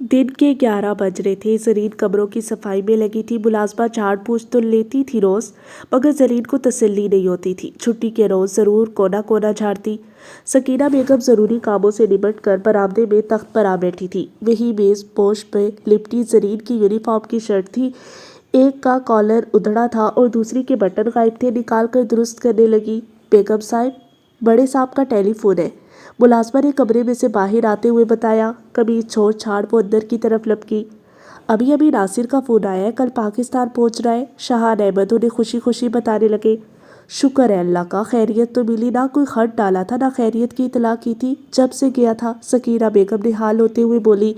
दिन के 11 बज रहे थे। ज़रीन कमरों की सफाई में लगी थी। मुलाजमा झाड़ पोंछ तो लेती थी रोज़, मगर ज़रीन को तसल्ली नहीं होती थी। छुट्टी के रोज़ ज़रूर कोना कोना झाड़ती। सकीना बेगम ज़रूरी कामों से निपट कर बरामदे में तख्त पर आ बैठी थी। वही मेज़ पोश पे लिपटी ज़रीन की यूनिफॉर्म की शर्ट थी। एक का कॉलर उधड़ा था और दूसरी के बटन गायब थे। निकाल कर दुरुस्त करने लगी। बेगम साहब, बड़े साहब का टेलीफोन है, मुलाजमा ने कमरे में से बाहर आते हुए बताया। कमीज छोड़ छाड़ वो अंदर की तरफ लपकी। अभी अभी नासिर का फ़ोन आया है, कल पाकिस्तान पहुंच रहा है, शहान अहमद उन्हें खुशी खुशी बताने लगे। शुक्र है अल्लाह का, खैरियत तो मिली। ना कोई खत डाला था, ना खैरियत की इतला की थी जब से गया था, सकीना बेगम ने हाल होते हुए बोली।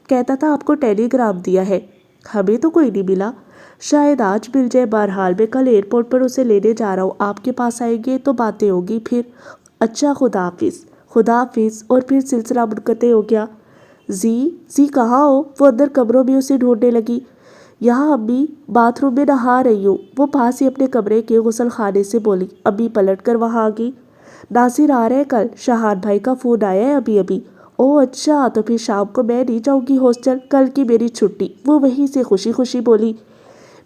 कहता था आपको टेलीग्राम दिया है, हमें तो कोई नहीं मिला। शायद आज मिल जाए। बहरहाल मैं कल एयरपोर्ट पर उसे लेने जा रहा हूँ, आपके पास आएंगे तो बातें होगी फिर। अच्छा, खुदा हाफिज़। खुदा हाफिज़। और फिर सिलसिला मुनक़ते हो गया। जी कहाँ हो? वो अंदर कमरों में उसे ढूंढने लगी। यहाँ अम्मी, बाथरूम में नहा रही हूँ, वो पास ही अपने कमरे के गुसल खाने से बोली। अम्मी पलट कर वहाँ आ गई। नासिर आ रहे हैं कल, शहान भाई का फ़ोन आया है अभी अभी। ओह अच्छा, तो फिर शाम को मैं नहीं जाऊँगी हॉस्टल, कल की मेरी छुट्टी, वो वहीं से खुशी खुशी बोली।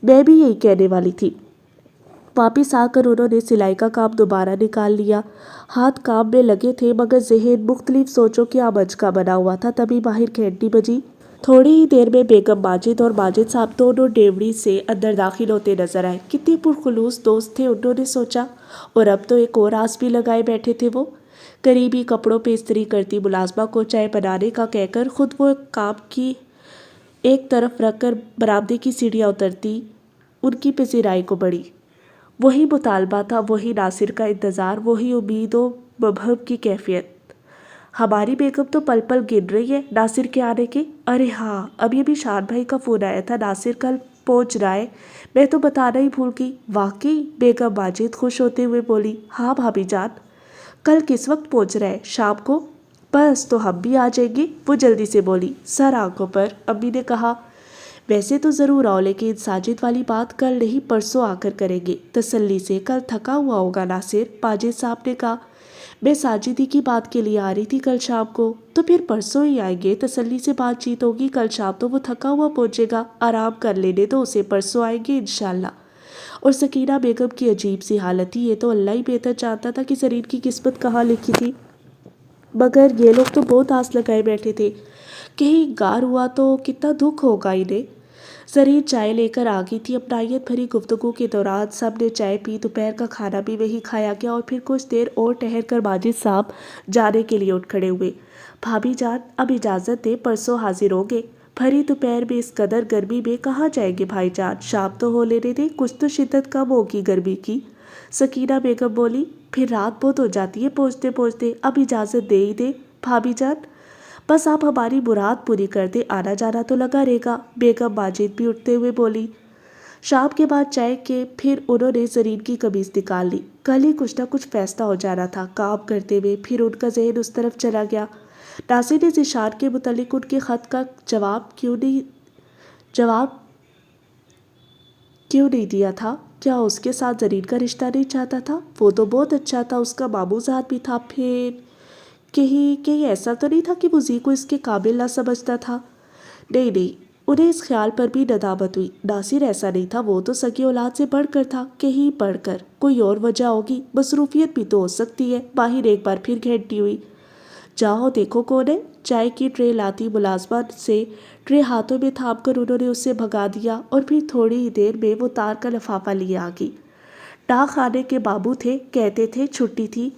मैं भी यही कहने वाली थी। वापिस आकर उन्होंने सिलाई का काम दोबारा निकाल लिया। हाथ काम में लगे थे, मगर ज़हन मुख्तलिफ सोचों की आमज का बना हुआ था। तभी बाहर घंटी बजी। थोड़ी ही देर में बेगम माजिद और माजिद साहब दोनों डेवड़ी से अंदर दाखिल होते नजर आए। कितने पुरखुलूस दोस्त थे, उन्होंने सोचा। और अब तो एक और आस भी लगाए बैठे थे वो। करीबी कपड़ों पे इस्त्री करती मुलाजमा को चाय बनाने का कहकर खुद वो काम की एक तरफ रखकर बरामदे की सीढ़ियाँ उतरती उनकी पसीराई को बढ़ी। वही मुतालबा था, वही नासिर का इंतज़ार, वही उम्मीद व मबहम की कैफियत। हमारी बेगम तो पल पल गिन रही है नासिर के आने के। अरे हाँ, अभी अभी शान भाई का फ़ोन आया था, नासिर कल पहुंच रहा है, मैं तो बताना ही भूल गई। वाकई? बेगम माजिद खुश होते हुए बोली। हाँ भाभी जान। कल किस वक्त पहुंच रहा है? शाम को। बस तो हम भी आ जाएंगे, वो जल्दी से बोली। सर आंखों पर अम्मी ने कहा। वैसे तो ज़रूर आओ, लेकिन साजिद वाली बात कल नहीं परसों आकर करेंगे तसल्ली से। कल थका हुआ होगा नासिर, माजिद साहब ने कहा। मैं साजिद ही की बात के लिए आ रही थी कल शाम को। तो फिर परसों ही आएंगे, तसल्ली से बातचीत होगी। कल शाम तो वो थका हुआ पहुंचेगा, आराम कर लेने दो उसे, परसों आएंगे इंशाल्लाह। और सकीना बेगम की अजीब सी हालत थी। ये तो अल्लाह ही बेहतर जानता था कि शरीर की किस्मत कहाँ लिखी थी, मगर ये लोग तो बहुत आस लगाए बैठे थे। कहीं गार हुआ तो कितना दुख होगा इन्हें। जरीन चाय लेकर आ गई थी। अपनायत भरी गुफ्तगू के दौरान सब ने चाय पी। दोपहर का खाना भी वही खाया गया और फिर कुछ देर और ठहर कर माजिद साहब जाने के लिए उठ खड़े हुए। भाभी जान, अब इजाज़त दे, परसों हाजिर होंगे। भरी दोपहर में इस कदर गर्मी में कहाँ जाएंगे भाईजान, शाम तो हो लेने दे, कुछ तो शिद्दत कम होगी गर्मी की। सकीना बेगम बोली। फिर रात बहुत हो जाती है पहुँचते पहुँचते, अब इजाज़त दे ही दे भाभी जान। बस आप हमारी मुराद पूरी कर दे, आना जाना तो लगा रहेगा। बेगम माजिद भी उठते हुए बोली। शाम के बाद चाय के फिर उन्होंने जरीन की कमीज निकाल ली। कल ही कुछ ना कुछ फैसला हो जाना था। काम करते हुए फिर उनका जहन उस तरफ चला गया। नासिर ने ज़िशान के मुतालिक उनके ख़त का जवाब क्यों नहीं दिया था? क्या उसके साथ जरीन का रिश्ता नहीं चाहता था? वो तो बहुत अच्छा था, उसका मामूज़ात भी था। फिर कहीं ऐसा तो नहीं था कि वो जी को इसके काबिल ना समझता था? नहीं, उन्हें इस ख्याल पर भी नदामत हुई। नासिर ऐसा नहीं था, वो तो सगी औलाद से बढ़कर था। कहीं बढ़कर कोई और वजह होगी, मसरूफियत भी तो हो सकती है। बाहर एक बार फिर घंटी हुई। जाओ देखो कौन है। चाय की ट्रे लाती मुलाजमा से ट्रे हाथों में थाम कर उन्होंने उससे भगा दिया और फिर थोड़ी ही देर में वो तार का लिफाफा लिए आ गई। डाक खाने के बाबू थे, कहते थे छुट्टी थी,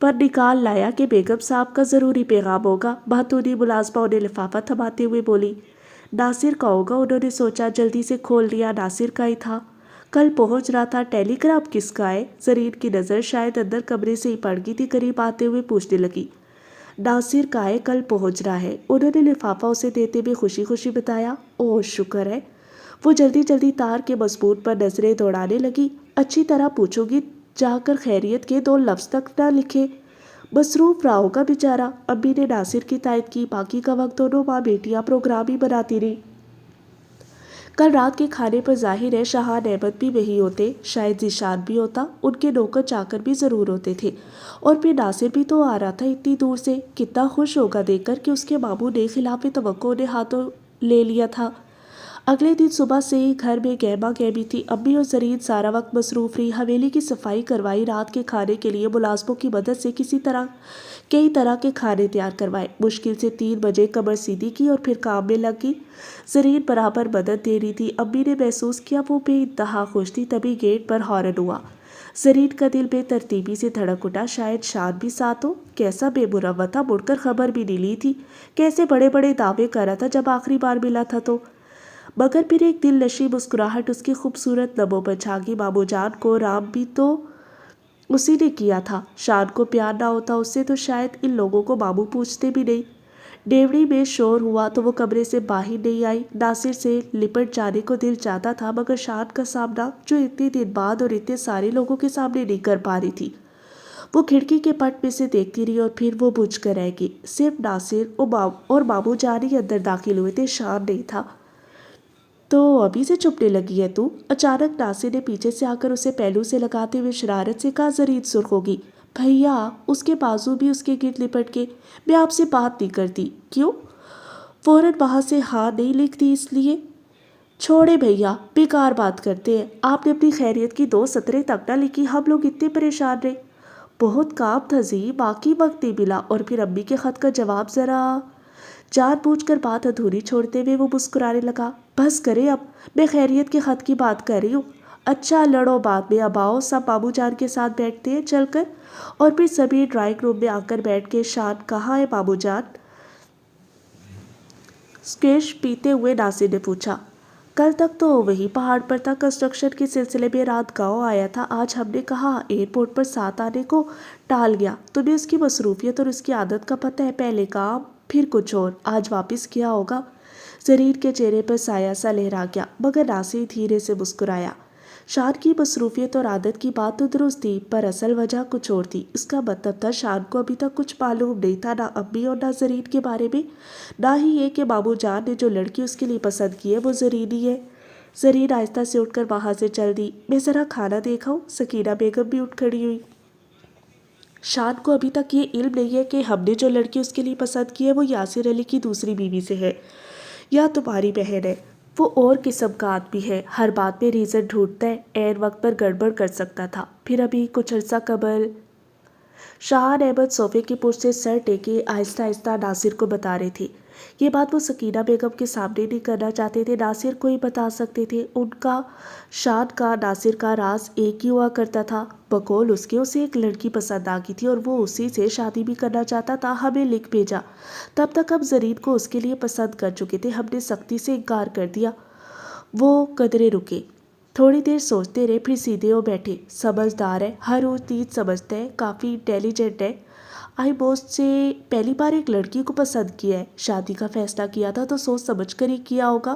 पर निकाल लाया कि बेगम साहब का ज़रूरी पैगाम होगा। बहतूनी मुलाजमा उन्हें लिफाफा थमाते हुए बोली। नासिर का होगा, उन्होंने सोचा। जल्दी से खोल लिया, नासिर का ही था। कल पहुंच रहा था, टेलीग्राम किसका है? जरीन की नज़र शायद अंदर कमरे से ही पड़ गई थी। करीब आते हुए पूछने लगी। नासिर का है, कल पहुंच रहा है। उन्होंने लिफाफा उसे देते हुए खुशी खुशी बताया। ओह शुक्र है। वो जल्दी जल्दी तार के मजबूत पर नजरें दौड़ाने लगी। अच्छी तरह पूछोगी, जाकर खैरियत के दो लफ्ज़ तक न लिखे। मसरूफ रहा होगा बेचारा। अम्मी ने नासिर की तायद की। बाकी का वक्त दोनों माँ बेटियाँ प्रोग्राम ही बनाती रही। کل رات کے کھانے پر ظاہر ہے شاہان احمد بھی وہی ہوتے، شاید ذیشان بھی ہوتا، ان کے نوکر چاکر بھی ضرور ہوتے تھے۔ اور پھر ناصر بھی تو آ رہا تھا اتنی دور سے، کتنا خوش ہوگا دیکھ کر کہ اس کے ماموں نے خلاف توقع انہیں ہاتھوں لے لیا تھا۔ اگلے دن صبح سے ہی گھر میں گہما گہمی تھی۔ امی اور زرین سارا وقت مصروف رہی، حویلی کی صفائی کروائی، رات کے کھانے کے لیے ملازموں کی مدد سے کئی طرح کے کھانے تیار کروائے، مشکل سے 3 بجے کمر سیدھی کی اور پھر کام میں لگ گئی۔ زرین برابر مدد دے رہی تھی۔ امی نے محسوس کیا وہ بے انتہا خوش تھی، تبھی گیٹ پر ہارن ہوا۔ زرین کا دل بے ترتیبی سے دھڑک اٹھا، شاید شان بھی ساتھ ہو۔ کیسا بے مروت تھا، مڑ کر خبر بھی نہیں لی تھی، کیسے بڑے بڑے دعوے کر رہا تھا جب آخری بار ملا تھا تو۔ مگر پھر ایک دل نشیں مسکراہٹ اس کی خوبصورت لبوں پر چھا گئی۔ ماموں جان کو رام بھی تو اسی نے کیا تھا، شان کو پیار نہ ہوتا اس سے تو شاید ان لوگوں کو ماموں پوچھتے بھی نہیں۔ ڈیوڑی میں شور ہوا تو وہ کمرے سے باہر نہیں آئی۔ ناصر سے لپٹ جانے کو دل چاہتا تھا، مگر شان کا سامنا جو اتنے دن بعد اور اتنے سارے لوگوں کے سامنے نہیں کر پا رہی تھی۔ وہ کھڑکی کے پٹ میں سے دیکھتی رہی اور پھر وہ بجھ کر رہ گئی۔ صرف ناصر اور ماموں جان ہی اندر داخل ہوئے تھے، شان نہیں تھا۔ تو ابھی سے چپنے لگی ہے تو؟ اچانک ناصر نے پیچھے سے آ کر اسے پہلو سے لگاتے ہوئے شرارت سے کہا۔ زرین سرخ ہوگی۔ بھیا، اس کے بازو بھی اس کے گرد لپٹ کے، میں آپ سے بات نہیں کرتی۔ کیوں؟ فوراً وہاں سے ہاں نہیں لکھتی اس لیے۔ چھوڑے بھیا، بیکار بات کرتے ہیں، آپ نے اپنی خیریت کی 2 سطریں تک نہ لکھی، ہم لوگ اتنے پریشان رہے۔ بہت کام تھا جی، باقی وقت نہیں ملا۔ اور پھر امی کے خط کا جواب ذرا۔ جان بوجھ کر بات ادھوری چھوڑتے ہوئے وہ مسکرانے لگا۔ بس کرے اب، میں خیریت کے خط کی بات کر رہی ہوں۔ اچھا لڑو بعد میں، اب آؤ سب ماموں جان کے ساتھ بیٹھتے ہیں چل کر۔ اور پھر سبھی ڈرائنگ روم میں آ کر بیٹھ کے۔ شان کہاں ہے ماموں جان؟ اسکیش پیتے ہوئے ناصر نے پوچھا۔ کل تک تو وہی پہاڑ پر تھا، کنسٹرکشن کے سلسلے میں رات گاؤں آیا تھا، آج ہم نے کہا ایئرپورٹ پر ساتھ آنے کو ٹال گیا۔ تمہیں اس کی مصروفیت اور اس کی عادت کا پتہ ہے، پہلے کام پھر کچھ اور، آج واپس کیا ہوگا؟ زرین کے چہرے پر سایہ سا لہرا گیا، مگر ناصر دھیرے سے مسکرایا۔ شان کی مصروفیت اور عادت کی بات تو درست تھی، پر اصل وجہ کچھ اور تھی۔ اس کا مطلب تھا شان کو ابھی تک کچھ معلوم نہیں تھا، نہ امی اور نہ زرین کے بارے میں، نہ ہی یہ کہ ماموں جان نے جو لڑکی اس کے لیے پسند کی ہے وہ زرین ہی ہے۔ زرین آہستہ سے اٹھ کر وہاں سے چل دی۔ میں ذرا کھانا دیکھاؤں؟ سکینہ بیگم بھی اٹھ کھڑی ہوئی۔ شان کو ابھی تک یہ علم نہیں ہے کہ ہم نے جو لڑکی اس کے لیے پسند کی ہے وہ یاسر علی کی دوسری بیوی سے ہے، یا تمہاری بہن ہے۔ وہ اور قسم کا آدمی ہے، ہر بات میں ریزن ڈھونڈتا ہے، عین وقت پر گڑبڑ کر سکتا تھا۔ پھر ابھی کچھ عرصہ قبل۔ شاہان احمد صوفے کی پشت سے سر ٹیکے آہستہ آہستہ ناصر کو بتا رہے تھے۔ یہ بات وہ سکینہ بیگم کے سامنے نہیں کرنا چاہتے تھے، ناصر کو ہی بتا سکتے تھے۔ ان کا شان کا ناصر کا راز ایک ہی ہوا کرتا تھا، بقول اس کے اسے ایک لڑکی پسند آ گئی تھی اور وہ اسی سے شادی بھی کرنا چاہتا تھا، ہمیں لکھ بھیجا۔ تب تک ہم زرین کو اس کے لیے پسند کر چکے تھے، ہم نے سختی سے انکار کر دیا۔ وہ قدرے رکے، تھوڑی دیر سوچتے رہے، پھر سیدھے ہو بیٹھے۔ سمجھدار ہے، ہر وہ چیز سمجھتا ہے، کافی انٹیلیجنٹ ہے۔ آئی بوسٹ سے پہلی بار ایک لڑکی کو پسند کیا ہے، شادی کا فیصلہ کیا تھا تو سوچ سمجھ کر ہی کیا ہوگا۔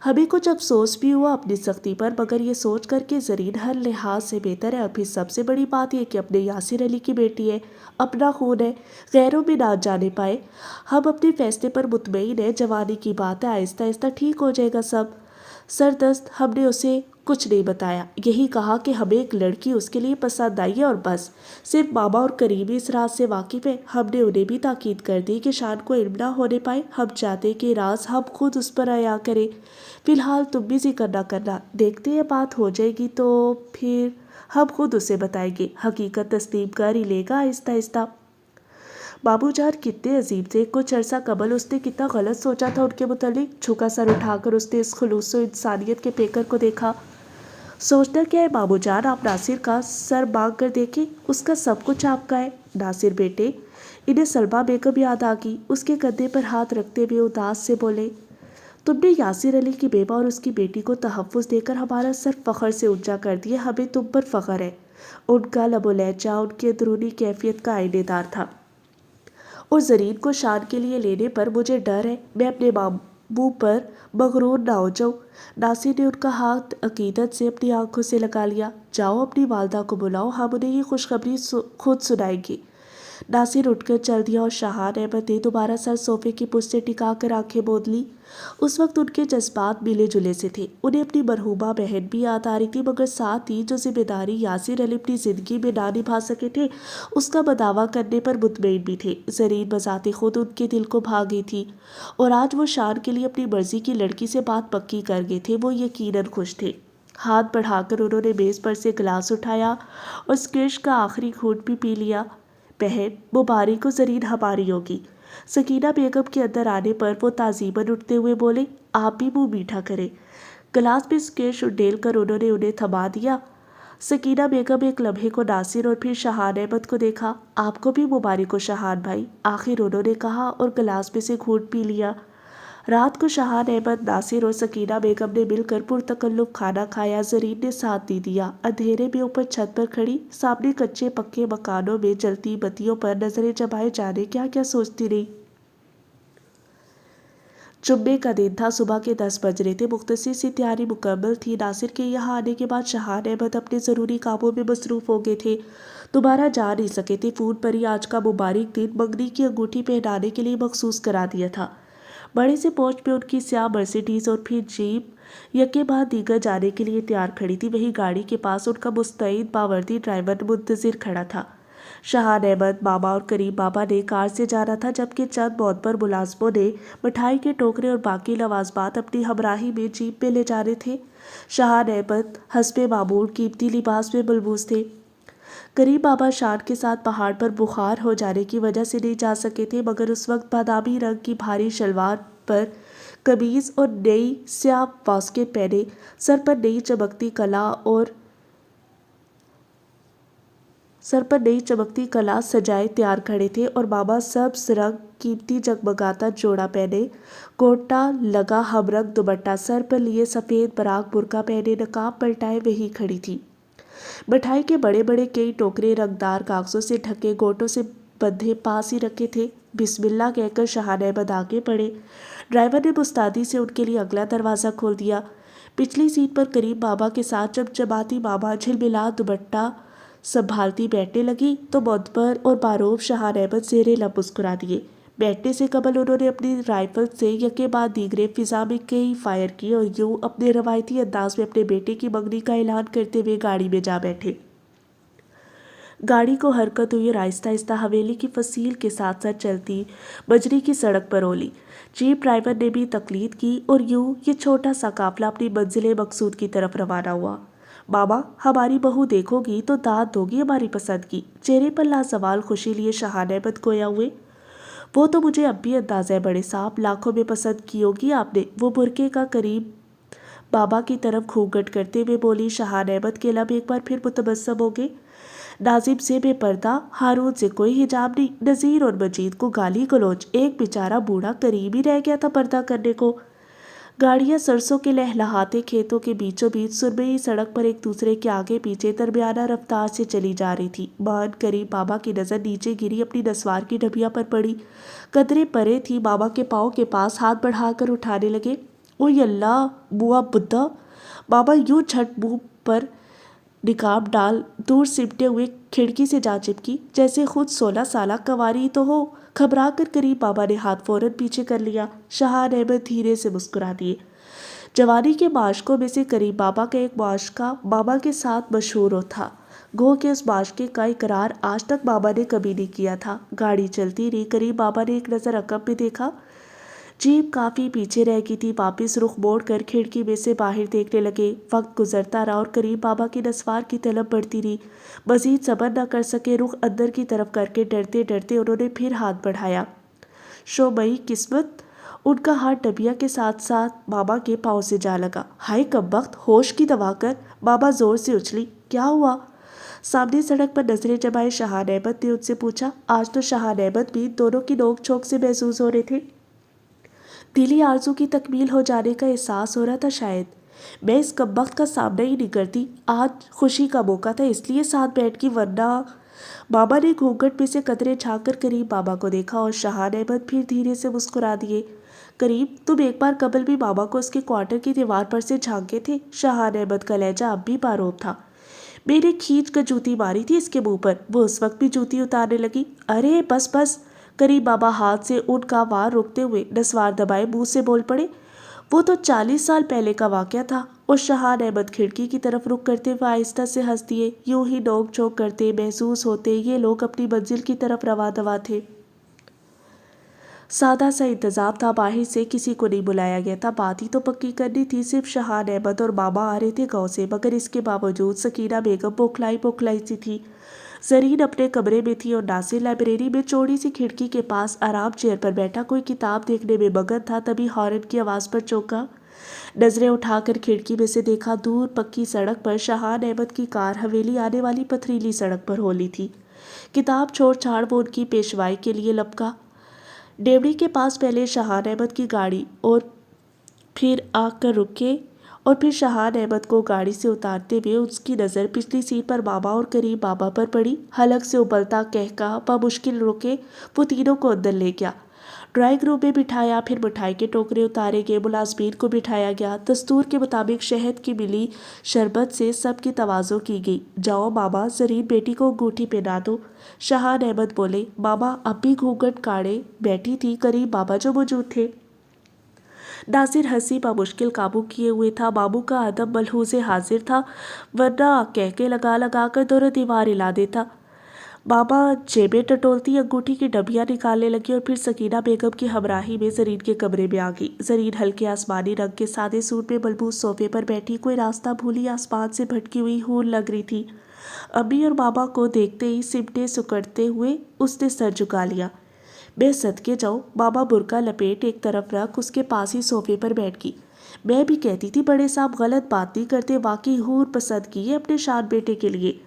ہمیں کچھ افسوس بھی ہوا اپنی سختی پر، مگر یہ سوچ کر کہ زرین ہر لحاظ سے بہتر ہے، اور پھر سب سے بڑی بات یہ کہ اپنے یاسر علی کی بیٹی ہے، اپنا خون ہے، غیروں میں نہ جانے پائے۔ ہم اپنے فیصلے پر مطمئن ہیں، جوانی کی بات ہے، آہستہ آہستہ ٹھیک ہو جائے گا سب۔ سردست ہم نے اسے کچھ نہیں بتایا، یہی کہا کہ ہمیں ایک لڑکی اس کے لیے پسند آئی ہے اور بس۔ صرف ماما اور قریبی اس راز سے واقف ہے، ہم نے انہیں بھی تاکید کر دی کہ شان کو علم نہ ہونے پائے، ہم چاہتے کہ راز ہم خود اس پر عیا کریں۔ فی الحال تم بھی ذکر نہ کرنا، دیکھتے ہیں بات ہو جائے گی تو پھر ہم خود اسے بتائیں گے، حقیقت تسلیم کر ہی لے گا آہستہ آہستہ۔ ماموں جان کتنے عظیم تھے، کچھ عرصہ قبل اس نے کتنا غلط سوچا تھا ان کے متعلق۔ جھکا سر اٹھا کر اس نے اس خلوص و انسانیت کے پیکر کو دیکھا۔ سوچنا کیا ہے ماموں جان، آپ ناصر کا سر مانگ کر دیکھیں، اس کا سب کچھ آپ کا ہے۔ ناصر بیٹے، انہیں سلمیٰ بیگم یاد آ گئی، اس کے کندھے پر ہاتھ رکھتے ہوئے اداس سے بولے۔ تم نے یاسر علی کی بیوہ اور اس کی بیٹی کو تحفظ دے کر ہمارا سر فخر سے اونچا کر دیا، ہمیں تم پر فخر ہے۔ ان کا لب و لہجہ ان کی اندرونی کیفیت کا آئینے دار تھا۔ اور زرین کو شان کے لیے لینے پر مجھے ڈر ہے میں اپنے ماموں پر مغرور نہ ہو جاؤں۔ ناصر نے ان کا ہاتھ عقیدت سے اپنی آنکھوں سے لگا لیا۔ جاؤ اپنی والدہ کو بلاؤ، ہم انہیں یہ خوشخبری خود سنائیں گے۔ नासिर उठकर चल दिया और शाहान अहमद ने दोबारा सर सोफे की पुष्ट से टिका कर आंखें मूंद ली। उस वक्त उनके जज्बात मिले जुले से थे। उन्हें अपनी मरहूमा बहन भी याद आ रही थी, मगर साथ ही जो जिम्मेदारी यासिर अली अपनी जिंदगी में ना निभा सके थे, उसका बदावा करने पर मुतमईन भी थे। जरीन बजाते खुद उनके दिल को भा गई थी और आज वो शान के लिए अपनी मर्जी की लड़की से बात पक्की कर गए थे। वो यकीनन खुश थे। हाथ बढ़ाकर उन्होंने मेज पर से गिलास उठाया और स्क्वैश का आखिरी घूंट भी पी लिया। बहन, मुबारक हो, जरीन हमारी होगी। सकीना बेगम के अंदर आने पर वो ताजीबन उठते हुए बोले, आप भी मुंह मीठा करें। गिलास में स्क्वैश उंडेल कर उन्होंने उन्हें थमा दिया। सकीना बेगम एक लम्हे को नासिर और फिर शाहान अहमद को देखा। आपको भी मुबारक हो शाहान भाई, आखिर उन्होंने कहा और गिलास में से घूंट पी लिया। रात को शाहान अहमद, नासिर और सकीना बेगम ने मिलकर पुरतकल्लुफ खाना खाया। जरीन ने साथ दे दिया। अंधेरे में ऊपर छत पर खड़ी सामने कच्चे पक्के मकानों में जलती बत्तियों पर नजरें जमाए जाने क्या क्या सोचती रही। जुम्मे का दिन था। सुबह के 10 बज रहे थे। मुख्तसर सी तैयारी मुकम्मल थी। नासिर के यहाँ आने के बाद शाहान अहमद अपने ज़रूरी कामों में मसरूफ़ हो गए थे, दोबारा जा नहीं सके थे। फ़ोन पर ही आज का मुबारक दिन मंगनी की अंगूठी पहनाने के लिए मखसूस करा दिया था। बड़े से पोर्च पे उनकी स्याह मर्सिडीज और फिर जीप यके बाद दीगर जाने के लिए तैयार खड़ी थी। वही गाड़ी के पास उनका मुस्तैद बावर्दी ड्राइवर मुंतजिर खड़ा था। शाहान अहमद, मामा और करीम बाबा ने कार से जाना था, जबकि चंद मोतबर मुलाजमों ने मिठाई के टोकरे और बाकी लवाजमात अपनी हमराही में जीप में ले जाने थे। शाहान अहमद हस्बे मामूल कीमती लिबास में मलबूस थे। करीम बाबा शान के साथ पहाड़ पर बुखार हो जाने की वजह से नहीं जा सके थे, मगर उस वक्त बादामी रंग की भारी शलवार पर कमीज और नई स्याह बास्केट पहने, सर पर नई चमकती कला सजाए तैयार खड़े थे और बाबा सब्ज रंग कीमती जगमगाता जोड़ा पहने, गोटा लगा हमरंग दुपट्टा सर पर लिए, सफ़ेद बराक बुरका पहने, नकाब पलटाए वही खड़ी थी। मिठाई के बड़े बड़े कई टोकरे रंगदार कागजों से ढके गोटों से बंधे पास ही रखे थे। बिस्मिल्लाह कहकर शाहान अहमद आगे बढ़े। ड्राइवर ने मुस्तादी से उनके लिए अगला दरवाज़ा खोल दिया। पिछली सीट पर करीम बाबा के साथ जब जमाती मामा झिलमिला दुपट्टा संभालती बैठने लगी तो मोतबर और बारूफ शाहान अहमद ज़ेरे लब मुस्कुरा दिए। बैठने से कबल उन्होंने अपनी राइफल से यके बाद दीगरे फिजा में कई फायर किए और यूं अपने रवायती अंदाज में अपने बेटे की मंगनी का ऐलान करते हुए गाड़ी में जा बैठे। गाड़ी को हरकत हुई और आहिस्ता आहिस्ता हवेली की फसील के साथ साथ चलती बजरी की सड़क पर ओली। जीप ड्राइवर ने भी तकलीद की और यूं ये छोटा सा काफिला अपनी मंजिल मकसूद की तरफ रवाना हुआ। मामा, हमारी बहू देखोगी तो दाद दोगी हमारी पसंद की। चेहरे पर लाजवाल खुशी लिए शाहान अहमद गोया हुए। वो तो मुझे अब भी अंदाज़ा है बड़े साहब, लाखों में पसंद की होगी आपने। वो बुरके का करीब बाबा की तरफ घूंघट करते हुए बोली। शाहान अहमद के लब एक बार फिर मुतबस्सम हो गए। नाजिम से बेपर्दा, हारून से कोई हिजाब नहीं, नज़ीर और मजीद को गाली गलोच, एक बेचारा बूढ़ा करीब ही रह गया था पर्दा करने को। गाड़ियां सरसों के लहलहाते खेतों के बीचों बीच सुरमई सड़क पर एक दूसरे के आगे पीछे दरमियाना रफ्तार से चली जा रही थी। मान करीम बाबा की नज़र नीचे गिरी, अपनी नस्वार की डबिया पर पड़ी। कदरे परे थी। बाबा के पाँव के पास हाथ बढ़ाकर उठाने लगे। ओ अल्लाह, बुआ बुद्धा। बाबा यूं झट मुंह पर निकाब डाल दूर सिमटे हुए खिड़की से जा चिपकी, जैसे खुद 16 साल कवारी तो हो। घबरा कर करीम बाबा ने हाथ फौरन पीछे कर लिया। शाहान अहमद धीरे से मुस्कुरा दिए। जवानी के माशकों में से करीम बाबा का एक माशका बाबा के साथ मशहूर था। गो के उस माशके का इकरार आज तक बाबा ने कभी नहीं किया था। गाड़ी चलती रही। करीम बाबा ने एक नज़र अकब में देखा। जीप काफ़ी पीछे रह गई थी। वापिस रुख मोड़ कर खिड़की में से बाहर देखने लगे। वक्त गुजरता रहा और करीम बाबा की नस्वार की तलब बढ़ती रही। मजीद सब्र न कर सके, रुख अंदर की तरफ करके डरते डरते उन्होंने फिर हाथ बढ़ाया। शोमई किस्मत। उनका हाथ डबिया के साथ साथ बाबा के पाँव से जा लगा। हाय कमबख्त, होश की दवा कर। बाबा जोर से उछली। क्या हुआ? सामने सड़क पर नजरें जमाए शाहान अहमद ने उनसे पूछा। आज तो शाहान अहमद भी दोनों की नोक झोंक से महसूस हो रहे थे। दिली आरजू की तकमील हो जाने का एहसास हो रहा था शायद। मैं इस कमबख्त का सामना ही नहीं करती। आज खुशी का मौका था इसलिए साथ बैठ की, वरना। बाबा ने घूंघट में से कतरे झाँक कर करीम बाबा को देखा और शाहान अहमद फिर धीरे से मुस्कुरा दिए। करीम, तुम एक बार कबल भी बाबा को उसके क्वार्टर की दीवार पर से झांके थे। शाहान अहमद का लहजा अब भी बारोब था। मैंने खींच कर जूती मारी थी इसके मुंह पर। वो उस वक्त भी जूती उतारने लगी। अरे बस बस। करीम बाबा हाथ से उनका वार रोकते हुए नस्वार दबाए मुंह से बोल पड़े। वो तो 40 साल पहले का वाकया था। और शहान अहमद खिड़की की तरफ रुख करते हुए आहिस्ता से हंस दिए। यूं ही नोक झोंक करते महसूस होते ये लोग अपनी मंजिल की तरफ रवा दवा थे। सादा सा इंतजाम था, बाहर से किसी को नहीं बुलाया गया था। बात ही तो पक्की करनी थी। सिर्फ शहान अहमद और मामा आ रहे थे गाँव से, मगर इसके बावजूद सकीना बेगम बौखलाई सी थी। जरीन अपने कमरे में थी और नासिर लाइब्रेरी में चौड़ी सी खिड़की के पास आराम चेयर पर बैठा कोई किताब देखने में मगन था। तभी हॉर्न की आवाज़ पर चौंका। नजरें उठाकर खिड़की में से देखा, दूर पक्की सड़क पर शहान अहमद की कार हवेली आने वाली पथरीली सड़क पर होली थी। किताब छोड़ छाड़ वो उनकी पेशवाई के लिए लपका। डेवड़ी के पास पहले शहान अहमद की गाड़ी और फिर आकर रुके और फिर शहान अहमद को गाड़ी से उतारते हुए उसकी नज़र पिछली सीट पर बाबा और करीम बाबा पर पड़ी। हलक से उबलता कहका मुश्किल रुके वो तीनों को अंदर ले गया। ड्राइंग रूम में बिठाया, फिर मिठाई के टोकरे उतारे गए, मुलाजमीन को बिठाया गया। दस्तूर के मुताबिक शहद की मिली शरबत से सबकी तवाज़ो की गई। जाओ मामा, जरीन बेटी को अंगूठी पहना दो। शहान अहमद बोले। मामा अब भी घूंघट काढ़े बैठी थी। करीम बाबा जो मौजूद थे। नासिर हंसी मुश्किल काबू किए हुए था। बाबू का अदब मलहूज़े हाजिर था, वरना कहके लगा लगा कर दोनों दीवार हिला देता। बाबा जेबें टटोलती अंगूठी की डबियाँ निकालने लगी और फिर सकीना बेगम की हमराही में जरीन के कमरे में आ गई। जरीन हल्के आसमानी रंग के सादे सूट में मलबूस सोफे पर बैठी कोई रास्ता भूली आसमान से भटकी हुई हूर लग रही थी। अम्मी और बाबा को देखते ही सिमटे सुकड़ते हुए उसने सर झुका लिया। मैं सदके जाऊँ। बाबा बुरका लपेट एक तरफ रख उसके पास ही सोफे पर बैठ गई। मैं भी कहती थी बड़े साहब गलत बात नहीं करते, वाकई हूर पसंद की है अपने शान बेटे के लिए।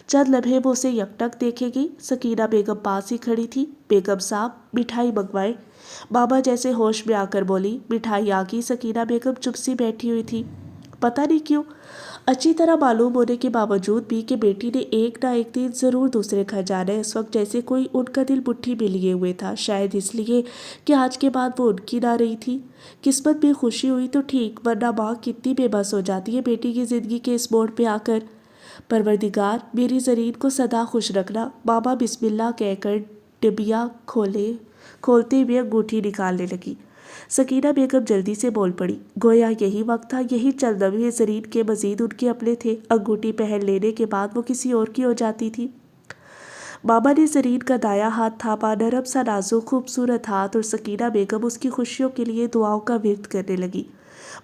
चंद लम्हे वो उसे यकटक देखेगी। सकीना बेगम पास ही खड़ी थी। बेगम साहब मिठाई मंगवाए। बाबा जैसे होश में आकर बोली। मिठाई आ गई। सकीना बेगम चुप सी बैठी हुई थी। पता नहीं क्यों अच्छी तरह मालूम होने के बावजूद भी कि बेटी ने एक ना एक दिन ज़रूर दूसरे घर जाना है, इस वक्त जैसे कोई उनका दिल मुट्ठी में लिए हुए था। शायद इसलिए कि आज के बाद वो उनकी ना रही थी। किस्मत में खुशी हुई तो ठीक, वरना माँ कितनी बेबस हो जाती है बेटी की ज़िंदगी के इस मोड़ पे आकर। परवरदिगार मेरी जरीन को सदा खुश रखना। बाबा बिस्मिल्लाह कहकर डिबिया खोलते हुए अंगूठी निकालने लगी। सकीना बेगम जल्दी से बोल पड़ी। गोया यही वक्त था, यही चंद लम्हे जरीन के मजीद उनके अपने थे। अंगूठी पहन लेने के बाद वो किसी और की हो जाती थी। बाबा ने जरीन का दाया हाथ थामा, नरम सा नाजुक खूबसूरत हाथ, और सकीना बेगम उसकी खुशियों के लिए दुआओं का विर्द करने लगी।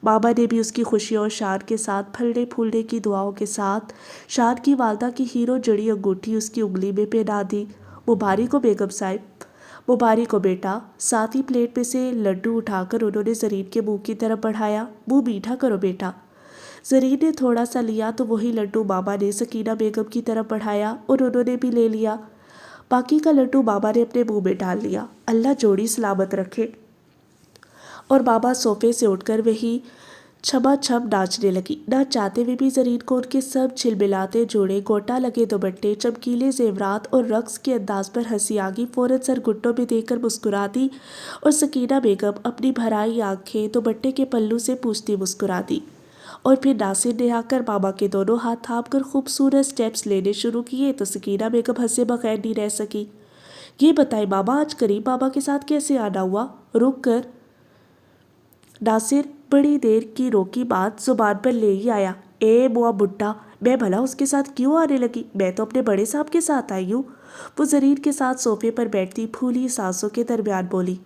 बाबा ने भी उसकी खुशियों और शान के साथ फलने फूलने की दुआओं के साथ शान की वालदा की हीरो जड़ी अंगूठी उसकी उंगली में पहना दी। मुबारक हो बेगम साहिब। मुबारक हो बेटा। साथ ही प्लेट में से लड्डू उठाकर उन्होंने जरीन के मुंह की तरफ बढ़ाया। मुंह मीठा करो बेटा। जरीन ने थोड़ा सा लिया तो वही लड्डू बाबा ने सकीना बेगम की तरफ बढ़ाया और उन्होंने भी ले लिया। बाकी का लड्डू बाबा ने अपने मुंह में डाल लिया। अल्लाह जोड़ी सलामत रखे। और बाबा सोफे से उठकर वही छमा छम नाचने लगी। ना चाहते हुए भी जरीन को उनके सब छिलमिलाते जोड़े, गोटा लगे दुपट्टे, चमकीले जेवरात और रक्स के अंदाज पर हंसी आ गई। फौरन सर घुट्टों में देकर मुस्कुरा दी और सकीना बेगम अपनी भराई आंखें दुपट्टे के पल्लू से पूछती मुस्कुरा दी। और फिर नासिर ने आकर बाबा के दोनों हाथ थाम कर खूबसूरत स्टेप्स लेने शुरू किए तो सकीना बेगम हंसे बगैर नहीं रह सकी। ये बताए बाबा, आज करीम बाबा के साथ कैसे आना हुआ? रुक कर नासिर बड़ी देर की रोकी बात जुबान पर ले ही आया। ए बुआ बुड्ढा, मैं भला उसके साथ क्यों आने लगी? मैं तो अपने बड़े साहब के साथ आई हूँ। वो जरीन के साथ सोफे पर बैठती फूली सांसों के दरमियान बोली।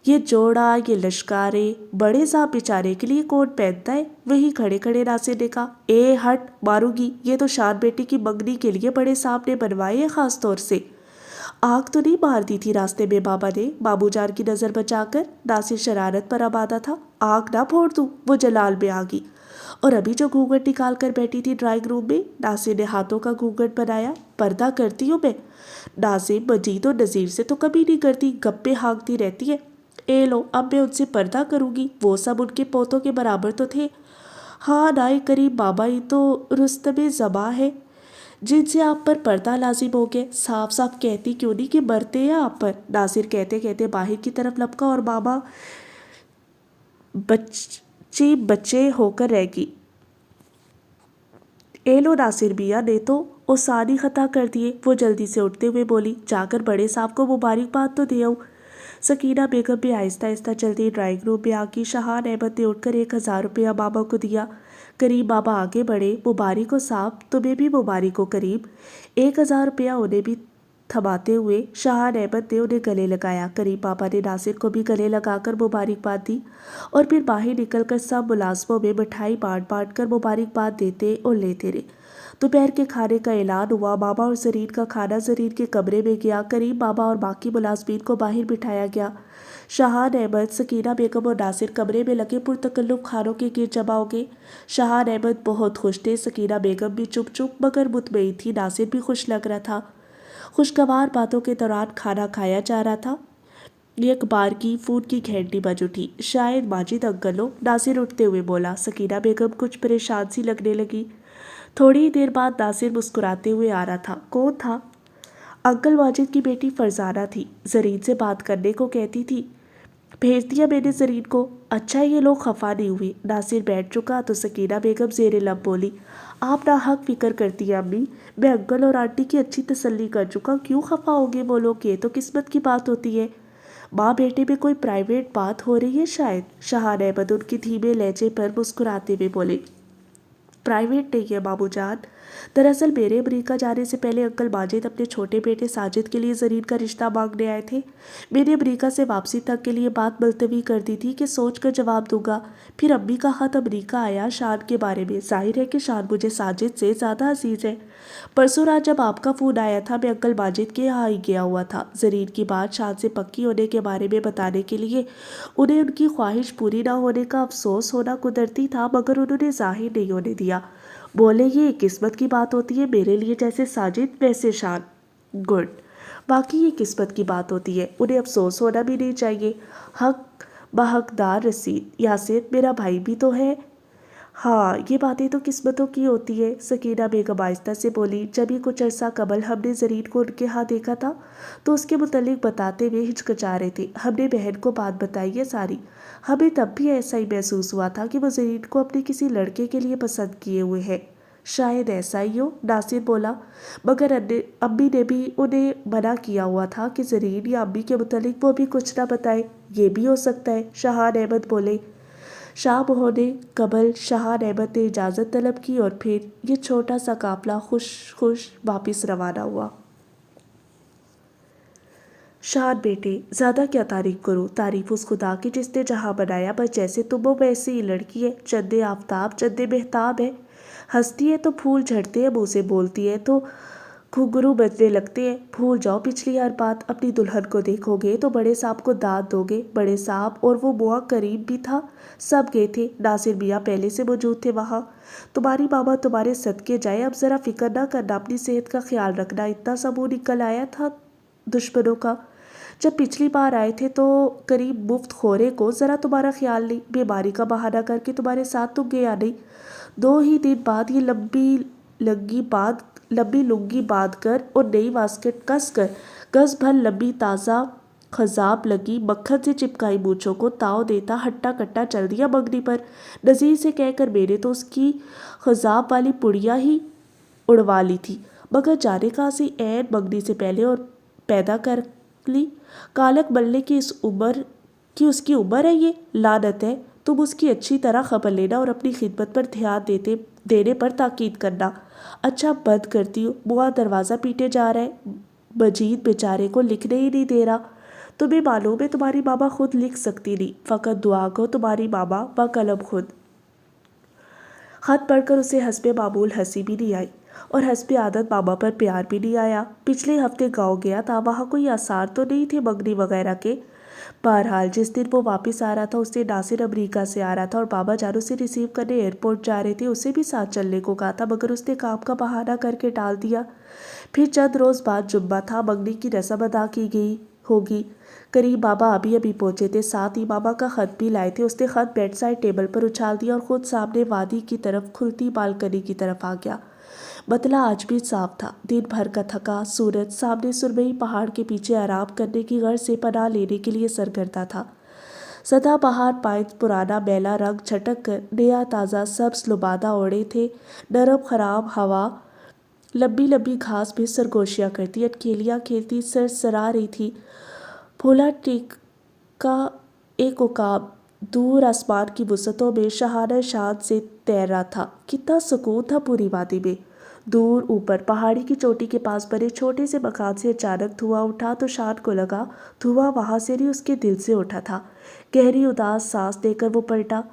ये जोड़ा, ये लश्कारे, बड़े साहब बेचारे के लिए कोट पहनता है। वही खड़े खड़े नासिर ने कहा। ए हट, मारूंगी। ये तो शान बेटी की मंगनी के लिए बड़े साहब ने बनवाए है खास तौर से। आग तो नहीं मार दी थी रास्ते में बाबा ने? बाबूजान की नज़र बचाकर नासिर शरारत पर आबादा था। आग ना फोड़ दूँ, वो जलाल में आ गई। और अभी जो घूंघट निकाल कर बैठी थी ड्राइंग रूम में, नासिर ने हाथों का घूंघट बनाया। पर्दा करती हूँ मैं। नासिर मजीद और नज़ीर से तो कभी नहीं करती, गप्पे हाँकती रहती है। ए लो, अब मैं उनसे पर्दा करूँगी। वो सब उनके पोतों के बराबर तो थे। हाँ नाए करीब बाबा ही तो रुस्तमे ज़बा है जिनसे आप पर पर्दा लाजिम हो गया। साफ साफ कहती क्यों नहीं कि मरते हैं आप पर? नासिर कहते कहते बाहर की तरफ लपका और बाबा बच्चे होकर रह गई। اے لو ناصر میاں نے تو اوسانی خطا کر دیے، وہ جلدی سے اٹھتے ہوئے بولی، جا کر بڑے صاحب کو مبارکباد تو دے آؤ۔ سکینہ بیگم بھی آہستہ آہستہ چلتی ڈرائنگ روم میں آ گئی۔ شاہان احمد نے اٹھ کر 1000 روپیہ ماما کو دیا۔ کریم بابا آگے بڑھے، مبارک ہو صاحب، تمہیں بھی مبارک ہو کریم۔ 1000 روپیہ انہیں بھی تھماتے ہوئے شاہان احمد نے انہیں گلے لگایا۔ کریم بابا نے ناصر کو بھی گلے لگا کر مبارکباد دی اور پھر باہر نکل کر سب ملازموں میں مٹھائی بانٹ کر مبارکباد دیتے اور لیتے رہے۔ دوپہر کے کھانے کا اعلان ہوا۔ ماما اور زرین کا کھانا زرین کے کمرے میں گیا۔ کریم بابا اور باقی ملازمین کو باہر بٹھایا گیا۔ شاہان احمد، سکینہ بیگم اور ناصر کمرے میں لگے پرتکلف کھانوں کے گرد جمع ہو گئے۔ شاہان احمد بہت خوش تھے، سکینہ بیگم بھی چپ مگر مطمئن تھی، ناصر بھی خوش لگ رہا تھا۔ خوشگوار باتوں کے دوران کھانا کھایا جا رہا تھا۔ ایک بار کی فون کی گھنٹی بج اٹھی۔ شاید ماجد انکل ہو، ناصر اٹھتے ہوئے بولا۔ سکینہ بیگم کچھ پریشان سی لگنے لگی۔ تھوڑی ہی دیر بعد ناصر مسکراتے ہوئے آ رہا تھا۔ کون تھا؟ انکل ماجد کی بیٹی فرزانہ تھی، زرین سے بات کرنے کو کہتی تھی، بھیج دیا میں نے زرین کو۔ اچھا یہ لوگ خفا نہیں ہوئے۔ ناصر بیٹھ چکا تو سکینہ بیگم زیر لب بولی، آپ ناحق فکر کرتی ہیں امی، میں انکل اور آنٹی کی اچھی تسلی کر چکا، کیوں خفا ہوگے وہ لوگ، یہ تو قسمت کی بات ہوتی ہے۔ ماں بیٹے میں کوئی پرائیویٹ بات ہو رہی ہے شاید؟ شاہان احمد ان کی دھیمے لہجے پر مسکراتے ہوئے بولے، پرائیویٹ نہیں ہے مامو جان، دراصل میرے امریکہ جانے سے پہلے انکل ماجد اپنے چھوٹے بیٹے ساجد کے لیے زرین کا رشتہ مانگنے آئے تھے۔ میں نے امریکہ سے واپسی تک کے لیے بات ملتوی کر دی تھی کہ سوچ کر جواب دوں گا۔ پھر امی کا خط امریکہ آیا شان کے بارے میں۔ ظاہر ہے کہ شان مجھے ساجد سے زیادہ عزیز ہے۔ پرسوں رات جب آپ کا فون آیا تھا میں انکل ماجد کے یہاں ہی گیا ہوا تھا، زرین کی بات شان سے پکی ہونے کے بارے میں بتانے کے لیے۔ انہیں ان کی خواہش پوری نہ ہونے کا افسوس ہونا قدرتی تھا مگر انہوں نے ظاہر نہیں ہونے دیا۔ بولے یہ قسمت کی بات ہوتی ہے، میرے لیے جیسے ساجد ویسے شان۔ گڈ، باقی یہ قسمت کی بات ہوتی ہے، انہیں افسوس ہونا بھی نہیں چاہیے۔ حق بحقدار رسید، یاسر میرا بھائی بھی تو ہے۔ ہاں یہ باتیں تو قسمتوں کی ہوتی ہے، سکینہ بیگم آہستہ سے بولی۔ جب ہی کچھ عرصہ قبل ہم نے زرین کو ان کے ہاں دیکھا تھا تو اس کے متعلق بتاتے ہوئے ہچکچا رہے تھے۔ ہم نے بہن کو بات بتائی ہے ساری۔ ہمیں تب بھی ایسا ہی محسوس ہوا تھا کہ وہ زرین کو اپنے کسی لڑکے کے لیے پسند کیے ہوئے ہے۔ شاید ایسا ہی ہو، ناصر بولا، مگر امی نے بھی انہیں منع کیا ہوا تھا کہ زرین یا امی کے متعلق وہ بھی کچھ نہ بتائے۔ یہ بھی ہو سکتا ہے، شاہان احمد بولے۔ شام ہونے قبل شاہان احمد نے اجازت طلب کی اور پھر یہ چھوٹا سا قافلہ خوش واپس روانہ ہوا۔ شان بیٹے، زیادہ کیا تعریف کروں، تعریف اس خدا کی جس نے جہاں بنایا، بس جیسے تم ہو ویسے ہی لڑکی ہے، چندے آفتاب چندے مہتاب ہے، ہنستی ہے تو پھول جھڑتے ہیں، منہ سے بولتی ہے تو گھنگرو بجنے لگتے ہیں۔ بھول جاؤ پچھلی ہر بات، اپنی دلہن کو دیکھو گے تو بڑے صاحب کو داد دو گے۔ بڑے صاحب اور وہ بوا کریم بھی تھا، سب گئے تھے، ناصر میاں پہلے سے موجود تھے وہاں۔ تمہاری ماما تمہارے صدقے جائے، اب ذرا فکر نہ کرنا، اپنی صحت کا خیال رکھنا، اتنا سا منہ نکل آیا تھا دشمنوں کا۔ جب پچھلی بار آئے تھے تو قریب مفت خورے کو ذرا تمہارا خیال نہیں، بیماری کا بہانہ کر کے تمہارے ساتھ تم گیا نہیں۔ 2 ہی دن بعد یہ لمبی لنگی باندھ کر اور نئی واسکٹ کس کر گز بھر لمبی تازہ خضاب لگی مکھن سے چپکائی مونچھوں کو تاؤ دیتا ہٹا کٹا چل دیا منگنی پر۔ نذیر سے کہہ کر میں نے تو اس کی خضاب والی پڑیا ہی اڑوا لی تھی، مگر جانے کہاں سے عین منگنی سے پہلے اور پیدا کر لی۔ کالک ملنے کی اس کی عمر ہے یہ، لعنت ہے۔ تم اس کی اچھی طرح خبر لینا اور اپنی خدمت پر دھیان دینے پر تاکید کرنا۔ اچھا بند کرتی ہو، بوا دروازہ پیٹے جا رہا ہے، مجید بیچارے کو لکھنے ہی نہیں دے رہا۔ تمہیں معلوم ہے تمہاری ماما خود لکھ سکتی نہیں، فقط دعا کو تمہاری ماما بقلم خود۔ خط پڑھ کر اسے حسب معمول ہنسی بھی نہیں آئی اور حسب عادت ماما پر پیار بھی نہیں آیا۔ پچھلے ہفتے گاؤں گیا تھا، وہاں کوئی آثار تو نہیں تھے منگنی وغیرہ کے۔ بہرحال جس دن وہ واپس آ رہا تھا اس دن ناصر امریکہ سے آ رہا تھا اور بابا جان اسے ریسیو کرنے ایئرپورٹ جا رہے تھے، اسے بھی ساتھ چلنے کو کہا تھا مگر اس نے کام کا بہانہ کر کے ٹال دیا۔ پھر چند روز بعد جمعہ تھا، منگنی کی رسم ادا کی گئی ہوگی۔ کریم بابا ابھی پہنچے تھے، ساتھ ہی ماما کا خط بھی لائے تھے۔ اس نے خط بیڈ سائڈ ٹیبل پر اچھال دیا اور خود سامنے وادی کی طرف کھلتی بالکنی کی طرف آ گیا۔ بدلہ آج بھی صاف تھا، دن بھر کا تھکا سورج سامنے سرمئی پہاڑ کے پیچھے آرام کرنے کی غرض سے پناہ لینے کے لیے سرگرداں تھا۔ सदा बहार पाइंस पुराना मैला रंग छटक कर नया ताज़ा सब्ज लुबादा ओढ़े थे। नरम खराब हवा लंबी लंबी घास में सरगोशियाँ करती, अटकेलियाँ खेलती सरसरा रही थी। भोला टीका एक उकाब दूर आसमान की वसतों में शहाना शान से तैर रहा था। कितना सुकून था पूरी वादी में। दूर ऊपर पहाड़ी की चोटी के पास बने छोटे से मकान से अचानक धुआं उठा तो शान को लगा धुआं वहां से नहीं उसके दिल से उठा था। गहरी उदास सांस देकर वो पलटा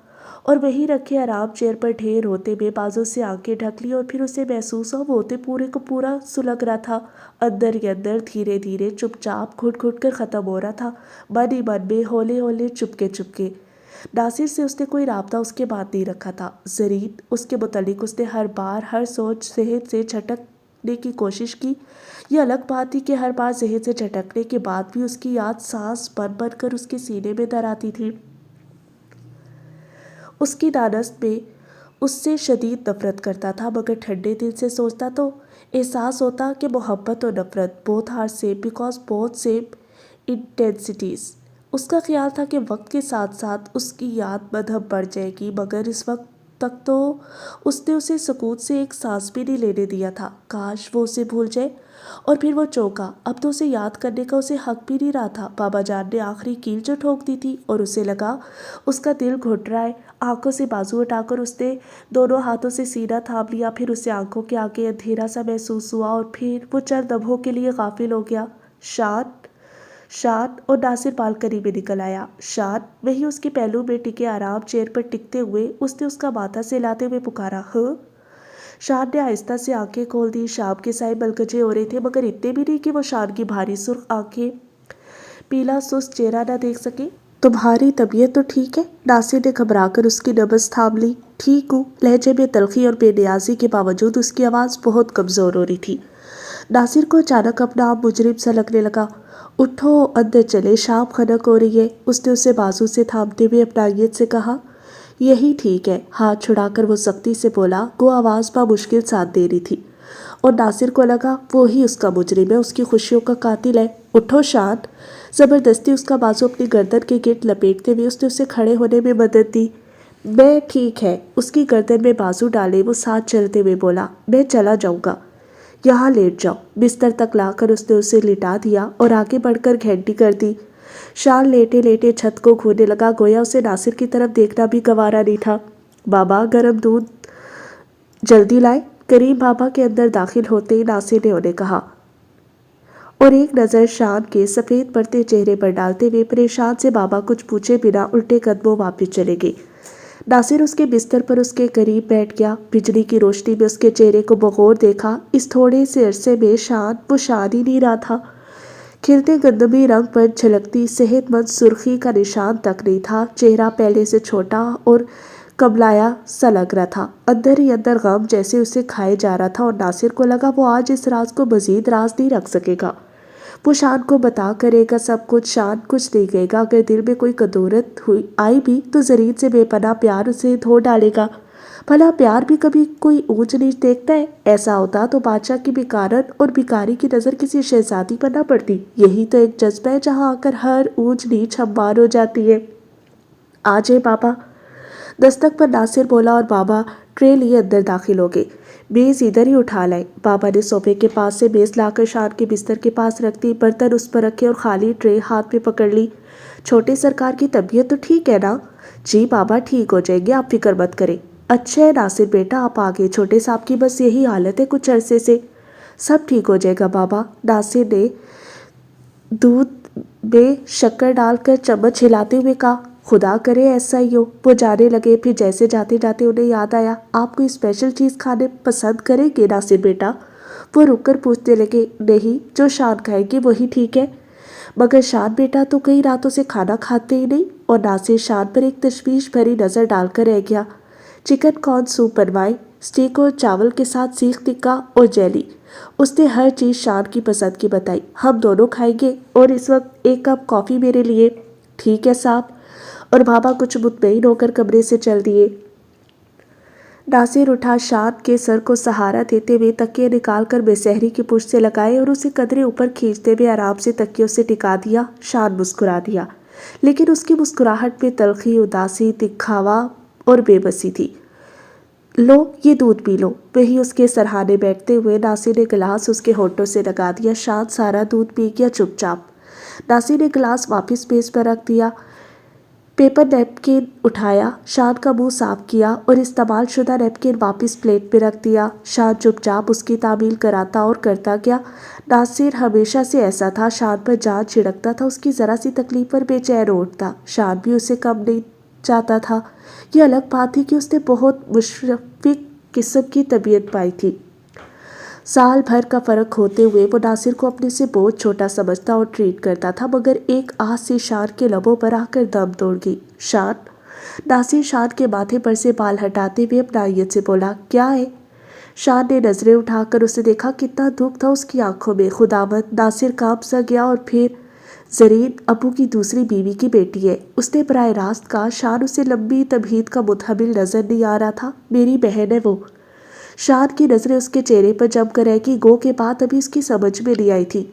और वहीं रखे आराम चेयर पर ढेर होते में बाजू से आंखें ढक ली और फिर उसे महसूस हुआ वो होते पूरे को पूरा सुलग रहा था। अंदर ही अंदर धीरे धीरे चुपचाप घुट घुट कर ख़त्म हो रहा था। मन ही मन में होले होले चुपके चुपके। नासिर से उसने कोई राब्ता उसके बाद नहीं रखा था। ज़रीन उसके मुतालिक उसने हर बार हर सोच जहन से झटकने की कोशिश की। ये अलग बात थी कि हर बार जहन से झटकने के बाद भी उसकी याद सांस बन बन कर उसके सीने में दर आती थी। उसकी दानस्त में उससे शदीद नफरत करता था, मगर ठंडे दिल से सोचता तो एहसास होता कि मोहब्बत और नफरत both are same because both same intensities. उसका ख्याल था कि वक्त के साथ साथ उसकी याद मदहब बढ़ जाएगी, मगर इस वक्त तक तो उसने उसे सुकून से एक सांस भी नहीं लेने दिया था। काश वो उसे भूल जाए। और फिर वो चौंका, अब तो उसे याद करने का उसे हक भी नहीं रहा था। बाबा जान ने आखिरी कील जो ठोक दी थी और उसे लगा उसका दिल घुट रहा है। आंखों से बाजू उठाकर उसने दोनों हाथों से सीना थाम लिया। फिर उसे आंखों के आगे अंधेरा सा महसूस हुआ और फिर वो चंद लम्हों के लिए गाफिल हो गया। शान शान और नासिर बालकनी में निकल आया। शान वही उसके पहलू में टिके आराम चेयर पर टिकते हुए उसने उसका माथा सहलाते हुए पुकारा, हाँ। शान ने आहिस्ता से आंखें खोल दी। शाम के साए मलगजे हो रहे थे, मगर इतने भी नहीं कि वो शान की भारी सुर्ख आंखें पीला सुस्त चेहरा न देख सके। तुम्हारी तबीयत तो ठीक है? नासिर ने घबराकर उसकी नब्ज़ थाम ली। ठीक हूँ। लहजे में तलखी और बेनियाजी के बावजूद उसकी आवाज़ बहुत कमज़ोर हो रही थी। नासिर को अचानक अपना आप मुजरिम सा लगने लगा। उठो, अंदर चले, शाम खनक हो रही है। उसने उसे बाजू से थामते हुए अपनाइयत से कहा। यही ठीक है। हाथ छुड़ाकर वो सख्ती से बोला। वो आवाज़ बा मुश्किल साथ दे रही थी और नासिर को लगा वो ही उसका मुजरिम है, उसकी खुशियों का कातिल है। उठो शान। ज़बरदस्ती उसका बाजू अपनी गर्दन के गिर्द लपेटते हुए उसने उसे खड़े होने में मदद दी। मैं ठीक है। उसकी गर्दन में बाजू डाले वो साथ चलते हुए बोला, मैं चला जाऊँगा। यहाँ लेट जाओ। बिस्तर तक लाकर उसने उसे लिटा दिया और आगे बढ़कर घंटी कर दी। शान लेटे लेटे छत को घूरने लगा, गोया उसे नासिर की तरफ देखना भी गवारा नहीं था। बाबा गर्म दूध जल्दी लाए। करीम बाबा के अंदर दाखिल होते ही नासिर ने उन्हें कहा और एक नज़र शान के सफ़ेद पड़ते चेहरे पर डालते हुए परेशान से बाबा कुछ पूछे बिना उल्टे कदमों वापस चले गए। नासिर उसके बिस्तर पर उसके करीब बैठ गया। बिजली की रोशनी में उसके चेहरे को बगौर देखा। इस थोड़े से अरसे में शान वो शान ही नहीं रहा था। खिलते गंदमी रंग पर झलकती सेहतमंद सुर्खी का निशान तक नहीं था। चेहरा पहले से छोटा और कबलाया सा लग रहा था। अंदर ही अंदर गम जैसे उसे खाए जा रहा था और नासिर को लगा वो आज इस राज को मजीद राज नहीं रख सकेगा। वो शान को बता करेगा सब कुछ। शान कुछ नहीं कहेगा। अगर दिल में कोई कदूरत हुई आई भी तो ज़रीन से बेपनाह प्यार उसे धो डालेगा। भला प्यार भी कभी कोई ऊंच नीच देखता है? ऐसा होता तो बादशाह की भिकारन और भिकारी की नज़र किसी शहजादी पर न पड़ती। यही तो एक जज्बा है जहाँ आकर हर ऊंच नीच हमवार हो जाती है। आ जाए बाबा। दस्तक पर नासिर बोला और बाबा ट्रे लिए अंदर दाखिल हो गए। मेज़ इधर ही उठा लाए। बाबा ने सोफे के पास से मेज़ लाकर शान के बिस्तर के पास रख दी। बर्तन उस पर रखे और खाली ट्रे हाथ में पकड़ ली। छोटे सरकार की तबीयत तो ठीक है ना? जी बाबा, ठीक हो जाएंगे, आप फिक्र मत करें। अच्छा है नासिर बेटा, आप आ गए। छोटे साहब की बस यही हालत है कुछ अरसे से। सब ठीक हो जाएगा बाबा। नासिर ने दूध में शक्कर डालकर चम्मच हिलाते हुए कहा। खुदा करे ऐसा ही हो। वो जाने लगे। फिर जैसे जाते जाते उन्हें याद आया, आप कोई स्पेशल चीज़ खाने पसंद करेंगे नासिर बेटा? वो रुककर पूछने लगे। नहीं, जो शान खाएगी वही ठीक है। मगर शान बेटा तो कई रातों से खाना खाते ही नहीं। और नासिर शान पर एक तशवीश भरी नज़र डालकर रह गया। चिकन कॉर्न सूप बनवाए, स्टीक और चावल के साथ सीख टिक्का और जेली। उसने हर चीज़ शान की पसंद की बताई। हम दोनों खाएंगे और इस वक्त एक कप कॉफ़ी मेरे लिए। ठीक है साहब। और बाबा कुछ मुतमईन होकर कमरे से चल दिए। नासिर उठा। शान के सर को सहारा देते हुए तकिए निकालकर बेसहरी की पुष्ट से लगाए और उसे कदरे ऊपर खींचते हुए आराम से तकियों से टिका दिया। शान मुस्कुरा दिया। لیکن اس کی مسکراہٹ میں تلخی، اداسی، دکھاوا اور بے بسی تھی۔ لو یہ دودھ پی لو۔ وہی اس کے سرہانے بیٹھتے ہوئے ناصر نے گلاس اس کے ہونٹوں سے لگا دیا۔ شان سارا دودھ پی گیا چپ چاپ۔ ناصر نے گلاس واپس میز پر رکھ دیا، پیپر نیپکن اٹھایا، شان کا منہ صاف کیا اور استعمال شدہ نیپکن واپس پلیٹ پہ رکھ دیا۔ شان چپ چاپ اس کی تعمیل کراتا اور کرتا گیا۔ ناصر ہمیشہ سے ایسا تھا، شان پر جان چھڑکتا تھا، اس کی ذرا سی تکلیف پر بے چین اٹھتا۔ شان بھی اسے کم نہیں چاہتا تھا۔ یہ الگ بات تھی کہ اس نے بہت مشفق قسم کی طبیعت پائی تھی۔ سال بھر کا فرق ہوتے ہوئے وہ ناصر کو اپنے سے بہت چھوٹا سمجھتا اور ٹریٹ کرتا تھا، مگر ایک آہ سی شان کے لبوں پر آ کر دم توڑ گئی۔ شان؟ ناصر شان کے ماتھے پر سے بال ہٹاتے ہوئے اپنائیت سے بولا، کیا ہے؟ شان نے نظریں اٹھا کر اسے دیکھا، کتنا دکھ تھا اس کی آنکھوں میں۔ خداوند! ناصر کانپ سا گیا۔ اور پھر زرین ابو کی دوسری بیوی کی بیٹی ہے، اس نے براہ راست کہا۔ شان اسے لمبی تمہید کا متحمل نظر نہیں آ رہا تھا۔ میری بہن ہے وہ۔ شان کی نظریں اس کے چہرے پر جم کر رہ گئی، گو کہ بات ابھی اس کی سمجھ میں نہیں آئی تھی۔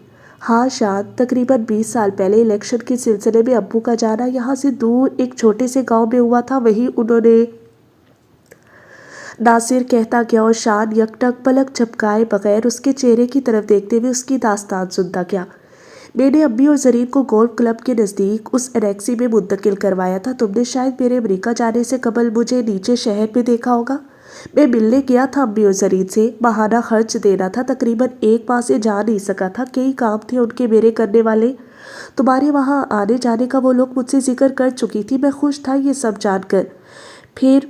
ہاں شان، تقریباً 20 سال پہلے الیکشن کے سلسلے میں ابو کا جانا یہاں سے دور ایک چھوٹے سے گاؤں میں ہوا تھا، وہیں انہوں نے… ناصر کہتا گیا اور شان یکٹک پلک جھپکائے بغیر اس کے چہرے کی طرف دیکھتے ہوئے اس کی داستان سنتا گیا۔ میں نے امی اور زرین کو گولف کلب کے نزدیک اس انیکسی میں منتقل کروایا تھا۔ تم نے شاید میرے امریکہ جانے سے قبل مجھے نیچے شہر میں دیکھا ہوگا۔ میں ملنے گیا تھا امی اور زرین سے، ماہانہ خرچ دینا تھا، تقریباً 1 ماہ سے جا نہیں سکا تھا، کئی کام تھے ان کے میرے کرنے والے۔ تمہارے وہاں آنے جانے کا وہ لوگ مجھ سے ذکر کر چکی تھی، میں خوش تھا یہ سب جان کر۔ پھر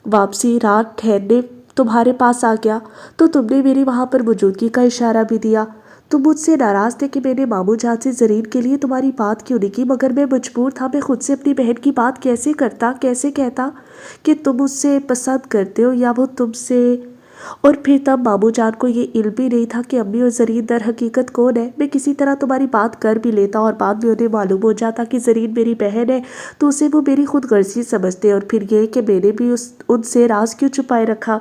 واپسی رات ٹھہرنے تمہارے پاس آ گیا تو تم نے میری وہاں پر موجودگی کا اشارہ بھی دیا۔ تم مجھ سے ناراض تھے کہ میں نے ماموں جان سے زرین کے لیے تمہاری بات کیوں نہیں کی، مگر میں مجبور تھا۔ میں خود سے اپنی بہن کی بات کیسے کرتا، کیسے کہتا کہ تم اس سے پسند کرتے ہو یا وہ تم سے… اور پھر تب ماموں جان کو یہ علم بھی نہیں تھا کہ امی اور زرین در حقیقت کون ہے۔ میں کسی طرح تمہاری بات کر بھی لیتا اور بعد میں انہیں معلوم ہو جاتا کہ زرین میری بہن ہے تو اسے وہ میری خود غرضی سمجھتے، اور پھر یہ کہ میں نے بھی ان سے راز کیوں چھپائے رکھا۔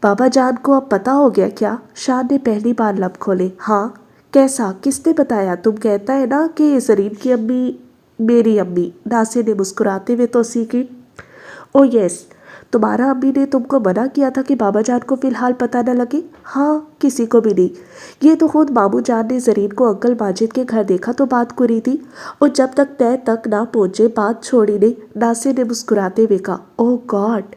بابا جان کو اب پتہ ہو گیا کیا؟ شان نے پہلی بار لب کھولے۔ ہاں۔ کیسا؟ کس نے بتایا؟ تم کہتا ہے نا کہ زرین کی امی میری امی۔ ناصر نے مسکراتے ہوئے توصیح کی۔ او یس، تمہارا امی نے تم کو منع کیا تھا کہ بابا جان کو فی الحال پتہ نہ لگے؟ ہاں، کسی کو بھی نہیں۔ یہ تو خود ماموں جان نے زرین کو انکل ماجد کے گھر دیکھا تو بات کری تھی، اور جب تک طے تک نہ پہنچے بات چھوڑی نہیں۔ ناصر نے مسکراتے ہوئے کہا، اوہ گاڈ،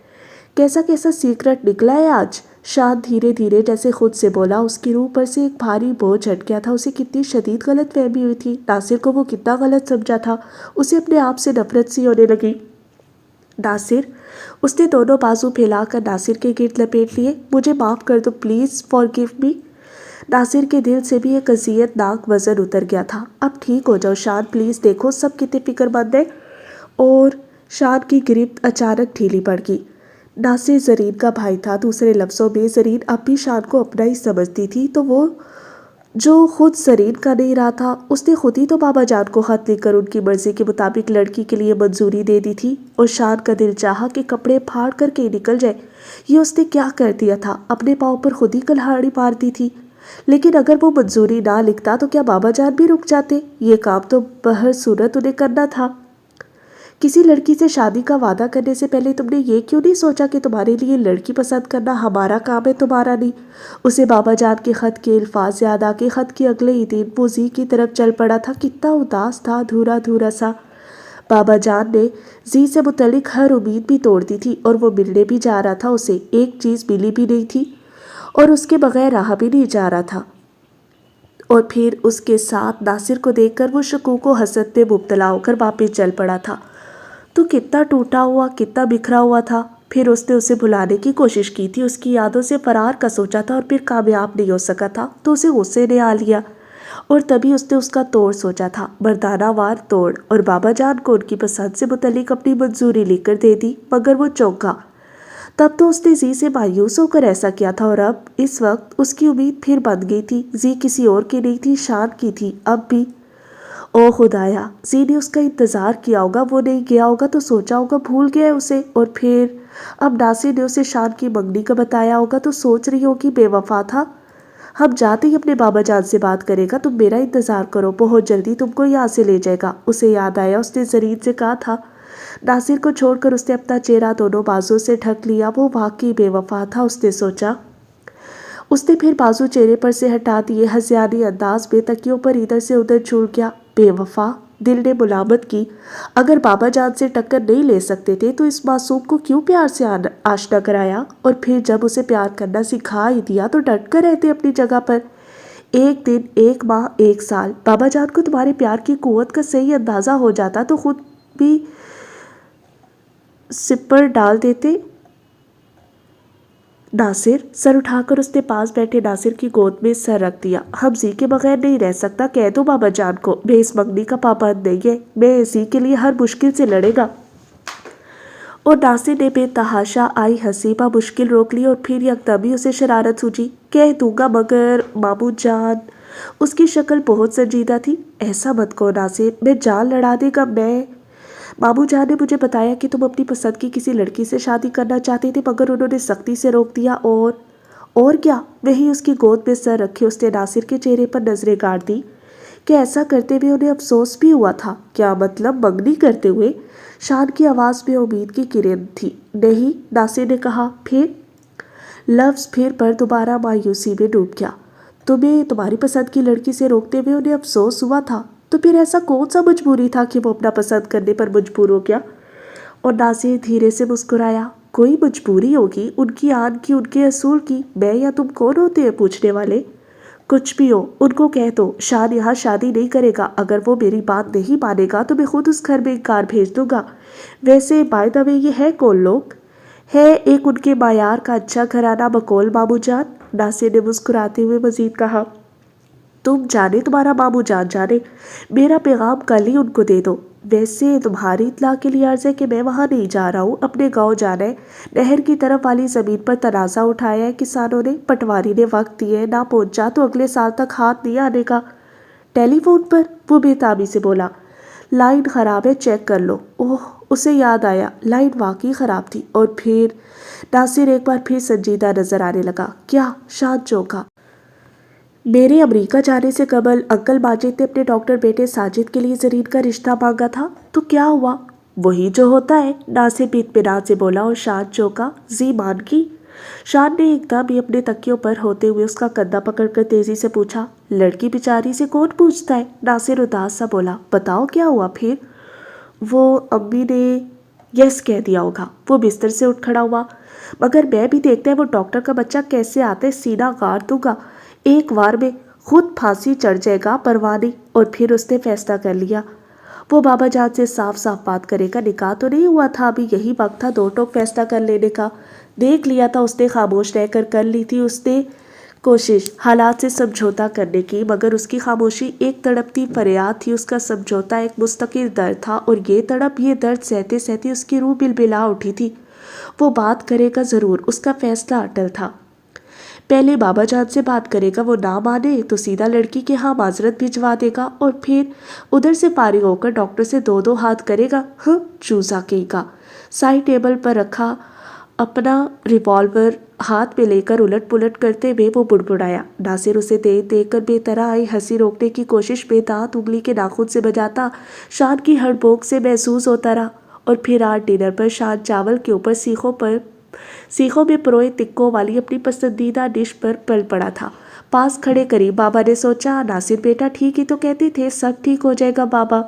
کیسا سیکرٹ نکلا ہے آج؟ شان دھیرے دھیرے جیسے خود سے بولا۔ اس کی روح پر سے ایک بھاری بوجھ ہٹ گیا تھا۔ اسے کتنی شدید غلط فہمی ہوئی تھی، ناصر کو وہ کتنا غلط سمجھا تھا، اسے اپنے آپ سے نفرت سی ہونے لگی۔ ناصر، اس نے دونوں بازو پھیلا کر ناصر کے گرد لپیٹ لیے۔ مجھے معاف کر دو پلیز، فارگیو می۔ ناصر کے دل سے بھی ایک اذیت ناک وزن اتر گیا تھا۔ اب ٹھیک ہو جاؤ شان پلیز، دیکھو سب کتنے فکر مند ہیں۔ اور شان کی گرفت اچانک ڈھیلی پڑ گئی۔ ناصر زرین کا بھائی تھا، دوسرے لفظوں میں زرین اب بھی شان کو اپنا ہی سمجھتی تھی، تو وہ جو خود زرین کا نہیں رہا تھا، اس نے خود ہی تو بابا جان کو خط لکھ کر ان کی مرضی کے مطابق لڑکی کے لیے منظوری دے دی تھی، اور شان کا دل چاہا کہ کپڑے پھاڑ کر کے نکل جائے۔ یہ اس نے کیا کر دیا تھا، اپنے پاؤں پر خود ہی کلہاڑی مار دی تھی۔ لیکن اگر وہ منظوری نہ لکھتا تو کیا بابا جان بھی رک جاتے؟ یہ کام تو بہر صورت انہیں کرنا تھا۔ کسی لڑکی سے شادی کا وعدہ کرنے سے پہلے تم نے یہ کیوں نہیں سوچا کہ تمہارے لیے لڑکی پسند کرنا ہمارا کام ہے، تمہارا نہیں؟ اسے بابا جان کے خط کے الفاظ یاد آ کے خط کے اگلے ہی دن وہ زی کی طرف چل پڑا تھا۔ کتنا اداس تھا، دھورا سا۔ بابا جان نے زی سے متعلق ہر امید بھی توڑ دی تھی، اور وہ ملنے بھی جا رہا تھا، اسے ایک چیز ملی بھی نہیں تھی اور اس کے بغیر رہا بھی نہیں جا رہا تھا۔ اور پھر اس کے ساتھ ناصر کو دیکھ کر وہ شکوک و حسد میں مبتلا ہو کر واپس چل پڑا تھا۔ تو کتنا ٹوٹا ہوا، کتنا بکھرا ہوا تھا۔ پھر اس نے اسے بھلانے کی کوشش کی تھی، اس کی یادوں سے فرار کا سوچا تھا، اور پھر کامیاب نہیں ہو سکا تھا تو اسے غصے نے آ لیا، اور تبھی اس نے اس کا توڑ سوچا تھا، مردانہ وار توڑ، اور بابا جان کو ان کی پسند سے متعلق اپنی منظوری لکھ کر دے دی۔ مگر وہ چونکا۔ تب تو اس نے زی سے مایوس ہو کر ایسا کیا تھا، اور اب اس وقت اس کی امید پھر بن گئی تھی۔ زی کسی اور کی نہیں تھی، شان کی تھی اب بھی۔ او خدایا، زی نے اس کا انتظار کیا ہوگا، وہ نہیں گیا ہوگا تو سوچا ہوگا بھول گیا ہے اسے، اور پھر اب ناصر نے اسے شان کی منگنی کا بتایا ہوگا تو سوچ رہی ہوگی بے وفا تھا۔ ہم جاتے ہی اپنے بابا جان سے بات کرے گا، تم میرا انتظار کرو، بہت جلدی تم کو یہاں سے لے جائے گا۔ اسے یاد آیا اس نے زرین سے کہا تھا۔ ناصر کو چھوڑ کر اس نے اپنا چہرہ دونوں بازو سے ڈھک لیا۔ وہ واقعی بے وفا تھا، اس نے سوچا۔ اس نے پھر بازو چہرے پر سے ہٹا دیے، ہنسیانی انداز میں تکیوں پر ادھر سے ادھر جھول گیا۔ بے وفا؟ دل نے ملامت کی۔ اگر بابا جان سے ٹکر نہیں لے سکتے تھے تو اس معصوم کو کیوں پیار سے آشنا کرایا؟ اور پھر جب اسے پیار کرنا سکھا ہی دیا تو ڈٹ کر رہتے اپنی جگہ پر۔ ایک دن، ایک ماہ، ایک سال بابا جان کو تمہارے پیار کی قوت کا صحیح اندازہ ہو جاتا تو خود بھی سپر ڈال دیتے۔ ناصر، سر اٹھا کر اس نے پاس بیٹھے ناصر کی گود میں سر رکھ دیا۔ ہم زی کے بغیر نہیں رہ سکتا، کہہ دو بابا جان کو، میں اس منگنی کا پابند نہیں ہے، میں زی کے لیے ہر مشکل سے لڑے گا۔ اور ناصر نے بے تحاشا آئی ہنسی مشکل روک لی اور پھر یکدم ہی اسے شرارت سوچی۔ کہہ دوں گا مگر مامو جان۔ اس کی شکل بہت سنجیدہ تھی۔ ایسا مت کہو ناصر، میں جان لڑا دے گا۔ مامو جان نے مجھے بتایا کہ تم اپنی پسند کی کسی لڑکی سے شادی کرنا چاہتے تھے مگر انہوں نے سختی سے روک دیا۔ اور کیا؟ وہی اس کی گود میں سر رکھے اس نے ناصر کے چہرے پر نظریں گاڑ دی کہ ایسا کرتے ہوئے انہیں افسوس بھی ہوا تھا۔ کیا مطلب؟ منگنی کرتے ہوئے؟ شان کی آواز میں امید کی کرن تھی۔ نہیں، ناصر نے کہا۔ پھر؟ لفظ پھر پر دوبارہ مایوسی میں ڈوب گیا۔ تمہیں تمہاری پسند کی لڑکی سے روکتے ہوئے انہیں افسوس ہوا تھا؟ تو پھر ایسا کون سا مجبوری تھا کہ وہ اپنا پسند کرنے پر مجبور ہو گیا؟ اور ناصر دھیرے سے مسکرایا۔ کوئی مجبوری ہوگی، ان کی آن کی، ان کے اصول کی۔ میں یا تم کون ہوتے ہیں پوچھنے والے؟ کچھ بھی ہو، ان کو کہہ دو شان یہاں شادی نہیں کرے گا۔ اگر وہ میری بات نہیں مانے گا تو میں خود اس گھر میں ایک کار بھیج دوں گا۔ ویسے بائی دا وے یہ ہے کون لوگ؟ ہے ایک ان کے معیار کا اچھا گھرانہ بقول مامو جان۔ ناصر نے مسکراتے ہوئے مزید کہا۔ تم جانے، تمہارا مامو جان جانے، میرا پیغام کل ہی ان کو دے دو۔ ویسے تمہاری اطلاع کے لیے عرض ہے کہ میں وہاں نہیں جا رہا ہوں، اپنے گاؤں جانا ہے۔ نہر کی طرف والی زمین پر تنازع اٹھایا ہے کسانوں نے، پٹواری نے وقت دیے، نہ پہنچا تو اگلے سال تک ہاتھ نہیں آنے کا۔ ٹیلی فون پر؟ وہ بے تابی سے بولا۔ لائن خراب ہے، چیک کر لو۔ اوہ، اسے یاد آیا، لائن واقعی خراب تھی۔ اور پھر ناصر ایک بار پھر سنجیدہ نظر آنے لگا۔ کیا؟ شان چونکا۔ میرے امریکہ جانے سے قبل انکل ماجد نے اپنے ڈاکٹر بیٹے ساجد کے لیے زرین کا رشتہ مانگا تھا، تو کیا ہوا؟ وہی جو ہوتا ہے، ناصر بھی اطمینان سے بولا۔ اور شان چونکا، زی مان کی؟ شان نے ایک دم ہی اپنے تکیوں پر ہوتے ہوئے اس کا کندھا پکڑ کر تیزی سے پوچھا۔ لڑکی بیچاری سے کون پوچھتا ہے؟ ناصر اداس سا بولا۔ بتاؤ کیا ہوا پھر؟ وہ امی نے یس کہہ دیا ہوگا۔ وہ بستر سے اٹھ کھڑا ہوا۔ مگر میں بھی دیکھتا ہے وہ ڈاکٹر کا بچہ کیسے آتا ہے، سینہ گاڑ دوں گا ایک وار میں، خود پھانسی چڑھ جائے گا، پرواہ نہیں۔ اور پھر اس نے فیصلہ کر لیا۔ وہ بابا جان سے صاف صاف بات کرے گا، نکاح تو نہیں ہوا تھا ابھی، یہی وقت تھا دو ٹوک فیصلہ کر لینے کا۔ دیکھ لیا تھا اس نے، خاموش رہ کر کر لی تھی اس نے کوشش حالات سے سمجھوتا کرنے کی، مگر اس کی خاموشی ایک تڑپتی فریاد تھی، اس کا سمجھوتا ایک مستقل درد تھا، اور یہ تڑپ، یہ درد سہتے سہتے اس کی روح بلبلا اٹھی تھی۔ وہ بات کرے گا ضرور، اس کا فیصلہ اٹل تھا۔ پہلے بابا جان سے بات کرے گا، وہ نہ مانے تو سیدھا لڑکی کے ہاں معذرت بھجوا دے گا، اور پھر ادھر سے فارغ ہو کر ڈاکٹر سے دو دو ہاتھ کرے گا۔ چوزا کہیں کا۔ سائی ٹیبل پر رکھا اپنا ریوالور ہاتھ میں لے کر الٹ پلٹ کرتے ہوئے وہ بڑبڑایا۔ ناصر اسے دیکھ کر بے طرح آئی ہنسی روکنے کی کوشش میں دانت انگلی کے ناخن سے بجاتا شان کی ہڑ بوک سے محسوس ہوتا رہا۔ اور پھر آج ڈنر پر شان چاول کے اوپر سیخوں میں پروئے تکوں والی اپنی پسندیدہ ڈش پر پل پڑا تھا۔ پاس کھڑے قریب بابا نے سوچا، ناصر بیٹا ٹھیک ہی تو کہتے تھے، سب ٹھیک ہو جائے گا بابا۔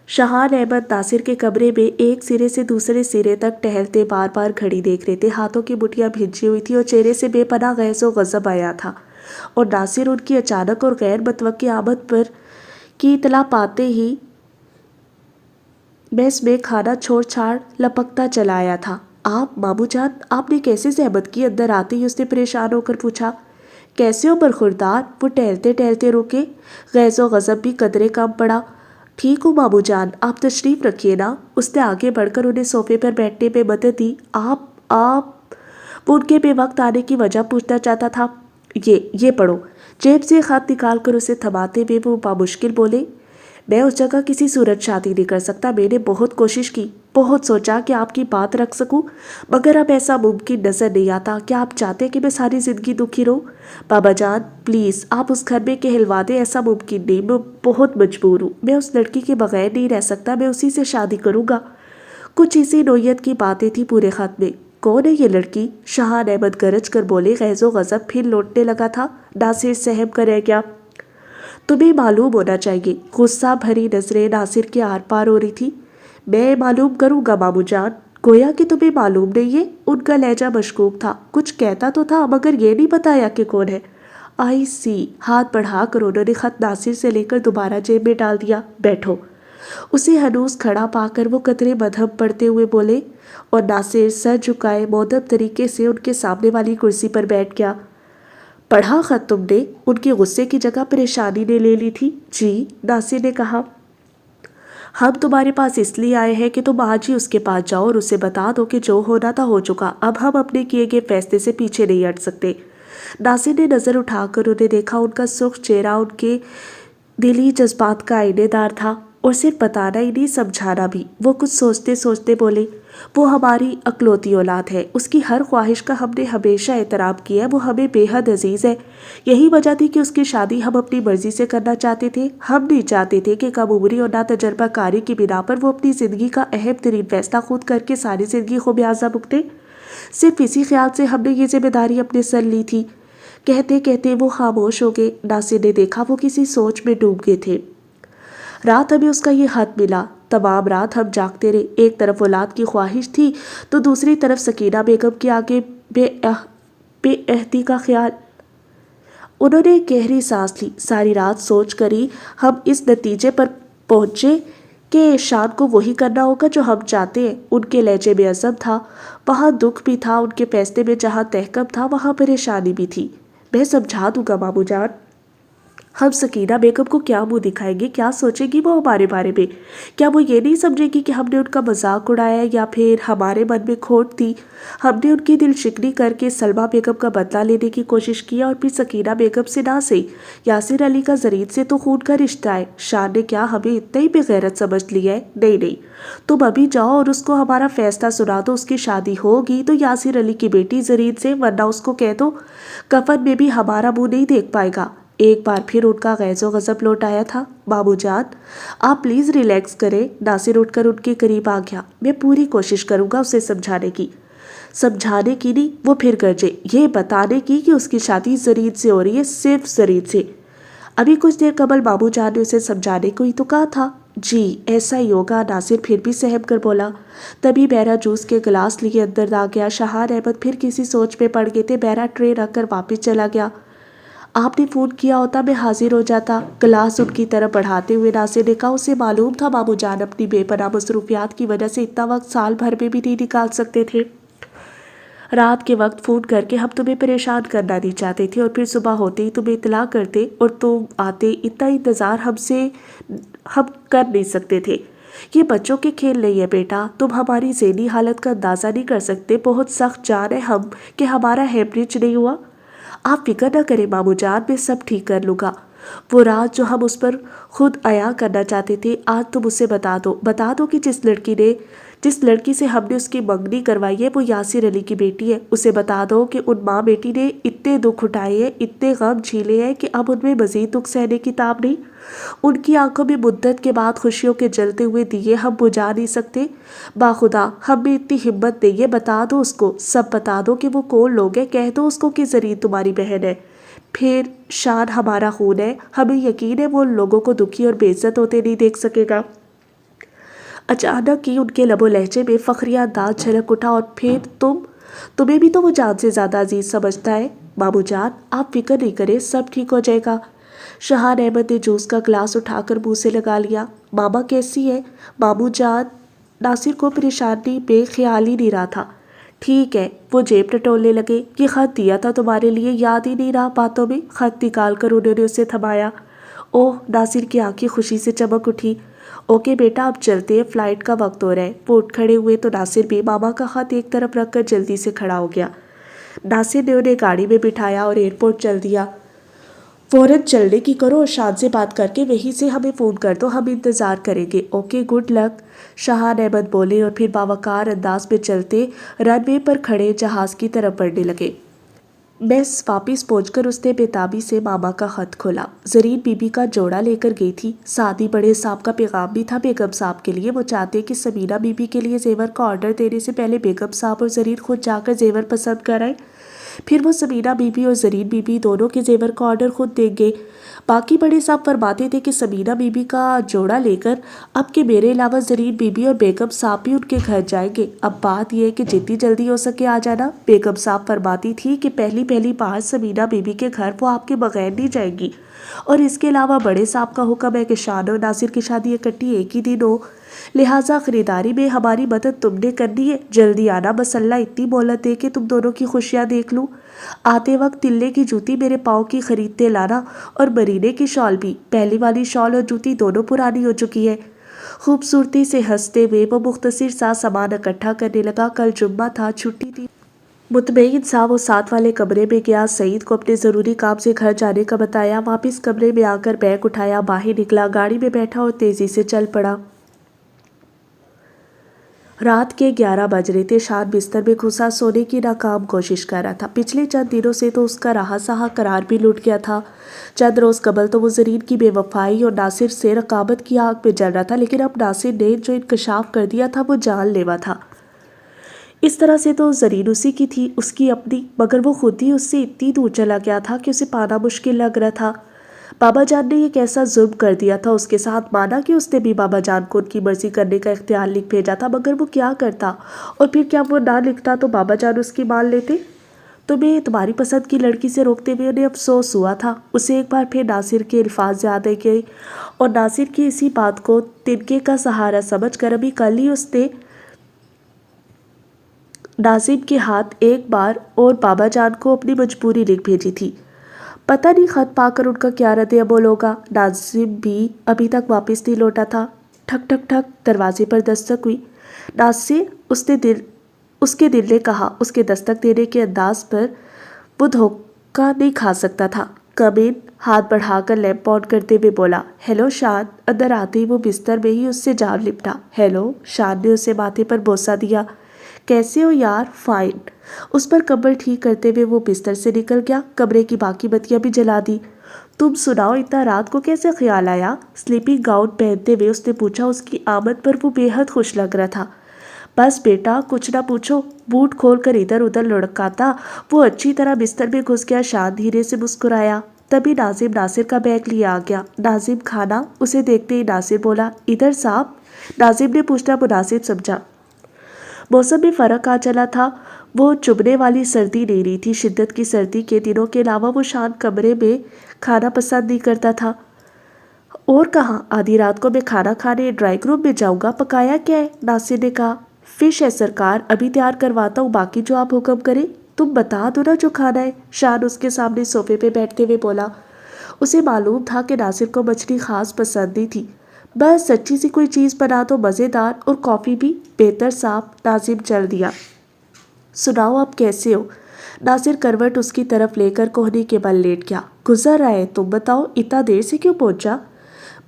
شاہان احمد ناصر کے کمرے میں ایک سرے سے دوسرے سرے تک ٹہلتے بار بار گھڑی دیکھ رہے تھے۔ ہاتھوں کی مٹھیاں بھیجی ہوئی تھی اور چہرے سے بے پناہ غیظ و غضب آیا تھا۔ اور ناصر ان کی اچانک اور غیر متوقع آمد پر کی اطلاع پاتے ہی میس میں کھانا چھوڑ چھاڑ لپکتا چلا آیا تھا۔ آپ مامو جان، آپ نے کیسے زحمت کی؟ اندر آتے ہی اس نے پریشان ہو کر پوچھا۔ کیسے ہو برخوردار؟ وہ ٹہلتے ٹہلتے رکے، غیظ و غضب بھی قدرے کم پڑا۔ ٹھیک ہو مامو جان، آپ تشریف رکھیے نا۔ اس نے آگے بڑھ کر انہیں صوفے پر بیٹھنے میں مدد دی۔ وہ ان کے بے وقت آنے کی وجہ پوچھنا چاہتا تھا۔ یہ پڑھو۔ جیب سے خط نکال کر اسے تھماتے ہوئے وہ بامشکل بولے۔ میں اس جگہ کسی صورت شادی نہیں کر سکتا، میں نے بہت کوشش کی۔ بہت سوچا کہ آپ کی بات رکھ سکوں، مگر اب ایسا ممکن نظر نہیں آتا۔ کیا آپ چاہتے کہ میں ساری زندگی دکھی رہوں؟ بابا جان پلیز آپ اس گھر میں کہلوا دیں، ایسا ممکن نہیں، میں بہت مجبور ہوں، میں اس لڑکی کے بغیر نہیں رہ سکتا، میں اسی سے شادی کروں گا۔ کچھ اسی نوعیت کی باتیں تھی پورے خط میں۔ کون ہے یہ لڑکی؟ شاہان احمد گرج کر بولے۔ غیظ و غضب پھر لوٹنے لگا تھا۔ ناصر سہم کر رہ گیا۔ تمہیں معلوم ہونا چاہیے۔ غصہ بھری نظریں ناصر کے آر پار ہو رہی تھی۔ میں معلوم کروں گا ماموں جان۔ گویا کہ تمہیں معلوم نہیں ہے؟ ان کا لہجہ مشکوک تھا۔ کچھ کہتا تو تھا مگر یہ نہیں بتایا کہ کون ہے۔ آئی سی۔ ہاتھ بڑھا کر انہوں نے خط ناصر سے لے کر دوبارہ جیب میں ڈال دیا۔ بیٹھو۔ اسے ہنوز کھڑا پا کر وہ قطرے مدھم پڑتے ہوئے بولے، اور ناصر سر جھکائے مودب طریقے سے ان کے سامنے والی کرسی پر بیٹھ گیا۔ پڑھا خط تم نے؟ ان کے غصے کی جگہ پریشانی نے لے لی تھی۔ جی، ناصر نے کہا۔ ہم تمہارے پاس اس لیے آئے ہیں کہ تم آج ہی اس کے پاس جاؤ اور اسے بتا دو کہ جو ہونا تھا ہو چکا، اب ہم اپنے کیے گئے فیصلے سے پیچھے نہیں ہٹ سکتے۔ ناصر نے نظر اٹھا کر انہیں دیکھا۔ ان کا سرخ چہرہ ان کے دلی جذبات کا آئینے دار تھا، اور صرف بتانا ہی نہیں سمجھانا بھی۔ وہ کچھ سوچتے سوچتے بولے، وہ ہماری اکلوتی اولاد ہے، اس کی ہر خواہش کا ہم نے ہمیشہ احترام کیا ہے، وہ ہمیں بے حد عزیز ہے۔ یہی وجہ تھی کہ اس کی شادی ہم اپنی مرضی سے کرنا چاہتے تھے۔ ہم نہیں چاہتے تھے کہ کم عمری اور نا تجربہ کاری کی بنا پر وہ اپنی زندگی کا اہم ترین فیصلہ خود کر کے ساری زندگی خمیازہ بھگتے۔ صرف اسی خیال سے ہم نے یہ ذمہ داری اپنے سر لی تھی۔ کہتے کہتے وہ خاموش ہو گئے۔ ناصر نے دیکھا وہ کسی سوچ میں ڈوب گئے تھے۔ رات ہمیں اس کا یہ خط ملا۔ تمام رات ہم جاگتے رہے۔ ایک طرف اولاد کی خواہش تھی تو دوسری طرف سکینہ بیگم کے آگے بے عہدی کا خیال۔ انہوں نے ایک گہری سانس لی۔ ساری رات سوچ کر ہی ہم اس نتیجے پر پہنچے کہ شان کو وہی کرنا ہوگا جو ہم چاہتے ہیں۔ ان کے لہجے میں عزم تھا، وہاں دکھ بھی تھا، ان کے فیصلے میں جہاں تحکم تھا وہاں پریشانی بھی تھی۔ میں سمجھا دوں گا ماموں جان۔ ہم سکینہ بیگم کو کیا منہ دکھائیں گے؟ کیا سوچے گی وہ ہمارے بارے میں؟ کیا وہ یہ نہیں سمجھے گی کہ ہم نے ان کا مذاق اڑایا، یا پھر ہمارے من میں کھوٹ تھی؟ ہم نے ان کی دل شکنی کر کے سلمیٰ بیگم کا بدلہ لینے کی کوشش کی، اور پھر سکینہ بیگم سے نہ صحیح یاسر علی کا زرید سے تو خون کا رشتہ ہے۔ شان نے کیا ہمیں اتنا ہی بے غیرت سمجھ لیا ہے؟ نہیں، تم ابھی جاؤ اور اس کو ہمارا فیصلہ سنا دو۔ اس کی شادی ہوگی تو یاسر علی کی بیٹی زرید سے، ورنہ اس کو کہہ دو کفن میں بھی ہمارا منہ نہیں دیکھ پائے گا۔ ایک بار پھر ان کا غیظ و غضب لوٹ آیا تھا۔ ماموں جان آپ پلیز ریلیکس کریں۔ ناصر اٹھ کر ان کے قریب آ گیا۔ میں پوری کوشش کروں گا اسے سمجھانے کی نہیں، وہ پھر گرجے، یہ بتانے کی کہ اس کی شادی زرید سے ہو رہی ہے، صرف زرید سے۔ ابھی کچھ دیر قبل ماموں جان نے اسے سمجھانے کو ہی تو کہا تھا۔ جی ایسا ہی ہوگا، ناصر پھر بھی سہم کر بولا۔ تبھی بہرا جوس کے گلاس لیے اندر آ گیا۔ شاہان احمد پھر کسی سوچ میں پڑ گئے تھے۔ بہرا ٹرے رکھ کر واپس چلا گیا۔ آپ نے فون کیا ہوتا میں حاضر ہو جاتا۔ گلاس ان کی طرف بڑھاتے ہوئے ناصر نے کہا، اسے معلوم تھا ماموں جان اپنی بے پناہ مصروفیات کی وجہ سے اتنا وقت سال بھر میں بھی نہیں نکال سکتے تھے۔ رات کے وقت فون کر کے ہم تمہیں پریشان کرنا نہیں چاہتے تھے، اور پھر صبح ہوتے ہی تمہیں اطلاع کرتے اور تم آتے۔ اتنا انتظار ہم کر نہیں سکتے تھے۔ یہ بچوں کے کھیل نہیں ہے بیٹا، تم ہماری ذہنی حالت کا اندازہ نہیں کر سکتے۔ بہت سخت جان ہے ہم کہ ہمارا ہیمریج نہیں ہوا۔ آپ فکر نہ کریں ماموں جان، میں سب ٹھیک کر لوں گا۔ وہ راز جو ہم اس پر خود عیاں کرنا چاہتے تھے، آج تم اسے بتا دو کہ جس لڑکی سے ہم نے اس کی منگنی کروائی ہے وہ یاسر علی کی بیٹی ہے۔ اسے بتا دو کہ ان ماں بیٹی نے اتنے دکھ اٹھائے ہیں، اتنے غم جھیلے ہیں کہ اب ان میں مزید دکھ سہنے کی تاب نہیں۔ ان کی آنکھوں میں مدت کے بعد خوشیوں کے جلتے ہوئے دیے ہم بجھا نہیں سکتے۔ باخدا ہم میں اتنی ہمت نہیں ہے۔ بتا دو اس کو، سب بتا دو کہ وہ کون لوگ ہیں۔ کہہ دو اس کو کہ زرید تمہاری بہن ہے، پھر شان ہمارا خون ہے۔ ہمیں یقین ہے وہ ان لوگوں کو دکھی اور بے عزت ہوتے نہیں دیکھ سکے گا۔ اچانک ہی ان کے لب و لہجے میں فخریہ انداز جھلک اٹھا، اور پھر تمہیں بھی تو وہ جان سے زیادہ عزیز سمجھتا ہے۔ ماموں جان آپ فکر نہیں کریں، سب ٹھیک ہو جائے گا۔ شاہان احمد نے جوس کا گلاس اٹھا کر منہ سے لگا لیا۔ ماما کیسی ہے؟ ماموں جان ناصر کو پریشانی بے خیال ہی نہیں رہا تھا۔ ٹھیک ہے، وہ جیب ٹٹولنے لگے۔ یہ خط دیا تھا تمہارے لیے، یاد ہی نہیں رہا باتوں میں؟ خط نکال کر انہوں نے اسے تھمایا۔ اوہ، ناصر کی آنکھیں خوشی سے چمک اٹھی۔ اوکے بیٹا اب چلتے ہیں، فلائٹ کا وقت ہو رہا ہے۔ وہ اٹھ کھڑے ہوئے تو ناصر بھی ماما کا خط ایک طرف رکھ کر جلدی سے کھڑا ہو گیا۔ ناصر نے انہیں گاڑی میں بٹھایا اور ایئرپورٹ چل دیا۔ फौरन चलने की करो और शान से बात करके वहीं से हमें फ़ोन कर दो, हम इंतज़ार करेंगे। ओके, गुड लक, शाहान अहमद बोले और फिर बावकार अंदाज में चलते रनवे पर खड़े जहाज़ की तरफ बढ़ने लगे। बस वापिस पहुंचकर उसने बेताबी से मामा का खत खोला। जरीन बीबी का जोड़ा लेकर गई थी। सादी बड़े साहब का पैगाम भी था बेगम साहब के लिए। वो चाहते कि समीना बीबी के लिए जेवर का ऑर्डर देने से पहले बेगम साहब और जरीन खुद जाकर जेवर पसंद कराएं। फिर वो समीना बीबी और जरीन बीबी दोनों के जेवर का ऑर्डर खुद देंगे। बाकी बड़े साहब फरमाते थे कि समीना बीबी का जोड़ा लेकर अब के मेरे अलावा जरीन बीबी और बेगम साहब भी उनके घर जाएंगे। अब बात यह है कि जितनी जल्दी हो सके आ जाना। बेगम साहब फरमाती थी कि पहली पहली बार समीना बीबी के घर वो आपके बगैर नहीं जाएंगी। और इसके अलावा बड़े साहब का हुक्म है कि शान और नासिर की शादी इकट्ठी एक ही दिन हो, लिहाजा खरीदारी में हमारी मदद तुमने करनी है। जल्दी आना, बस अल्लाह इतनी मोहलत दे कि तुम दोनों की खुशियाँ देख लूँ। आते वक्त तिल्ले की जूती मेरे पाँव की खरीदते लाना और मरीने की शॉल भी। पहली वाली शॉल और जूती दोनों पुरानी हो चुकी है। खूबसूरती से हंसते हुए वो मुख्तसर सा सामान इकट्ठा करने लगा। कल जुम्मा था, छुट्टी थी। मुतमईन सा वो साथ वाले कमरे में गया। सईद को अपने ज़रूरी काम से घर जाने का बताया। वापस कमरे में आकर बैग उठाया, बाहर निकला, गाड़ी में बैठा और तेज़ी से चल पड़ा। रात के 11 बज रहे थे। शान बिस्तर में घुसा सोने की नाकाम कोशिश कर रहा था। पिछले चंद दिनों से तो उसका रहा सहा करार भी लुट गया था। चंद रोज़ कबल तो वो जरीन की बेवफाई और नासिर से रकाबत की आग में जल रहा था, लेकिन अब नासिर ने जो इंकशाफ कर दिया था वो जानलेवा था। इस तरह से तो जरीन उसी की थी, उसकी अपनी, मगर वो खुद ही उससे इतनी दूर चला गया था कि उसे पाना मुश्किल लग रहा था। बाबा जान ने ये कैसा जुल्म कर दिया था उसके साथ। माना कि उसने भी बाबा जान को उनकी मर्जी करने का इख्तियार लिख भेजा था, मगर वो क्या करता? और फिर क्या वो ना लिखता तो बाबा जान उसकी मान लेते? तुम्हें तुम्हारी पसंद की लड़की से रोकते हुए उन्हें अफसोस हुआ था। उसे एक बार फिर नासिर के अल्फाज याद आ गए और नासिर की इसी बात को तिनके का सहारा समझकर अभी कल ही उसने नासिब के हाथ एक बार और बाबा जान को अपनी मजबूरी लिख भेजी थी। पता नहीं खत पाकर उनका क्या रद्द-ए-अमल होगा। नासिब भी अभी तक वापस नहीं लौटा था। ठक ठक ठक दरवाजे पर दस्तक हुई। नासिर, उसके दिल ने कहा। उसके दस्तक देने के अंदाज पर वो धोखा नहीं खा सकता था। कमीन हाथ बढ़ाकर लैंप ऑन करते हुए बोला, हेलो शान। अंदर आते ही वो बिस्तर में ही उससे जान लिपटा। हेलो। शान ने उसे माथे पर बोसा दिया। कैसे हो यार? फाइन। उस पर कम्बल ठीक करते हुए वो बिस्तर से निकल गया। कमरे की बाकी बत्तियां भी जला दी। तुम सुनाओ, इतना रात को कैसे ख्याल आया? स्लीपिंग गाउन पहनते हुए उसने पूछा। उसकी आमद पर वो बेहद खुश लग रहा था। बस बेटा, कुछ ना पूछो। बूट खोलकर इधर उधर लुढ़काता वो अच्छी तरह बिस्तर में घुस गया। शान धीरे से मुस्कुराया। तभी नाजिम नासिर का बैग लिए आ गया। नाजिम खाना? उसे देखते ही नासिर बोला, इधर साहब। नाजिम ने पूछना मुनासिब समझा। मौसम में फ़र्क आ चला था। वो चुभने वाली सर्दी नहीं रही थी। शिद्दत की सर्दी के दिनों के अलावा वो शान कमरे में खाना पसंद नहीं करता था। और कहाँ? आधी रात को मैं खाना खाने ड्राइंग रूम में जाऊँगा। पकाया क्या है? नासिर ने कहा। फिश है सरकार, अभी तैयार करवाता हूँ, बाकी जो आप हुक्म करें। तुम बता दो ना जो खाना है। शान उसके सामने सोफे पे बैठते हुए बोला। उसे मालूम था कि नासिर को मछली खास पसंद नहीं थी। बस सच्ची सी कोई चीज़ बना दो, मज़ेदार, और कॉफ़ी भी बेहतर। साहब, नासिर चल दिया। सुनाओ, आप कैसे हो? नासिर करवट उसकी तरफ लेकर कोहनी के बल लेट गया। गुजर रहा है, तुम बताओ, इतना देर से क्यों पहुंचा?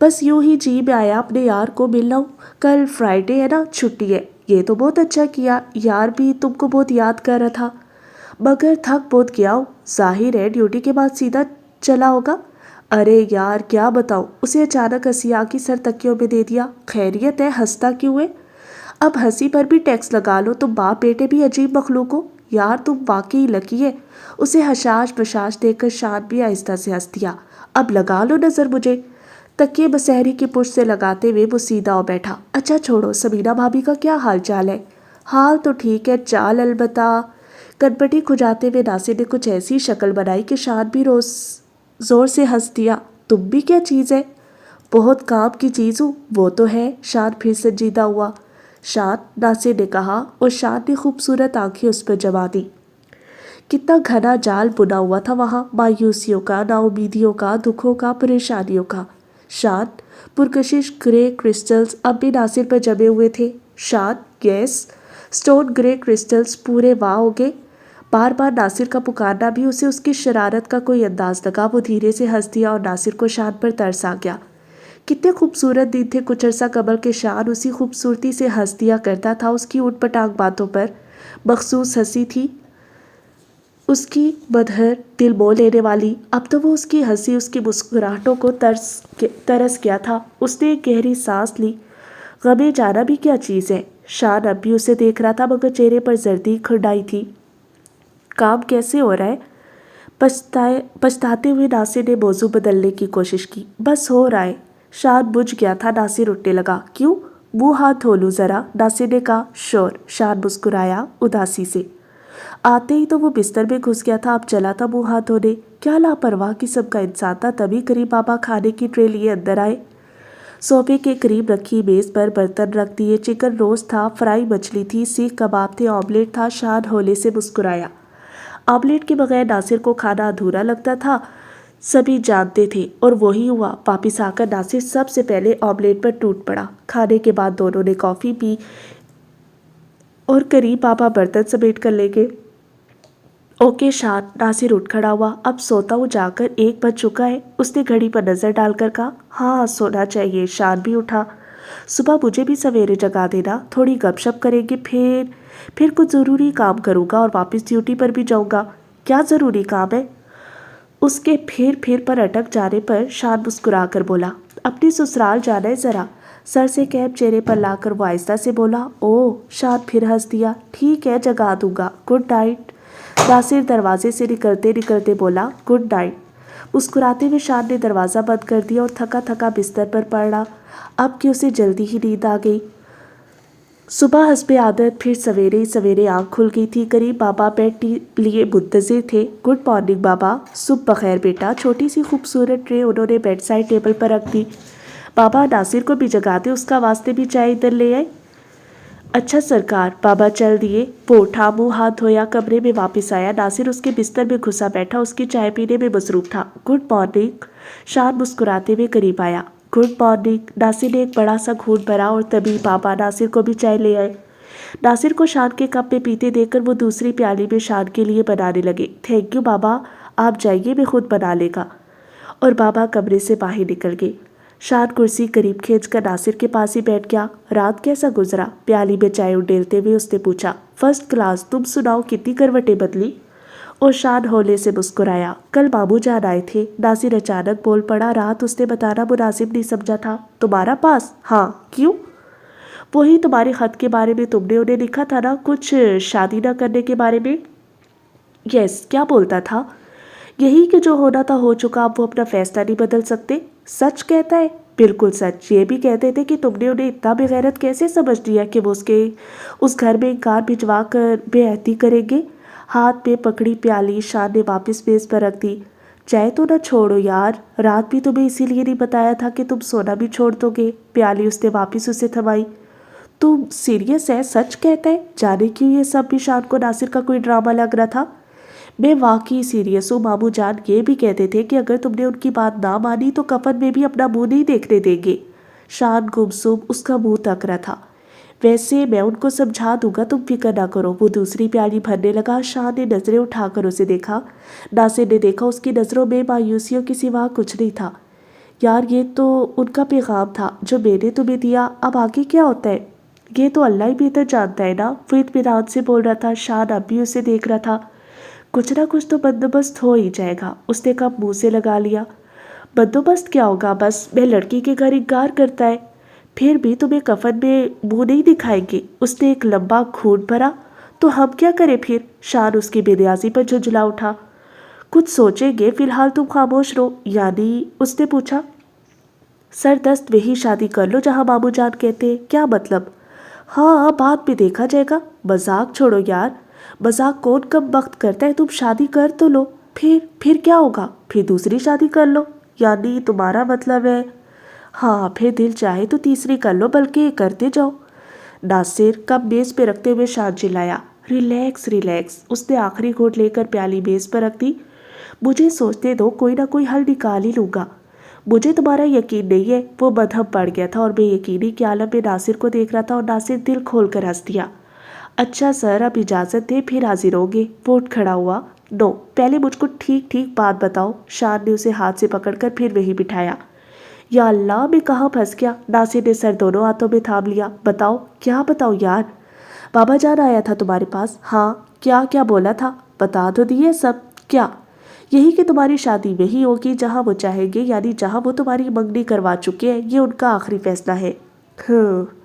बस यूं ही जी में आया अपने यार को मिलना हूँ। कल फ्राइडे है ना, छुट्टी है। ये तो बहुत अच्छा किया। यार भी तुमको बहुत याद कर रहा था, मगर थक बहुत गया हूँ। जाहिर है ड्यूटी के बाद सीधा चला होगा। अरे यार क्या बताऊँ। उसे अचानक हंसी आ की सर तकियों में दे दिया। खैरियत है, हंसता क्यों है? अब हंसी पर भी टैक्स लगा लो। तुम बाप बेटे भी अजीब मखलूक हो। यार तुम वाकई लकी है। उसे हशाश बशाश देकर शान भी आहिस्ता से हंस दिया। अब लगा लो नज़र मुझे। तकिए बसहरी की पुष्ट से लगाते हुए वो सीधा हो बैठा। अच्छा छोड़ो, सबीना भाभी का क्या हाल चाल है? हाल तो ठीक है, चाल अलबत्ता। कनपटी खुजाते हुए नासिर ने कुछ ऐसी शक्ल बनाई कि शान भी रोज जोर से हंस दिया। तुम भी क्या चीज़ है? बहुत काम की चीज़ हूँ। वो तो है। शान फिर संजीदा हुआ। शान, नासिर ने कहा और शान ने खूबसूरत आंखें उस पर जमा दी। कितना घना जाल बुना हुआ था वहाँ, मायूसियों का, नाउमीदियों का, दुखों का, परेशानियों का। शान, पुरकशिश ग्रे क्रिस्टल्स अब भी नासिर पर जमे हुए थे। शान, यस, स्टोन ग्रे क्रिस्टल्स पूरे वाह हो गए। बार बार नासिर का पुकारना भी उसे उसकी शरारत का कोई अंदाज लगा। वो धीरे से हंस दिया और नासिर को शान पर तरस आ गया। कितने खूबसूरत दिन थे। कुछ अरसा कबल के शान उसी खूबसूरती से हंस दिया करता था। उसकी ऊटपटांग बातों पर मखसूस हंसी थी, उसकी मधुर दिल मोह लेने वाली। अब तो वो उसकी हंसी, उसकी मुस्कुराहटों को तरस गया था। उसने एक गहरी सांस ली। गमे जाना भी क्या चीज़ है। शान अब भी उसे देख रहा था, मगर चेहरे पर जर्दी खुरनाई थी। काम कैसे हो रहा है? पछताते हुए नासिर ने मौजू बदलने की कोशिश की। बस हो रहा है। शान बुझ गया था। नासिर उठने लगा। क्यों? मुंह हाथ धो लूं जरा, नासिर ने कहा। श्योर, शान मुस्कुराया उदासी से। आते ही तो वो बिस्तर में घुस गया था। अब चला था मुंह हाथ धोने। क्या लापरवाह किस्म का इंसान था। तभी करीब बाबा खाने की ट्रे लिए अंदर आए। सोफे के करीब रखी मेज पर बर्तन रख दिए। चिकन रोस्ट था, फ्राई मछली थी, सीख कबाब थे, ऑमलेट था। शान होले से मुस्कुराया। ऑमलेट के बगैर नासिर को खाना अधूरा लगता था, सभी जानते थे, और वही हुआ। वापिस आकर नासिर सबसे पहले ऑमलेट पर टूट पड़ा। खाने के बाद दोनों ने कॉफ़ी पी और करीब बाबा बर्तन समेट कर ले गए। ओके शान, नासिर उठ खड़ा हुआ। अब सोता हूँ जाकर, 1 बज चुका है। उसने घड़ी पर नजर डालकर कहा। हाँ, सोना चाहिए। शान भी उठा। सुबह मुझे भी सवेरे जगा देना, थोड़ी गपशप करेंगे, फिर कुछ ज़रूरी काम करूँगा और वापस ड्यूटी पर भी जाऊँगा। क्या ज़रूरी काम है? उसके फिर पर अटक जाने पर शान मुस्कुरा कर बोला। अपनी ससुराल जाना है ज़रा। सर से कैप चेहरे पर लाकर वो आहिस्ता से बोला। ओह, शान फिर हंस दिया। ठीक है, जगा दूंगा। Good night. नासिर दरवाजे से निकलते निकलते बोला। Good night. मुस्कुराते हुए शान ने दरवाज़ा बंद कर दिया और थका थका बिस्तर पर पड़ा। अब कि उसे जल्दी ही नींद आ गई। सुबह हस्बे आदत फिर सवेरे ही सवेरे आँख खुल गई थी। करीब बाबा बेड लिए मुंतज़िर थे। गुड मॉर्निंग बाबा। सुबह बखैर बेटा। छोटी सी खूबसूरत ट्रे उन्होंने बेड साइड टेबल पर रख दी। बाबा, नासिर को भी जगाते, उसका वास्ते भी चाय इधर ले आए। अच्छा सरकार। बाबा चल दिए। वो उठा, मुँह हाथ धोया, कमरे में वापस आया। नासिर उसके बिस्तर में घुसा बैठा उसकी चाय पीने में मसरूफ था। Good morning. शान मुस्कुराते हुए करीब आया। Good morning. नासिर ने एक बड़ा सा घूंट भरा और तभी बाबा नासिर को भी चाय ले आए। नासिर को शान के कप में पीते देखकर वो दूसरी प्याली में शान के लिए बनाने लगे। थैंक यू बाबा, आप जाइए, मैं खुद बना लेगा। और बाबा कमरे से बाहर निकल गए। शान कुर्सी करीब खींचकर नासिर के पास ही बैठ गया। रात कैसा गुजरा? प्याली में चाय उडेलते हुए उसने पूछा। First class. तुम सुनाओ, कितनी करवटें बदली? और शान होले से मुस्कुराया। कल मामू जान आए थे। नासिर अचानक बोल पड़ा। रात उसने बताना मुनासिब नहीं समझा था। तुम्हारा पास? हाँ, क्यों? वही तुम्हारे खत के बारे में, तुमने उन्हें लिखा था ना, कुछ शादी न करने के बारे में। यस, क्या बोलता था? यही कि जो होना था हो चुका, अब वो अपना फैसला नहीं बदल सकते। सच कहता है? बिल्कुल सच। ये भी कहते थे कि तुमने उन्हें इतना बेगैरत कैसे समझ लिया कि वो उस घर में एक कार भिजवा कर बेअहती करेंगे। हाथ में पकड़ी प्याली शान ने वापस मेज पर रख दी। चाय तो ना छोड़ो यार, रात भी तुम्हें इसीलिए नहीं बताया था कि तुम सोना भी छोड़ दोगे। प्याली उसने वापस उसे थमाई। तुम सीरियस है? सच कहता है? जाने क्यों ये सब भी शान को नासिर का कोई ड्रामा लग रहा था। मैं वाकई सीरियस हूँ। मामू जान ये भी कहते थे कि अगर तुमने उनकी बात ना मानी तो कफन में भी अपना मुंह नहीं देखने देंगे। शान गुमसुम उसका मुंह तक रहा था। वैसे मैं उनको समझा दूंगा, तुम फिक्र ना करो। वो दूसरी प्याली भरने लगा। शान ने नजरें उठाकर उसे देखा। नासिर ने देखा उसकी नज़रों में मायूसियों के सिवा कुछ नहीं था। यार, ये तो उनका पैगाम था जो मैंने तुम्हें दिया। अब आगे क्या होता है ये तो अल्लाह ही बेहतर जानता है ना। वो इत्मीनान से बोल रहा था। शान अब भी उसे देख रहा था। कुछ ना कुछ तो बंदोबस्त हो ही जाएगा। उसने कब मुंह से लगा लिया। बंदोबस्त क्या होगा? बस मैं लड़की के घर इंकार करता है। फिर भी तुम्हें कफन में मुंह नहीं दिखाएंगे। उसने एक लंबा घूंट भरा। तो हम क्या करें फिर? शान उसकी बेनियाजी पर झुंझला उठा। कुछ सोचेंगे, फिलहाल तुम खामोश रहो। यानी? उसने पूछा। सरदस्त वही शादी कर लो जहाँ मामू जान कहते हैं। क्या मतलब? हाँ, बाद में देखा जाएगा। मजाक छोड़ो यार, मजाक कौन कब वक्त करता है। तुम शादी कर तो लो। फिर क्या होगा? फिर दूसरी शादी कर लो। यानी तुम्हारा मतलब है? हाँ, फिर दिल चाहे तो तीसरी कर लो, बल्कि करते जाओ। नासिर कप मेज पे रखते हुए शान चिल्लाया। Relax relax. उसने आखिरी घूंट लेकर प्याली मेज पर रख दी। मुझे सोचने दो, कोई ना कोई हल निकाल ही लूँगा। मुझे तुम्हारा यकीन नहीं है। वो मदहब पड़ गया था और मैं यकीनी के आलम में नासिर को देख रहा था और नासिर दिल खोल कर हंस दिया। अच्छा सर, अब इजाज़त दे, फिर हाजिर होंगे। वो उठ खड़ा हुआ। नो, पहले मुझको ठीक ठीक बात बताओ। शान ने उसे हाथ से पकड़कर फिर वहीं बिठाया। या अल्लाह, मैं कहाँ फंस गया। नासिर ने सर दोनों हाथों में थाम लिया। बताओ, क्या बताओ यार। बाबा जान आया था तुम्हारे पास? हाँ। क्या क्या बोला था? बता तो दिए सब। क्या? यही कि तुम्हारी शादी वही होगी जहाँ वो चाहेंगे, यानी जहाँ वो तुम्हारी मंगनी करवा चुके हैं। ये उनका आखिरी फैसला है। हाँ।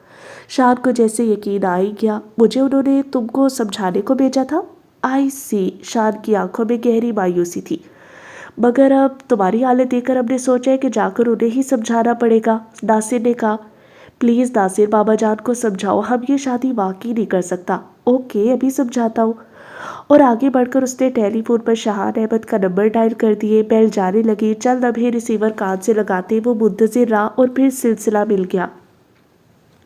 शान को जैसे यकीन आ ही गया। मुझे उन्होंने तुमको समझाने को भेजा था। आई सी। शान की आंखों में गहरी मायूसी थी। मगर अब तुम्हारी हालत देखकर हमने सोचा है कि जाकर उन्हें ही समझाना पड़ेगा। नासिर ने कहा। प्लीज़ नासिर, बाबा जान को समझाओ, हम ये शादी वाकई नहीं कर सकता। ओके, अभी समझाता हूँ। और आगे बढ़कर उसने टेलीफोन पर शहान अहमद का नंबर डायल कर दिए। बेल जाने लगी। चंद लम्हे रिसीवर कान से लगाते वो मुंतज़िर रहा और फिर सिलसिला मिल गया।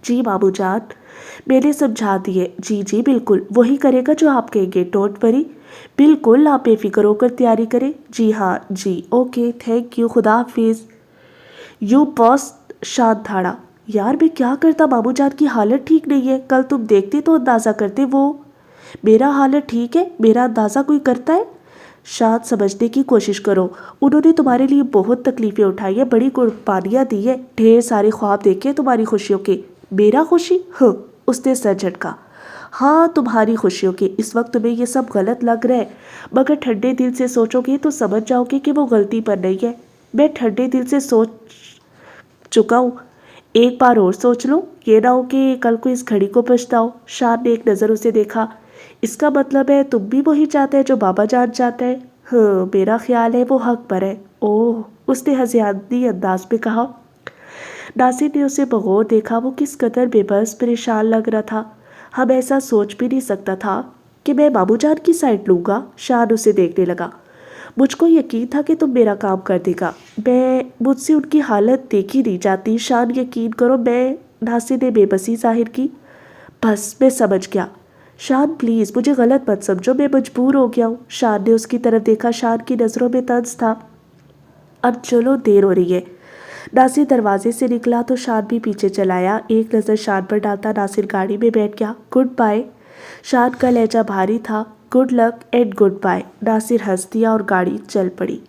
जी बाबू जान, मैंने समझा दिए। जी जी बिल्कुल, वही करेगा जो आप कहेंगे। Don't worry. बिल्कुल, आप बेफिक्र होकर तैयारी करें। जी हाँ जी। ओके, थैंक यू, खुदा हाफिज़। You boss. शांत थाड़ा। यार मैं क्या करता, बाबू जान की हालत ठीक नहीं है। कल तुम देखते तो अंदाज़ा करते। वो मेरा हालत ठीक है, मेरा अंदाज़ा कोई करता है? शायद समझने की कोशिश करो। उन्होंने तुम्हारे लिए बहुत तकलीफ़ें उठाई है, बड़ी कुर्बानियाँ दी है, ढेर सारे ख्वाब देखे तुम्हारी खुशियों के। मेरा खुशी? हाँ। उसने सर झटका। हाँ, तुम्हारी खुशियों के। इस वक्त तुम्हें ये सब गलत लग रहा है, मगर ठंडे दिल से सोचोगे तो समझ जाओगे कि वो गलती पर नहीं है। मैं ठंडे दिल से सोच चुका हूँ। एक बार और सोच लो, ये ना हो कि कल को इस घड़ी को पछताओ। शान ने एक नज़र उसे देखा। इसका मतलब है तुम भी वही चाहते हैं जो बाबा जान चाहते हैं? हाँ, मेरा ख्याल है वो हक पर है। ओह, उसने हज़ियानी अंदाज में कहा। नासिर ने उसे बगौर देखा। वो किस कदर बेबस परेशान लग रहा था। हम ऐसा सोच भी नहीं सकता था कि मैं बाबू जान की साइड लूँगा। शान उसे देखने लगा। मुझको यकीन था कि तुम मेरा काम कर देगा। मुझसे उनकी हालत देखी नहीं जाती। शान, यकीन करो। मैं नासिर ने बेबसी जाहिर की। बस मैं समझ गया। शान प्लीज़ मुझे गलत मत समझो, मैं मजबूर हो गया हूँ। शान ने उसकी तरफ देखा। शान की नज़रों में तंज था। अब चलो, देर हो रही है। नासिर दरवाजे से निकला तो शान भी पीछे चलाया। एक नज़र शान पर डालता नासिर गाड़ी में बैठ गया। Good bye. शान का लहजा भारी था। Good luck and good bye. Nasir हंस दिया और गाड़ी चल पड़ी।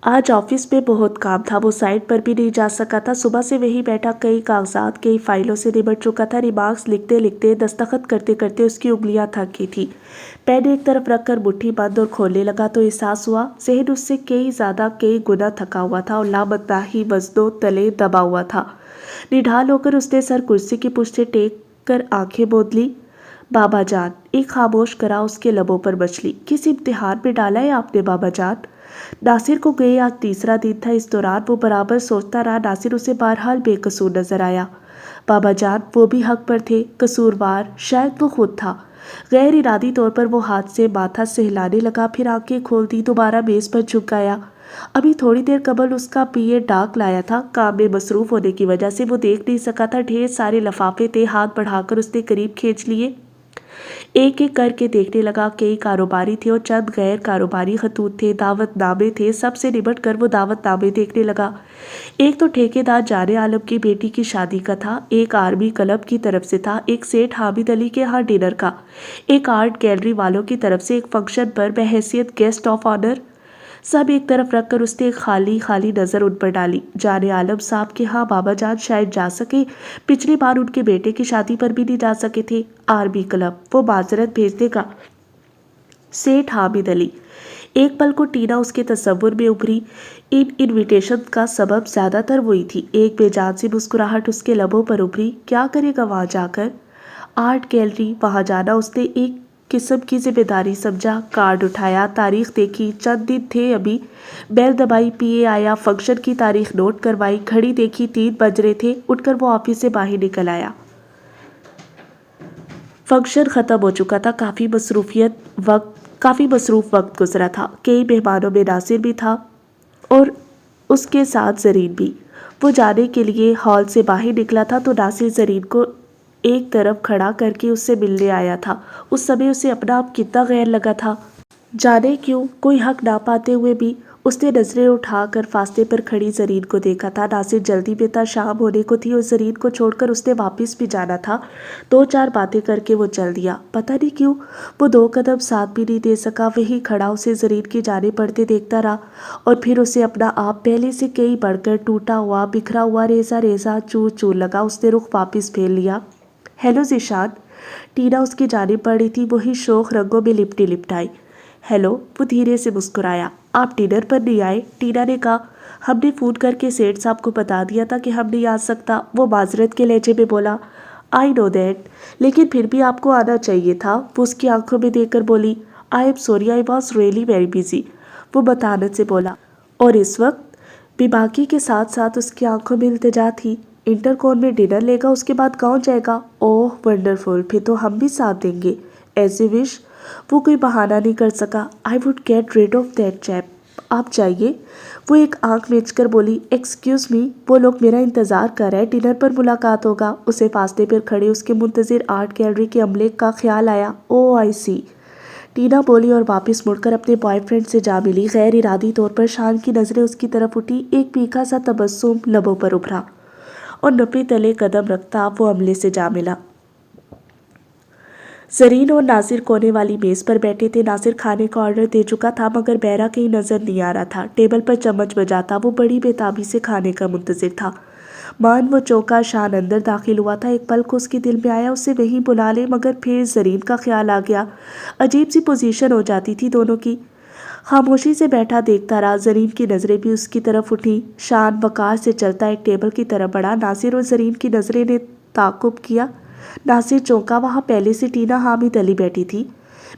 आज ऑफिस में बहुत काम था। वो साइट पर भी नहीं जा सका था। सुबह से वहीं बैठा कई कागजात, कई फाइलों से निपट चुका था। रिमार्क्स लिखते लिखते, दस्तखत करते करते उसकी उंगलियां थक गई थी। पेन एक तरफ रखकर मुट्ठी बंद और खोलने लगा तो एहसास हुआ जहन उससे कई गुना थका हुआ था और लामतनाही वजनों तले दबा हुआ था। निढाल होकर उसने सर कुर्सी की पुष्ट से टेक कर आंखें मूंद ली। बाबा जान। एक खामोश करा उसके लबों पर मछली। किस इम्तिहान में डाला है आपने बाबा जान? नासिर को गए आज तीसरा दिन था। इस दौरान वो बराबर सोचता रहा। नासिर उसे बहरहाल बेकसूर नजर आया। बाबा जान वो भी हक पर थे। कसूरवार शायद वो खुद था। गैर इरादी तौर पर वो हाथ से माथा सहलाने लगा, फिर आंखें खोल दी, दोबारा मेज पर झुक गया। अभी थोड़ी देर कबल उसका पिए डाक लाया था। काम में मसरूफ होने की वजह से वो देख नहीं सका था। ढेर सारे लिफाफे थे। हाथ बढ़ाकर उसने करीब खींच लिए। एक एक करके देखने लगा। कई कारोबारी थे और चंद गैर कारोबारी खतूत थे। दावतनामे थे। सबसे निपट कर वो दावतनामे देखने लगा। एक तो ठेकेदार जाने आलम की बेटी की शादी का था, एक आर्मी क्लब की तरफ से था, एक सेठ हामिद अली के यहाँ डिनर का, एक आर्ट गैलरी वालों की तरफ से एक फंक्शन पर बहैसियत गेस्ट ऑफ ऑनर। सब एक तरफ रखकर उसने एक खाली खाली नज़र उन पर डाली। जाने आलम साहब के यहाँ बाबा जान शायद जा सके। पिछली बार उनके बेटे की शादी पर भी नहीं जा सके थे। आर्मी क्लब वो माजरत भेज देगा। सेठ हामिद अली। एक पल को टीना उसके तस्वुर में उभरी। इन इनविटेशन का सबब ज़्यादातर वही थी। एक बेजान सी मुस्कुराहट उसके लबों पर उभरी। क्या करेगा वहाँ जाकर? आर्ट गैलरी, वहाँ जाना उसने एक किस्म की जिम्मेदारी समझा। कार्ड उठाया, तारीख देखी, चंद दिन थे अभी। बेल दबाई, पिए आया, फंक्शन की तारीख नोट करवाई, घड़ी देखी, 3 बज रहे थे। उठकर वो ऑफिस से बाहर निकल आया। फंक्शन ख़त्म हो चुका था। काफ़ी मसरूफ वक्त गुजरा था। कई मेहमानों में नासिर भी था और उसके साथ ज़रीन भी। वो जाने के लिए हॉल से बाहर निकला था तो नासिर ज़रीन को एक तरफ खड़ा करके उससे मिलने आया था। उस समय उसे अपना आप कितना गैर लगा था। जाने क्यों, कोई हक ना पाते हुए भी اس نے نظریں اٹھا کر فاصلے پر کھڑی زرین کو دیکھا تھا۔ ناصر جلدی میں تھا، شام ہونے کو تھی اور زرین کو چھوڑ کر اس نے واپس بھی جانا تھا۔ 2-4 باتیں کر کے وہ چل دیا۔ پتہ نہیں کیوں وہ 2 قدم ساتھ بھی نہیں دے سکا، وہیں کھڑا اسے زرین کی جانب بڑھتے دیکھتا رہا اور پھر اسے اپنا آپ پہلے سے کئی بڑھ کر ٹوٹا ہوا، بکھرا ہوا، ریزہ ریزہ چور چور لگا۔ اس نے رخ واپس پھیر لیا۔ ہیلو ذیشان، ٹینا اس کی جانب بڑھ رہی تھی، وہی شوخ رنگوں میں لپٹی لپٹائی۔ ہیلو، وہ دھیرے سے مسکرایا۔ آپ ڈنر پر نہیں آئے؟ ٹینا نے کہا۔ ہم نے فون کر کے سیٹھ صاحب کو بتا دیا تھا کہ ہم نہیں آ سکتا، وہ معذرت کے لہجے میں بولا۔ آئی نو دیٹ، لیکن پھر بھی آپ کو آنا چاہیے تھا، وہ اس کی آنکھوں میں دیکھ کر بولی۔ I am sorry, I was really very busy, وہ متانت سے بولا۔ اور اس وقت بھی باقی کے ساتھ ساتھ اس کی آنکھوں میں التجا تھی۔ انٹرکون میں ڈنر لے گا، اس کے بعد گاؤں جائے گا۔ اوہ ونڈرفل، پھر تو ہم بھی ساتھ دیں گے۔ ایز یو وش، وہ کوئی بہانہ نہیں کر سکا۔ I would get rid of that chap, آپ جائیے، وہ ایک آنکھ میچ کر بولی۔ ایکسکیوز می، وہ لوگ میرا انتظار کر رہے، ڈنر پر ملاقات ہوگا۔ اسے فاصلے پر کھڑے اس کے منتظر آرٹ گیلری کے عملے کا خیال آیا۔ او آئی سی، ٹینا بولی اور واپس مڑ کر اپنے بوائے فرینڈ سے جا ملی۔ غیر ارادی طور پر شان کی نظریں اس کی طرف اٹھی، ایک پھیکا سا تبسم لبوں پر ابھرا اور نپی تلے قدم رکھتا وہ عملے سے جا ملا۔ زرین اور ناصر کونے والی میز پر بیٹھے تھے۔ ناصر کھانے کا آرڈر دے چکا تھا مگر بہرا کہیں نظر نہیں آ رہا تھا۔ ٹیبل پر چمچ بجا تھا، وہ بڑی بے تابی سے کھانے کا منتظر تھا۔ مان وہ چوکا، شان اندر داخل ہوا تھا۔ ایک پل کو اس کے دل میں آیا اسے وہیں بلا لے، مگر پھر زرین کا خیال آ گیا۔ عجیب سی پوزیشن ہو جاتی تھی دونوں کی۔ خاموشی سے بیٹھا دیکھتا رہا، زرین کی نظریں بھی اس کی طرف اٹھیں۔ شان وقار سے چلتا ایک ٹیبل کی طرف بڑھا۔ ناصر اور زرین کی نظریں نے تعاقب کیا۔ ناصر چونکا، وہاں پہلے سے ٹینا حامد علی بیٹھی تھی۔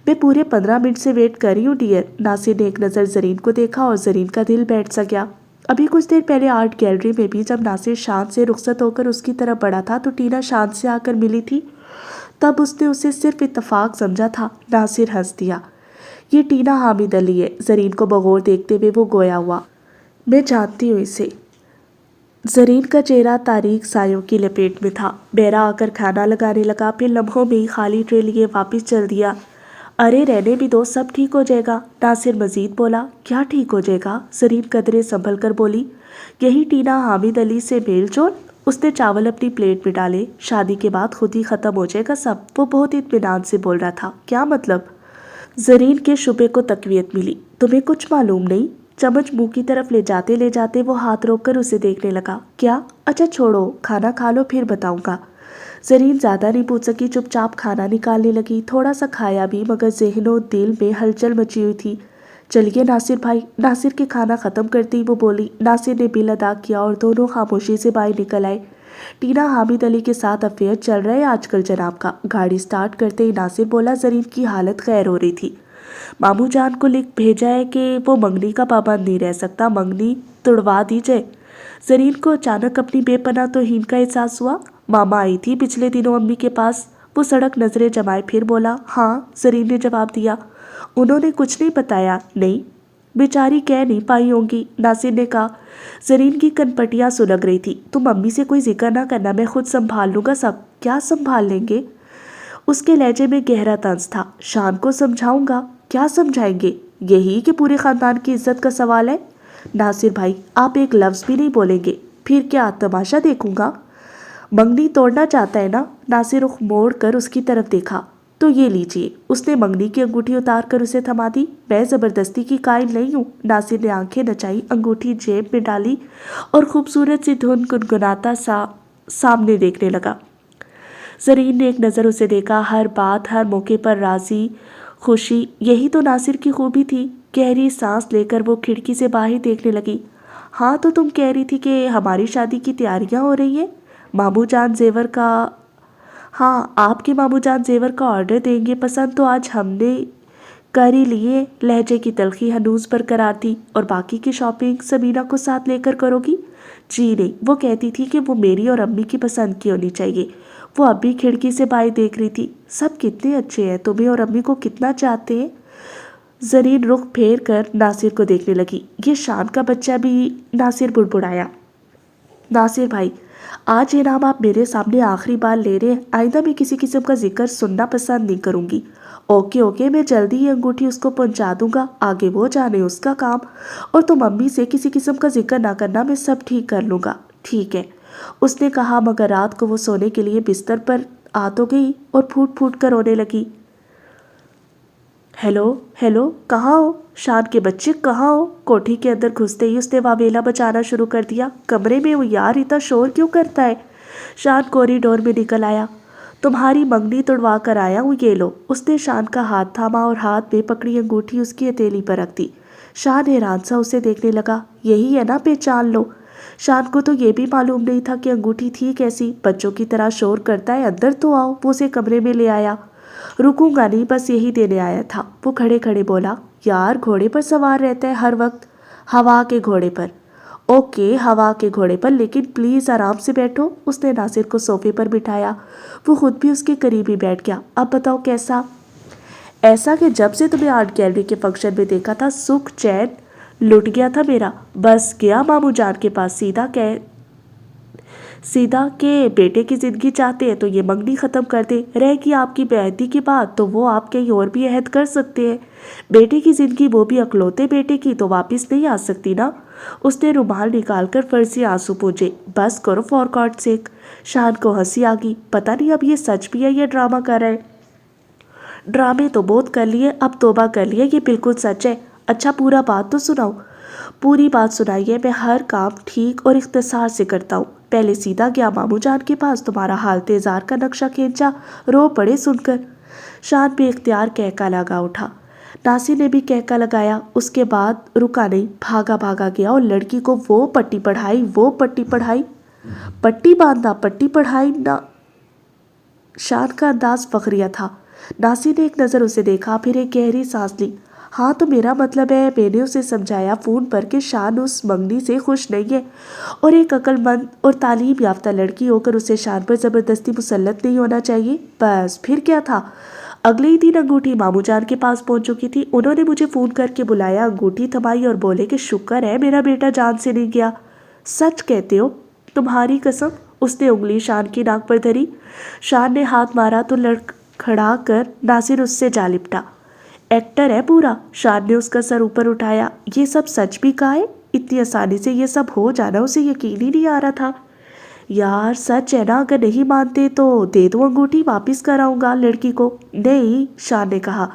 میں پورے 15 منٹ سے ویٹ کر رہی ہوں ڈیئر۔ ناصر نے ایک نظر زرین کو دیکھا اور زرین کا دل بیٹھ سا گیا۔ ابھی کچھ دیر پہلے آرٹ گیلری میں بھی جب ناصر شان سے رخصت ہو کر اس کی طرف بڑھا تھا تو ٹینا شان سے آ کر ملی تھی، تب اس نے اسے صرف اتفاق سمجھا تھا۔ ناصر ہنس دیا۔ یہ ٹینا حامد علی ہے، زرین کو بغور دیکھتے ہوئے وہ گویا ہوا۔ میں جانتی ہوں اسے۔ زرین کا چہرہ تاریک سایوں کی لپیٹ میں تھا۔ بہرا آ کر کھانا لگانے لگا، پھر لمحوں میں ہی خالی ٹرے لیے واپس چل دیا۔ ارے رہنے بھی دو، سب ٹھیک ہو جائے گا، ناصر مزید بولا۔ کیا ٹھیک ہو جائے گا؟ زرین قدرے سنبھل کر بولی۔ یہی ٹینا حامد علی سے میل جول۔ اس نے چاول اپنی پلیٹ میں ڈالے۔ شادی کے بعد خود ہی ختم ہو جائے گا سب، وہ بہت اطمینان سے بول رہا تھا۔ کیا مطلب؟ زرین کے شبے کو تقویت ملی۔ تمہیں کچھ معلوم نہیں؟ چمچ منہ کی طرف لے جاتے وہ ہاتھ روک کر اسے دیکھنے لگا۔ کیا؟ اچھا چھوڑو، کھانا کھا لو پھر بتاؤں گا۔ زرین زیادہ نہیں پوچھ سکی، چپ چاپ کھانا نکالنے لگی۔ تھوڑا سا کھایا بھی مگر ذہن و دل میں ہلچل مچی ہوئی تھی۔ چلیے ناصر بھائی، ناصر کے کھانا ختم کرتے ہی وہ بولی۔ ناصر نے بل ادا کیا اور دونوں خاموشی سے باہر نکل آئے۔ ٹینا حامد علی کے ساتھ افیئر چل رہا ہے آج کل جناب کا، گاڑی سٹارٹ کرتے ہی ناصر بولا۔ زرین کی حالت خیر ہو رہی تھی۔ ماموں جان کو لکھ بھیجا ہے کہ وہ منگنی کا پابند نہیں رہ سکتا، منگنی توڑوا دی جائے۔ زرین کو اچانک اپنی بے پناہ توہین کا احساس ہوا۔ ماما آئی تھی پچھلے دنوں امی کے پاس، وہ سڑک نظریں جمائے پھر بولا۔ ہاں، زرین نے جواب دیا۔ انہوں نے کچھ نہیں بتایا؟ نہیں، بیچاری کہہ نہیں پائی ہوں گی، ناصر نے کہا۔ زرین کی کنپٹیاں سلگ رہی تھی۔ تم امی سے کوئی ذکر نہ کرنا، میں خود سنبھال لوں گا سب۔ کیا سنبھال لیں گے؟ اس کے لہجے میں گہرا طنز تھا۔ شان کو سمجھاؤں گا۔ کیا سمجھائیں گے؟ یہی کہ پورے خاندان کی عزت کا سوال ہے۔ ناصر بھائی، آپ ایک لفظ بھی نہیں بولیں گے، پھر کیا تماشا دیکھوں گا؟ منگنی توڑنا چاہتا ہے نا؟ ناصر رخ موڑ کر اس کی طرف دیکھا۔ تو یہ لیجئے۔ اس نے منگنی کی انگوٹھی اتار کر اسے تھما دی۔ میں زبردستی کی قائل نہیں ہوں۔ ناصر نے آنکھیں نچائی، انگوٹھی جیب میں ڈالی اور خوبصورت سی دھن گنگناتا سا سامنے دیکھنے لگا۔ زرین نے ایک نظر اسے دیکھا، ہر بات ہر موقع پر راضی خوشی، یہی تو ناصر کی خوبی تھی۔ گہری سانس لے کر وہ کھڑکی سے باہر دیکھنے لگی۔ ہاں تو تم کہہ رہی تھی کہ ہماری شادی کی تیاریاں ہو رہی ہیں؟ ماموں جان زیور کا، ہاں آپ کے ماموں جان زیور کا آرڈر دیں گے پسند تو آج ہم نے کر ہی لیے۔ لہجے کی تلخی ہنوز برقرار تھی۔ اور باقی کی شاپنگ سبینہ کو ساتھ لے کر کرو گی؟ جی نہیں، وہ کہتی تھی کہ وہ میری اور امی کی پسند کی ہونی چاہیے۔ وہ اب بھی کھڑکی سے باہر دیکھ رہی تھی۔ سب کتنے اچھے ہیں، تمہیں اور امی کو کتنا چاہتے ہیں۔ زرین رخ پھیر کر ناصر کو دیکھنے لگی۔ یہ شان کا بچہ بھی، ناصر بڑبڑایا۔ ناصر بھائی، आज ये नाम आप मेरे सामने आखिरी बार ले रहे हैं, आइंदा मैं किसी किस्म का जिक्र सुनना पसंद नहीं करूँगी। ओके ओके, मैं जल्दी ही अंगूठी उसको पहुंचा दूंगा, आगे वो जाने उसका काम। और तुम अम्मी से किसी किस्म का जिक्र ना करना, मैं सब ठीक कर लूँगा। ठीक है, उसने कहा, मगर रात को वो सोने के लिए बिस्तर पर आ तो गई और फूट फूट कर रोने लगी। हेलो हेलो, कहाँ हो? शान के बच्चे कहाँ हो? कोठी के अंदर घुसते ही उसने वावेला बजाना शुरू कर दिया। कमरे में वो यार इतना शोर क्यों करता है? शान कॉरिडोर में निकल आया। तुम्हारी मंगनी तुड़वा कर आया हूँ, ये लो। उसने शान का हाथ थामा और हाथ में पकड़ी अंगूठी उसकी हथेली पर रख दी। शान हैरान सा उसे देखने लगा। यही है ना, पहचान लो। शान को तो ये भी मालूम नहीं था कि अंगूठी थी कैसी। बच्चों की तरह शोर करता है, अंदर तो आओ। वो उसे कमरे में ले आया। रुकूंगा नहीं, बस यही देने आया था। वो खड़े खड़े बोला, यार घोड़े पर सवार रहता है हर वक्त। हवा के घोड़े पर। ओके, हवा के घोड़े पर, लेकिन प्लीज़ आराम से बैठो। उसने नासिर को सोफे पर बिठाया। वो खुद भी उसके करीब ही बैठ गया। अब बताओ कैसा? ऐसा कि जब से तुम्हें आर्ट गैलरी के फंक्शन में देखा था, सुख चैन लुट गया था मेरा। बस गया मामू जान के पास, सीधा के बेटे की ज़िंदगी चाहते हैं तो ये मंगनी ख़त्म कर दे। रह गई आपकी बेअदबी की बात, तो वो आप कहीं और भी अहद कर सकते हैं। बेटे की ज़िंदगी, वो भी अकलौते बेटे की, तो वापस नहीं आ सकती ना। उसने रुमाल निकालकर फर्जी आंसू पूछे। बस करो फॉर गॉड सेक। शान को हंसी आ गई। पता नहीं अब ये सच भी है या ड्रामा कर रहा है। ड्रामे तो बहुत कर लिए, अब तौबा कर लिए, ये बिल्कुल सच है। अच्छा पूरा बात तो सुनाओ। पूरी बात सुनाइए, मैं हर काम ठीक और इख्तिसार से करता हूँ। पहले सीधा गया मामू जान के पास, तुम्हारा हाल तेजार का नक्शा खींचा, रो पड़े सुनकर। शान पे इख्तियार कहका लगा उठा। नासिर ने भी कहका लगाया। उसके बाद रुका नहीं, भागा भागा गया और लड़की को वो पट्टी पढ़ाई, पट्टी बांधा, पट्टी पढ़ाई ना। शान का अंदाज फखरिया था। नासिर ने एक नज़र उसे देखा, फिर एक गहरी सांस ली। हाँ, तो मेरा मतलब है, मैंने उसे समझाया फ़ोन पर कि शान उस मंगनी से खुश नहीं है और एक अक्लमंद और तालीम याफ्ता लड़की होकर उसे शान पर ज़बरदस्ती मुसल्लत नहीं होना चाहिए। बस फिर क्या था? अगले ही दिन अंगूठी मामू जान के पास पहुंच चुकी थी। उन्होंने मुझे फ़ोन करके बुलाया, अंगूठी थमाई और बोले कि शुक्र है मेरा बेटा जान से नहीं गया। सच कहते हो? तुम्हारी कसम। उसने उंगली शान की नाक पर धरी। शान ने हाथ मारा तो लड़खड़ा कर नासिर उससे जा लिपटा। एक्टर है पूरा। शान ने उसका सर ऊपर उठाया। ये सब सच भी कहा है? इतनी आसानी से ये सब हो जाना उसे यकीन ही नहीं आ रहा था। यार सच है ना? अगर नहीं मानते तो दे दो अंगूठी, वापस कराऊंगा लड़की को। नहीं, शान ने कहा।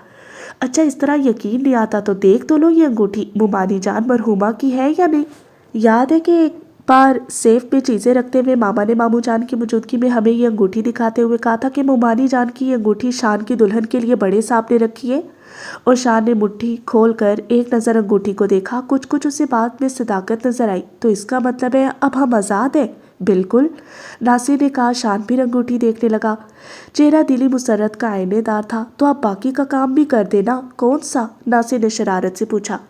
अच्छा, इस तरह यकीन नहीं आता तो देख तो लो ये अंगूठी, मुमानी जान मरहुमा की है या नहीं। याद है कि एक बार सेफ में चीज़ें रखते हुए मामा ने मामू जान की मौजूदगी में हमें ये अंगूठी दिखाते हुए कहा था कि मुमानी जान की ये अंगूठी शान की दुल्हन के लिए बड़े सामने रखी है। और शान ने मुट्ठी खोलकर एक नज़र अंगूठी को देखा। कुछ कुछ उसे बात में सदाकत नजर आई। तो इसका मतलब है अब हम आज़ाद हैं? बिल्कुल, नासिर ने कहा। शान फिर अंगूठी देखने लगा। चेहरा दिली मुसरत का आईनेदार था। तो आप बाकी का काम भी कर देना। कौन सा? नासिर ने शरारत से पूछा।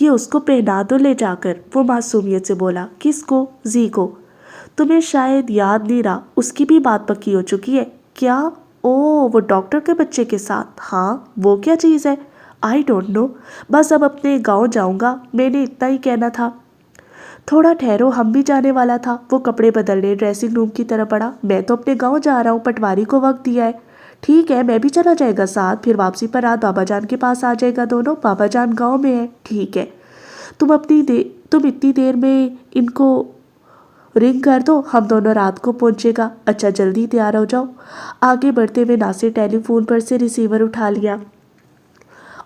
ये उसको पहना दो ले जाकर। वो मासूमियत से बोला। किसको? जी को। तुम्हें शायद याद नहीं रहा, उसकी भी बात पक्की हो चुकी है। क्या? ओ, वो डॉक्टर के बच्चे के साथ? हाँ। वो क्या चीज़ है? I don't know. बस अब अपने गांव जाऊंगा, मैंने इतना ही कहना था। थोड़ा ठहरो, हम भी जाने वाला था। वो कपड़े बदलने ड्रेसिंग रूम की तरफ बढ़ा। मैं तो अपने गांव जा रहा हूँ, पटवारी को वक्त दिया है। ठीक है, मैं भी चला जाएगा साथ। फिर वापसी पर रात बाबा जान के पास आ जाएगा दोनों। बाबा जान गाँव में है। ठीक है, तुम इतनी देर में इनको रिंग कर दो, हम दोनों रात को पहुंचेगा। अच्छा, जल्दी तैयार हो जाओ। आगे बढ़ते हुए नासिर टेलीफोन पर से रिसीवर उठा लिया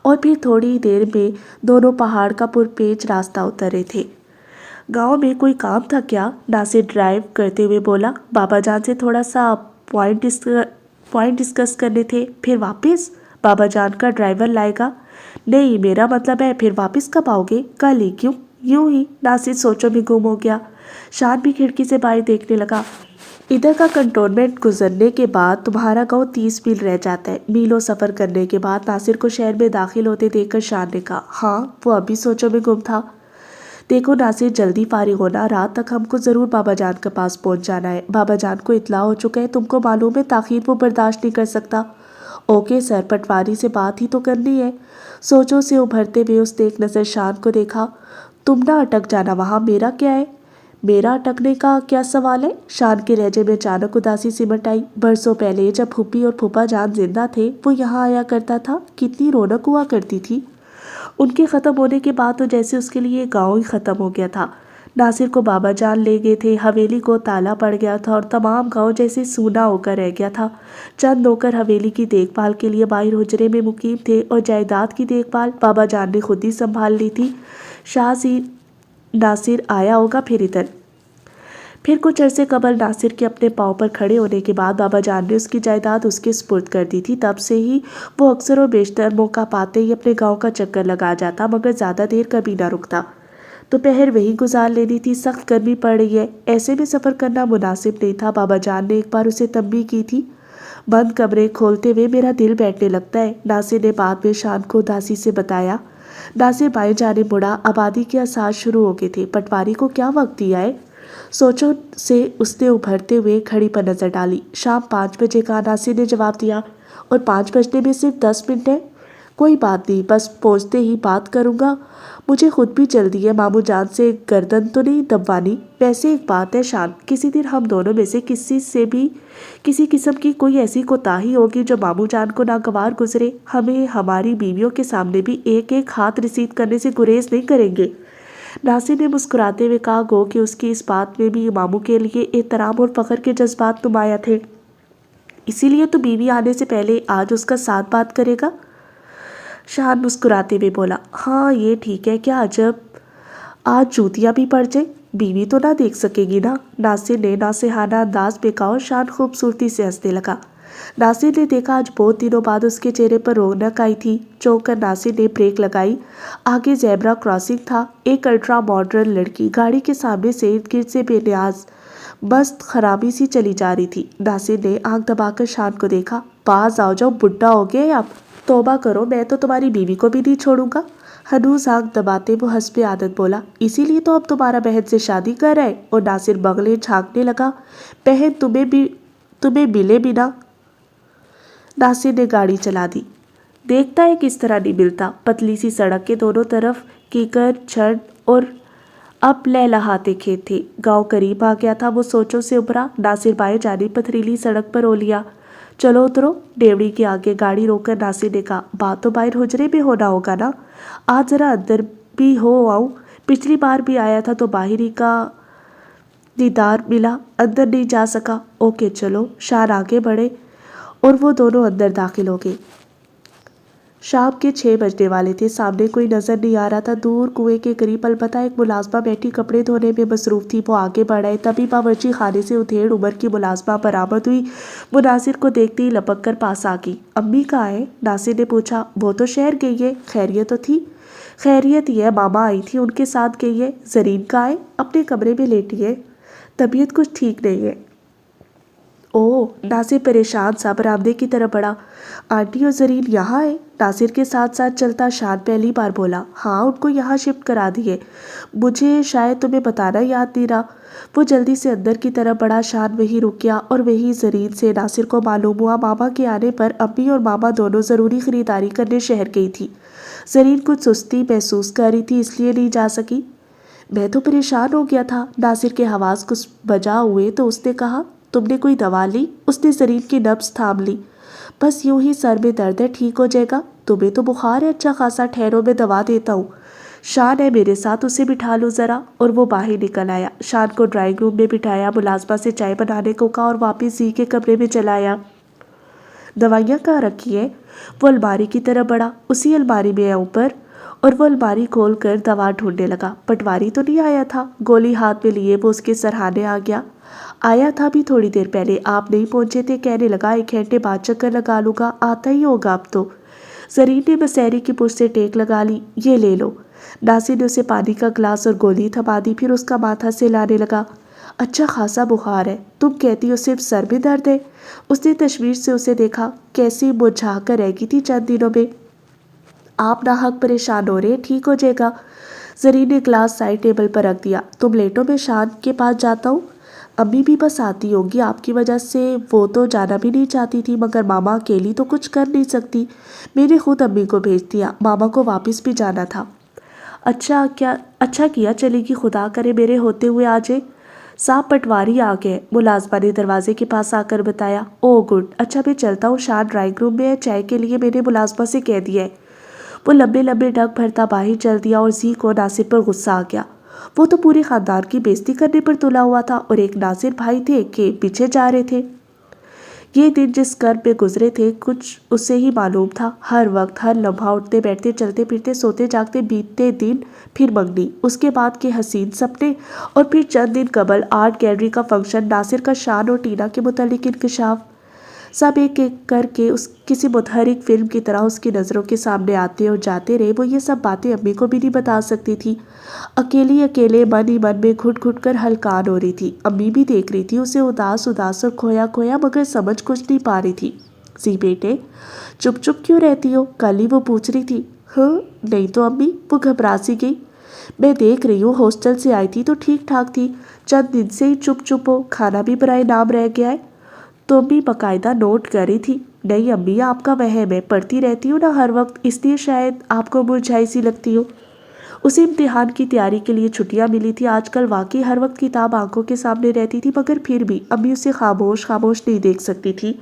और फिर थोड़ी देर में दोनों पहाड़ का पुरपेच रास्ता उतरे थे। गांव में कोई काम था क्या? नासिर ड्राइव करते हुए बोला। बाबा जान से थोड़ा सा पॉइंट डिस्कस करने थे। फिर वापस? बाबा जान का ड्राइवर लाएगा? नहीं, मेरा मतलब है फिर वापस कब आओगे? कल ही। क्यों? यूं ही। नासिर सोचों में गुम हो गया। शान भी खिड़की से बाहर देखने लगा। इधर का कंटोनमेंट गुजरने के बाद तुम्हारा गांव 30 मील रह जाता है। मीलों सफ़र करने के बाद नासिर को शहर में दाखिल होते देखकर शान ने कहा। हाँ, वो अभी सोचों में गुम था। देखो नासिर, जल्दी फारिग होना, रात तक हमको ज़रूर बाबा जान के पास पहुंच जाना है। बाबा जान को इत्तला हो चुका है, तुमको मालूम है, ताखीर वो बर्दाश्त नहीं कर सकता। ओके सर, पटवारी से बात ही तो करनी है। सोचों से उभरते हुए उसने एक नज़र शान को देखा। तुम ना अटक जाना वहाँ, मेरा क्या है? میرا اٹکنے کا کیا سوال ہے؟ شان کے لہجے میں اچانک اداسی سمٹ آئی۔ برسوں پہلے جب پھوپھی اور پھوپھا جان زندہ تھے وہ یہاں آیا کرتا تھا، کتنی رونق ہوا کرتی تھی۔ ان کے ختم ہونے کے بعد تو جیسے اس کے لیے گاؤں ہی ختم ہو گیا تھا۔ ناصر کو بابا جان لے گئے تھے، حویلی کو تالا پڑ گیا تھا اور تمام گاؤں جیسے سونا ہو کر رہ گیا تھا۔ چند نوکر حویلی کی دیکھ بھال کے لیے باہر حجرے میں مقیم تھے اور جائیداد کی دیکھ بھال بابا جان نے خود ہی سنبھال لی تھی۔ شاہ زی ناصر آیا ہوگا پھر ادھر۔ پھر کچھ عرصے قبل ناصر کے اپنے پاؤں پر کھڑے ہونے کے بعد بابا جان نے اس کی جائیداد اس کے سپرد کر دی تھی۔ تب سے ہی وہ اکثر و بیشتر موقع پاتے ہی اپنے گاؤں کا چکر لگا جاتا، مگر زیادہ دیر کبھی نہ رکتا۔ دوپہر وہی گزار لینی تھی۔ سخت گرمی پڑ رہی ہے، ایسے میں سفر کرنا مناسب نہیں تھا۔ بابا جان نے ایک بار اسے تنبیہ کی تھی۔ بند کمرے کھولتے ہوئے میرا دل بیٹھنے لگتا ہے، ناصر نے بعد میں شان کو اداسی سے بتایا۔ ناصر بائیں جانب مڑا۔ آبادی کے آثار شروع ہو گئے تھے۔ پٹواری کو کیا وقت دیا ہے؟ سوچوں سے اس نے ابھرتے ہوئے گھڑی پر نظر ڈالی۔ شام 5 بجے کا، ناصر نے جواب دیا۔ اور 5 بجنے میں صرف 10 منٹ ہے۔ کوئی بات نہیں، بس پہنچتے ہی بات کروں گا۔ مجھے خود بھی جلدی ہے، ماموں جان سے گردن تو نہیں دبوانی؟ ویسے ایک بات ہے شان، کسی دن ہم دونوں میں سے کسی سے بھی کسی قسم کی کوئی ایسی کوتاہی ہوگی جو ماموں جان کو ناگوار گزرے، ہمیں ہماری بیویوں کے سامنے بھی ایک ایک ہاتھ رسید کرنے سے گریز نہیں کریں گے۔ ناصر نے مسکراتے ہوئے کہا، گو کہ اس کی اس بات میں بھی ماموں کے لیے احترام اور فخر کے جذبات نمایاں تھے، اسی لیے تو بیوی آنے سے پہلے آج اس کا ساتھ بات کرے گا۔ شان مسکراتے ہوئے بولا، ہاں یہ ٹھیک ہے، کیا عجب آج جوتیاں بھی پڑ جائیں، بیوی تو نہ دیکھ سکے گی نا؟ ناصر نے ناصحانہ انداز میں کہا اور شان خوبصورتی سے ہنسنے لگا۔ ناصر نے دیکھا آج بہت دنوں بعد اس کے چہرے پر رونق آئی تھی۔ چونک کر ناصر نے بریک لگائی۔ آگے زیبرا کراسنگ تھا۔ ایک الٹرا ماڈرن لڑکی گاڑی کے سامنے سے ارد گرد سے بے نیاز مست خرامی سی چلی جا رہی تھی۔ ناصر نے آنکھ دبا کر شان کو دیکھا، باز آؤ جاؤ، بڈھا ہو گئے آپ، توبہ کرو، میں تو تمہاری بیوی کو بھی نہیں چھوڑوں گا۔ ہنوز آنکھ دباتے وہ حسب عادت بولا، اسی لیے تو اب تمہارا بہن سے شادی کر رہا ہے؟ اور ناصر بغلیں جھانکنے لگا، بہن تمہیں ملے بنا؟ ناصر نے گاڑی چلا دی۔ دیکھتا ہے کس طرح نہیں ملتا۔ پتلی سی سڑک کے دونوں طرف کیکر، چھڑ اور اب لہلہاتے کھیت تھے۔ گاؤں قریب آ گیا تھا۔ وہ سوچوں سے ابھرا۔ ناصر بائیں جانب پتھریلی سڑک پر ہو لیا۔ چلو اترو۔ ڈیوڑی کے آگے گاڑی روک کر ناصر نے کہا، بات تو باہر حجرے میں ہونا ہوگا نا؟ آج ذرا اندر بھی ہو آؤں، پچھلی بار بھی آیا تھا تو باہر ہی کا دیدار ملا، اندر نہیں جا سکا۔ اوکے چلو۔ شان آگے بڑھے اور وہ دونوں اندر داخل ہو گئے۔ شام کے 6 بجنے والے تھے۔ سامنے کوئی نظر نہیں آ رہا تھا۔ دور کنویں کے قریب البتہ ایک ملازمہ بیٹھی کپڑے دھونے میں مصروف تھی۔ وہ آگے بڑھ آئے، تبھی باورچی خانے سے ادھیڑ عمر کی ملازمہ برآمد ہوئی۔ وہ ناصر کو دیکھتے ہی لپک کر پاس آ گئی۔ امی کہاں ہیں؟ ناصر نے پوچھا۔ وہ تو شہر گئی ہے۔ خیریت تو تھی؟ خیریت ہی ہے، ماما آئی تھی، ان کے ساتھ گئی ہے۔ زرین کہاں ہے؟ اپنے کمرے میں لیٹی ہے، طبیعت کچھ ٹھیک نہیں ہے۔ اوہ! ناصر پریشان سا برآمدے کی طرف بڑھا۔ آنٹی اور زرین یہاں ہے؟ ناصر کے ساتھ ساتھ چلتا شان پہلی بار بولا۔ ہاں، ان کو یہاں شفٹ کرا دیے، مجھے شاید تمہیں بتانا یاد نہیں رہا۔ وہ جلدی سے اندر کی طرف بڑھا۔ شان وہیں رک گیا اور وہیں زرین سے ناصر کو معلوم ہوا ماما کے آنے پر امی اور ماما دونوں ضروری خریداری کرنے شہر گئی تھی۔ زرین کچھ سستی محسوس کر رہی تھی، اس لیے نہیں جا سکی۔ میں تو پریشان ہو گیا تھا۔ ناصر کے حواس کچھ بجا ہوئے تو اس نے کہا، تم نے کوئی دوا لی؟ اس نے زرین کی نبض تھام لی۔ بس یوں ہی سر میں درد ہے، ٹھیک ہو جائے گا۔ تمہیں تو بخار ہے، اچھا خاصا، ٹھہرو میں دوا دیتا ہوں۔ شان ہے میرے ساتھ، اسے بٹھا لو ذرا۔ اور وہ باہر نکل آیا۔ شان کو ڈرائنگ روم میں بٹھایا، ملازمہ سے چائے بنانے کو کہا اور واپس زی کے کمرے میں چلا آیا۔ دوائیاں کہاں رکھی ہیں؟ وہ الماری کی طرف بڑھا۔ اسی الماری میں ہے اوپر۔ اور وہ الماری کھول کر دوا ڈھونڈنے لگا۔ پٹواری تو نہیں آیا تھا؟ گولی ہاتھ میں لیے وہ اس کے سرہانے آ گیا۔ آیا تھا بھی تھوڑی دیر پہلے، آپ نہیں پہنچے تھے، کہنے لگا 1 گھنٹے بعد چکر لگا لوں گا، آتا ہی ہوگا اب تو۔ زرین نے مسحری کی پشت سے ٹیک لگا لی۔ یہ لے لو۔ ناصر نے اسے پانی کا گلاس اور گولی تھما دی، پھر اس کا ماتھا سہلانے لگا۔ اچھا خاصا بخار ہے، تم کہتی ہو صرف سر میں درد ہے؟ اس نے تشویش سے اسے دیکھا، کیسی مرجھا کر رہ گئی تھی چند دنوں میں۔ آپ ناحق پریشان ہو رہے، ٹھیک ہو جائے گا۔ زرین نے گلاس سائڈ ٹیبل پر رکھ دیا۔ تم لیٹو، میں شان کے پاس جاتا ہوں۔ امی بھی بس آتی ہوگی، آپ کی وجہ سے وہ تو جانا بھی نہیں چاہتی تھی، مگر ماما اکیلی تو کچھ کر نہیں سکتی، میں نے خود امی کو بھیج دیا، ماما کو واپس بھی جانا تھا۔ اچھا کیا چلے گی، خدا کرے میرے ہوتے ہوئے آ جائے۔ साहब पटवारी आ गए, मुलाजमा ने दरवाजे के पास आकर बताया। ओ गुड, अच्छा मैं चलता हूँ, शान ड्राइंग रूम में है, चाय के लिए मैंने मुलाजमा से कह दिया है। वो लंबे लंबे डग भरता बाहर चल दिया और जी को नासिर पर गुस्सा आ गया। वो तो पूरे खानदान की बेइज्जती करने पर तुला हुआ था और एक नासिर भाई थे कि पीछे जा रहे थे। ये दिन जिस कर्ब में गुजरे थे कुछ उससे ही मालूम था। हर वक्त हर लम्हा उठते बैठते चलते फिरते सोते जागते बीतते दिन, फिर मंगनी, उसके बाद के हसीन सपने और फिर चंद दिन कबल आर्ट गैलरी का फंक्शन, नासिर का शान और टीना के मुतालिक इंकशाफ। सब एक एक करके उस किसी मुतहरिक फिल्म की तरह उसकी नज़रों के सामने आते और जाते रहे। वो ये सब बातें अम्मी को भी नहीं बता सकती थी। अकेले अकेले मन ही मन में घुट घुट कर हलकान हो रही थी। अम्मी भी देख रही थी उसे उदास उदास और खोया खोया, मगर समझ कुछ नहीं पा रही थी। जी बेटे, चुप चुप क्यों रहती हो? कल ही वो पूछ रही थी। हाँ नहीं तो अम्मी, वो घबरा सी गई। मैं देख रही हूँ, हॉस्टल से आई थी तो ठीक ठाक थी, चंद दिन से ही चुप चुप हो, खाना भी बराए नाम रह गया है। तो अम्मी बाकायदा नोट कर रही थी। नहीं अम्मी, आपका वहम है, पढ़ती रहती हूँ ना हर वक्त, इसलिए शायद आपको मुरझाई सी लगती हो। उसे इम्तिहान की तैयारी के लिए छुट्टियां मिली थी। आजकल वाकई हर वक्त किताब आंखों के सामने रहती थी, मगर फिर भी अम्मी उसे खामोश खामोश नहीं देख सकती थी।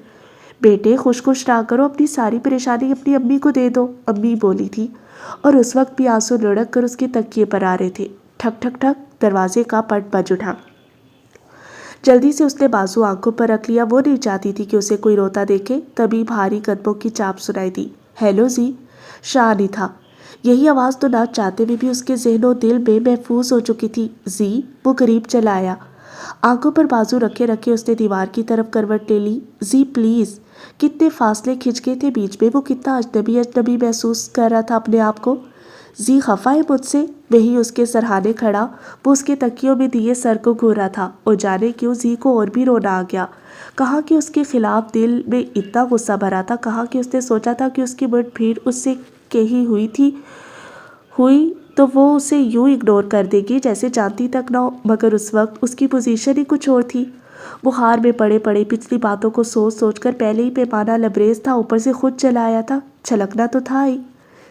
बेटे खुश खुश ना करो, अपनी सारी परेशानी अपनी अम्मी को दे दो, अम्मी बोली थी। और उस वक्त भी आंसू लुढ़क कर उसके तकिए पर आ रहे थे। ठक ठक ठक दरवाजे का पट बज उठा। जल्दी से उसने बाजू आंखों पर रख लिया। वो नहीं चाहती थी कि उसे कोई रोता देखे। तभी भारी कदमों की चाप सुनाई दी। हेलो जी। शान ही था। यही आवाज़ तो ना चाहते हुए भी उसके ज़हनो दिल में महफूज हो चुकी थी। जी। वो करीब चला आया। आंखों पर बाजू रखे रखे उसने दीवार की तरफ करवट ले ली। जी प्लीज़। कितने फासले खिंच गए थे बीच में। वो कितना अजनबी अजनबी महसूस कर रहा था अपने आप को। जी खफा है मुझसे? वही उसके सरहाने खड़ा, वो उसके तकियों में दिए सर को घूर रहा था और जाने क्यों जी को और भी रोना आ गया। कहाँ कि उसके खिलाफ दिल में इतना गुस्सा भरा था, कहाँ कि उसने सोचा था कि उसकी मुठभेड़ उससे कही हुई तो वो उसे यूं इग्नोर कर देगी जैसे जानती तक ना हो। मगर उस वक्त उसकी पोजीशन ही कुछ और थी। बुखार में पड़े पड़े पिछली बातों को सोच सोच कर पहले ही पैमाना लबरेज था, ऊपर से खुद चला आया था। छलकना तो था ही।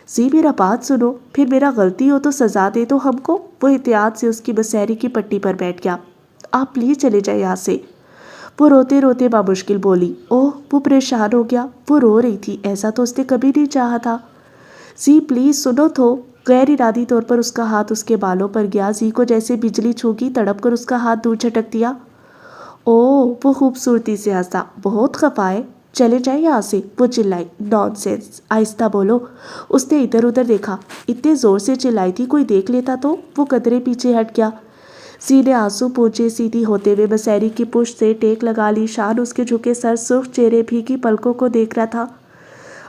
जी मेरा बात सुनो, फिर मेरा गलती हो तो सजा दे दो हमको। वो एहतियात से उसकी बसेरी की पट्टी पर बैठ गया। आप प्लीज चले जाए यहाँ से। वो रोते रोते बामुश्किल बोली। ओह, वो परेशान हो गया। वो रो रही थी, ऐसा तो उसने कभी नहीं चाहा था। जी प्लीज सुनो तो। गैर इरादी तौर पर उसका हाथ उसके बालों पर गया। जी को जैसे बिजली छूगी, तड़प कर उसका हाथ दूर झटक दिया। ओह, वो खूबसूरती से हंसा। बहुत खफा है, चले जाए यहाँ से। वो चिल्लाई। नॉनसेंस, आहिस्ता बोलो। उसने इधर उधर देखा। इतने जोर से चिल्लाई थी, कोई देख लेता तो। वो कदरे पीछे हट गया। सीधे आंसू पोंछे सीधी होते हुए बसेरी की पुश्त से टेक लगा ली। शान उसके झुके सर, सुर्ख चेहरे, भीगी पलकों को देख रहा था।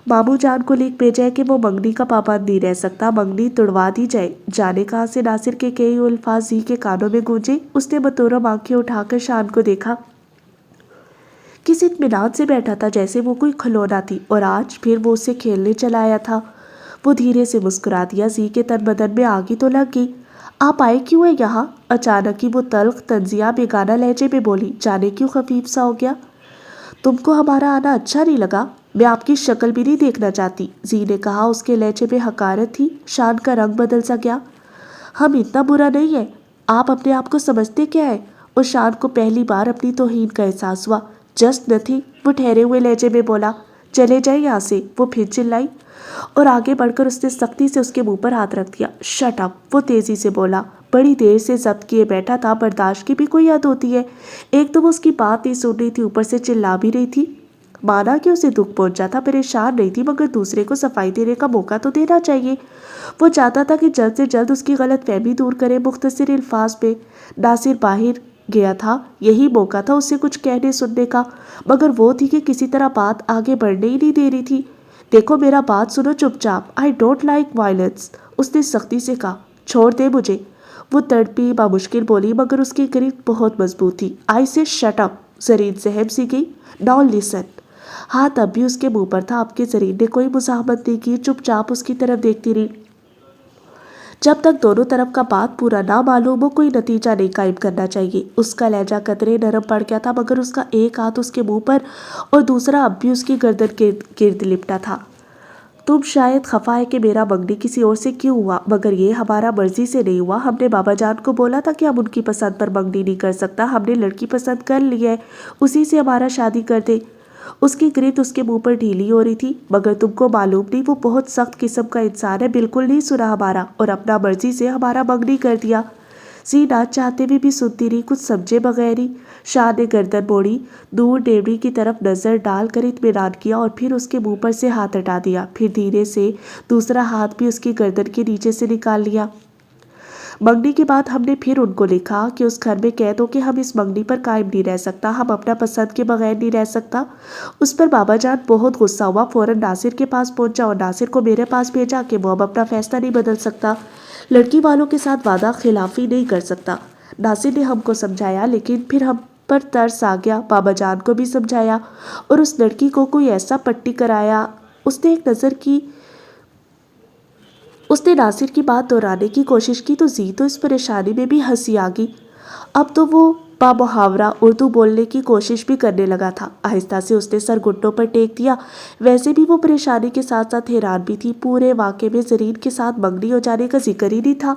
मामू जान को लिख भेजा है कि वो मंगनी का पाबंद नहीं रह सकता, मंगनी तुड़वा दी जाए। जाने कहाँ से नासिर के कई अल्फाज जी के कानों में गूंजे। उसने बतौरम आंखें उठाकर शान को देखा। किस इत्मीनान से बैठा था, जैसे वो कोई खिलौना थी, और आज फिर वो उससे खेलने चला आया था। वो धीरे से मुस्कुरा दिया। जी के तन बदन में आगी तो लग गई। आप आए क्यों है यहाँ? अचानक ही वो तल्ख तंजिया बेगाना लहजे में बोली। जाने क्यों खफीफ सा हो गया? तुमको हमारा आना अच्छा नहीं लगा? मैं आपकी शक्ल भी नहीं देखना चाहती, जी ने कहा। उसके लहजे में हकारत थी। शान का रंग बदल सा गया। हम इतना बुरा नहीं है, आप अपने आप को समझते क्या है? और शान को पहली बार अपनी तौहीन का एहसास हुआ। जस्ट नथिंग, वो ठहरे हुए लहजे में बोला। चले जाए यहाँ से। वो फिर चिल्लाई और आगे बढ़कर उसने सख्ती से उसके मुंह पर हाथ रख दिया। शट अप, वो तेजी से बोला। बड़ी देर से जब्त किए बैठा था, बर्दाश्त की भी कोई हद होती है। एक तो वो उसकी बात नहीं सुन रही थी, ऊपर से चिल्ला भी रही थी। माना कि उसे दुख पहुंचा था, परेशान नहीं थी, मगर दूसरे को सफाई देने का मौका तो देना चाहिए। वो चाहता था कि जल्द से जल्द उसकी गलत फहमी दूर करे। मुख्तसर अल्फाज में नासिर बाहर गया था, यही मौका था उसे कुछ कहने सुनने का, मगर वो थी कि किसी तरह बात आगे बढ़ने ही नहीं दे रही थी। देखो मेरा बात सुनो चुपचाप। आई डोंट लाइक वायलेंस, उसने सख्ती से कहा। छोड़ दे मुझे। वो तड़पी बामुश्किल बोली, मगर उसकी ग्रिप बहुत मजबूत थी। आई से शट अप। जरीन सहम सी गई। Now listen. हाथ अब भी उसके मुंह पर था। आपके जरीन ने कोई मुजाहमत नहीं की, चुपचाप उसकी तरफ देखती रही। जब तक दोनों तरफ का बात पूरा ना मालूम हो, कोई नतीजा नहीं कायम करना चाहिए। उसका लहजा कतरे नरम पड़ गया था, मगर उसका एक हाथ उसके मुंह पर और दूसरा अब भी उसकी गर्दन के गिर्द लिपटा था। तुम शायद खफा है कि मेरा मंगनी किसी और से क्यों हुआ, मगर ये हमारा मर्जी से नहीं हुआ। हमने बाबा जान को बोला था कि हम उनकी पसंद पर मंगनी नहीं कर सकता। हमने लड़की पसंद कर ली है, उसी से हमारा शादी कर दे। उसकी ग्रित उसके मुंह पर ढीली हो रही थी। मगर तुमको मालूम नहीं, वो बहुत सख्त किस्म का इंसान है। बिल्कुल नहीं सुना हमारा और अपना मर्जी से हमारा मंगनी कर दिया। सीना चाहते हुए भी सुनती रही, कुछ समझे बगैर ही। शाह ने गर्दन मोड़ी, दूर डेवड़ी की तरफ नजर डालकर इत्मीनान किया और फिर उसके मुंह पर से हाथ हटा दिया। फिर धीरे से दूसरा हाथ भी उसकी गर्दन के नीचे से निकाल लिया। मंगनी के बाद हमने फिर उनको लिखा कि उस घर में कह दो कि हम इस मंगनी पर कायम नहीं रह सकता, हम अपना पसंद के बगैर नहीं रह सकता। उस पर बाबा जान बहुत गुस्सा हुआ, फौरन नासिर के पास पहुंचा और नासिर को मेरे पास भेजा कि वो अब अपना फैसला नहीं बदल सकता, लड़की वालों के साथ वादा खिलाफी नहीं कर सकता। नासिर ने हमको समझाया, लेकिन फिर हम पर तरस आ गया। बाबा जान को भी समझाया और उस लड़की को कोई ऐसा पट्टी कराया। उसने एक नज़र की, उसने नासिर की बात दोहराने की कोशिश की तो जी तो इस परेशानी में भी हंसी आ गई। अब तो वो बामुहावरा उर्दू बोलने की कोशिश भी करने लगा था। आहिस्ता से उसने सर घुटनों पर टेक दिया। वैसे भी वो परेशानी के साथ साथ हैरान भी थी। पूरे वाक़े में ज़रीन के साथ मंगनी हो जाने का जिक्र ही नहीं था।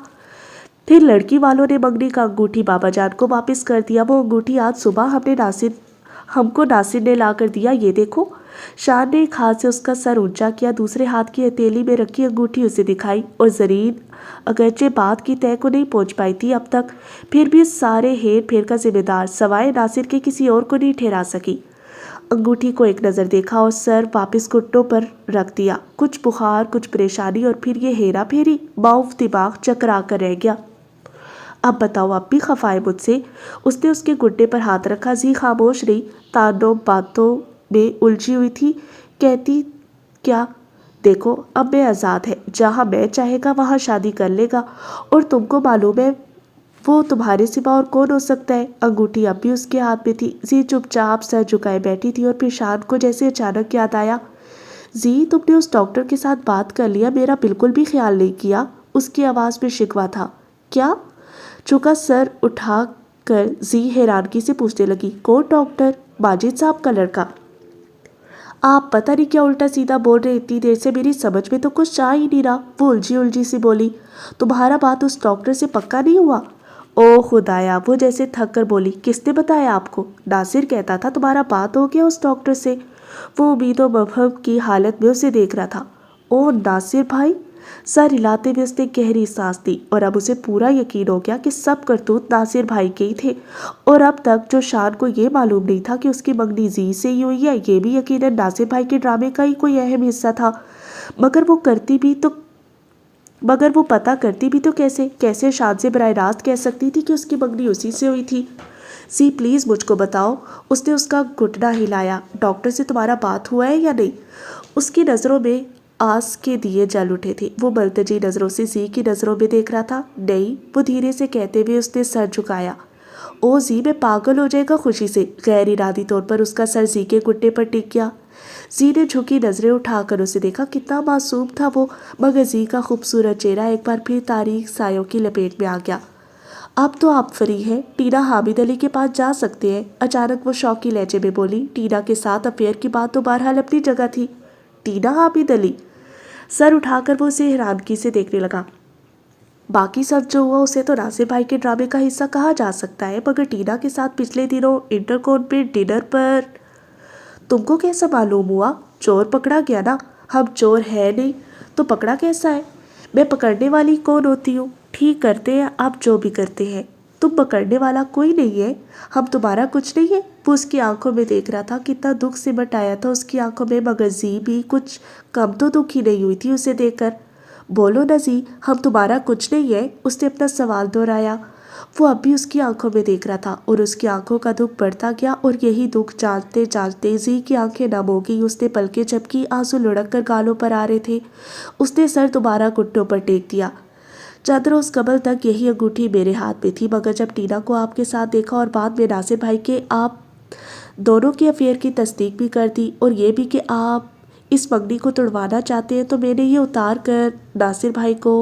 फिर लड़की वालों ने मंगनी का अंगूठी बाबा जान को वापस कर दिया। वो अंगूठी आज सुबह हमको नासिर ने ला कर दिया। ये देखो। शान ने एक हाथ से उसका सर ऊंचा किया, दूसरे हाथ की हथेली में रखी अंगूठी उसे दिखाई। और ज़रीन अगरचे बात की तय को नहीं पहुंच पाई थी अब तक, फिर भी इस सारे हेर फेर का जिम्मेदार सवाए नासिर के किसी और को नहीं ठहरा सकी। अंगूठी को एक नज़र देखा और सर वापस घुटनों पर रख दिया। कुछ बुखार, कुछ परेशानी और फिर ये हेरा फेरी। माउफ दिमाग चकरा कर रह गया। अब बताओ, अब भी खफा है मुझसे? उसने उसके घुटने पर हाथ रखा। जी खामोश रही, तानों बातों में उलझी हुई थी। कहती क्या? देखो, अब मैं आज़ाद है, जहाँ मैं चाहेगा वहाँ शादी कर लेगा, और तुमको मालूम है वो तुम्हारे सिवा और कौन हो सकता है। अंगूठी अब भी उसके हाथ में थी। जी चुपचाप सर झुकाए बैठी थी और फिर शान को जैसे अचानक याद आया, जी तुमने उस डॉक्टर के साथ बात कर लिया, मेरा बिल्कुल भी ख्याल नहीं किया। उसकी आवाज़ में शिकवा था। क्या? झुका सर उठा कर जी हैरानगी से पूछने लगी, कौन डॉक्टर? माजिद साहब का लड़का। आप पता नहीं क्या उल्टा सीधा बोल रहे, इतनी देर से मेरी समझ में तो कुछ आ ही नहीं रहा। वो उलझी उलझी सी बोली, तुम्हारा बात उस डॉक्टर से पक्का नहीं हुआ? ओ खुदाया, वो जैसे थक कर बोली, किसने बताया आपको? नासिर कहता था तुम्हारा बात हो गया उस डॉक्टर से। वो उम्मीद और मफहम की हालत में उसे देख रहा था। ओ नासिर भाई? सर हिलाते हुए उसने गहरी सांस ली और अब उसे पूरा यकीन हो गया कि सब करतूत नासिर भाई के ही थे। और अब तक जो शान को ये मालूम नहीं था कि उसकी मंगनी जी से ही हुई है, ये भी यकीनन नासिर भाई के ड्रामे का ही कोई अहम हिस्सा था। मगर वो पता करती भी तो कैसे शान से बराह रास्त कह सकती थी कि उसकी मंगनी उसी से हुई थी। सी प्लीज़ मुझको बताओ। उसने उसका घुटना हिलाया। डॉक्टर से तुम्हारा बात हुआ है या नहीं? उसकी नज़रों में आस के दिए जल उठे थे। वो बलतजी नज़रों से जी की नज़रों में देख रहा था। नहीं, वो धीरे से कहते हुए उसने सर झुकाया। ओ जी, मैं पागल हो जाएगा खुशी से। गैर इरादी तौर पर उसका सर जी के घुटने पर टिक गया। जी ने झुकी नज़रें उठाकर उसे देखा। कितना मासूम था वो, मगर जी का खूबसूरत चेहरा एक बार फिर तारीख सायों की लपेट में आ गया। अब तो आप फ्री हैं, टीना हामिद अली के पास जा सकते हैं। अचानक वो शौकी लहजे में बोली। टीना के साथ अफेयर की बात तो बहरहाल अपनी जगह थी। टीना हामिद अली? सर उठाकर वो उसे हैरानगी से देखने लगा। बाकी सब जो हुआ उसे तो नासिर भाई के ड्रामे का हिस्सा कहा जा सकता है, मगर टीना के साथ पिछले दिनों इंटरकॉन पे डिनर पर तुमको कैसा मालूम हुआ? चोर पकड़ा गया ना? हम चोर है नहीं तो पकड़ा कैसा है? मैं पकड़ने वाली कौन होती हूँ? ठीक करते हैं आप जो भी करते हैं, तुम पकड़ने वाला कोई नहीं है। हम तुम्हारा कुछ नहीं है। वो उसकी आंखों में देख रहा था। कितना दुख सिमट आया था उसकी आंखों में, मगर जी भी कुछ कम तो दुखी नहीं हुई थी उसे देखकर। बोलो ना जी, हम तुम्हारा कुछ नहीं है। उसने अपना सवाल दोहराया। वो अब भी उसकी आंखों में देख रहा था और उसकी आंखों का दुख बढ़ता गया और यही दुख जांचते जांचते जी की आंखें नम हो गई। उसने पलकें झपकी, आंसू लुढ़क कर गालों पर आ रहे थे। उसने सर दोबारा घुटनों पर टेक दिया। चंद रोज कबल तक यही अंगूठी मेरे हाथ में थी, मगर जब टीना को आपके साथ देखा और बाद में नासिर भाई के आप दोनों के अफेयर की तस्दीक भी कर दी और ये भी कि आप इस मंगनी को तोड़वाना चाहते हैं, तो मैंने ये उतार कर नासिर भाई को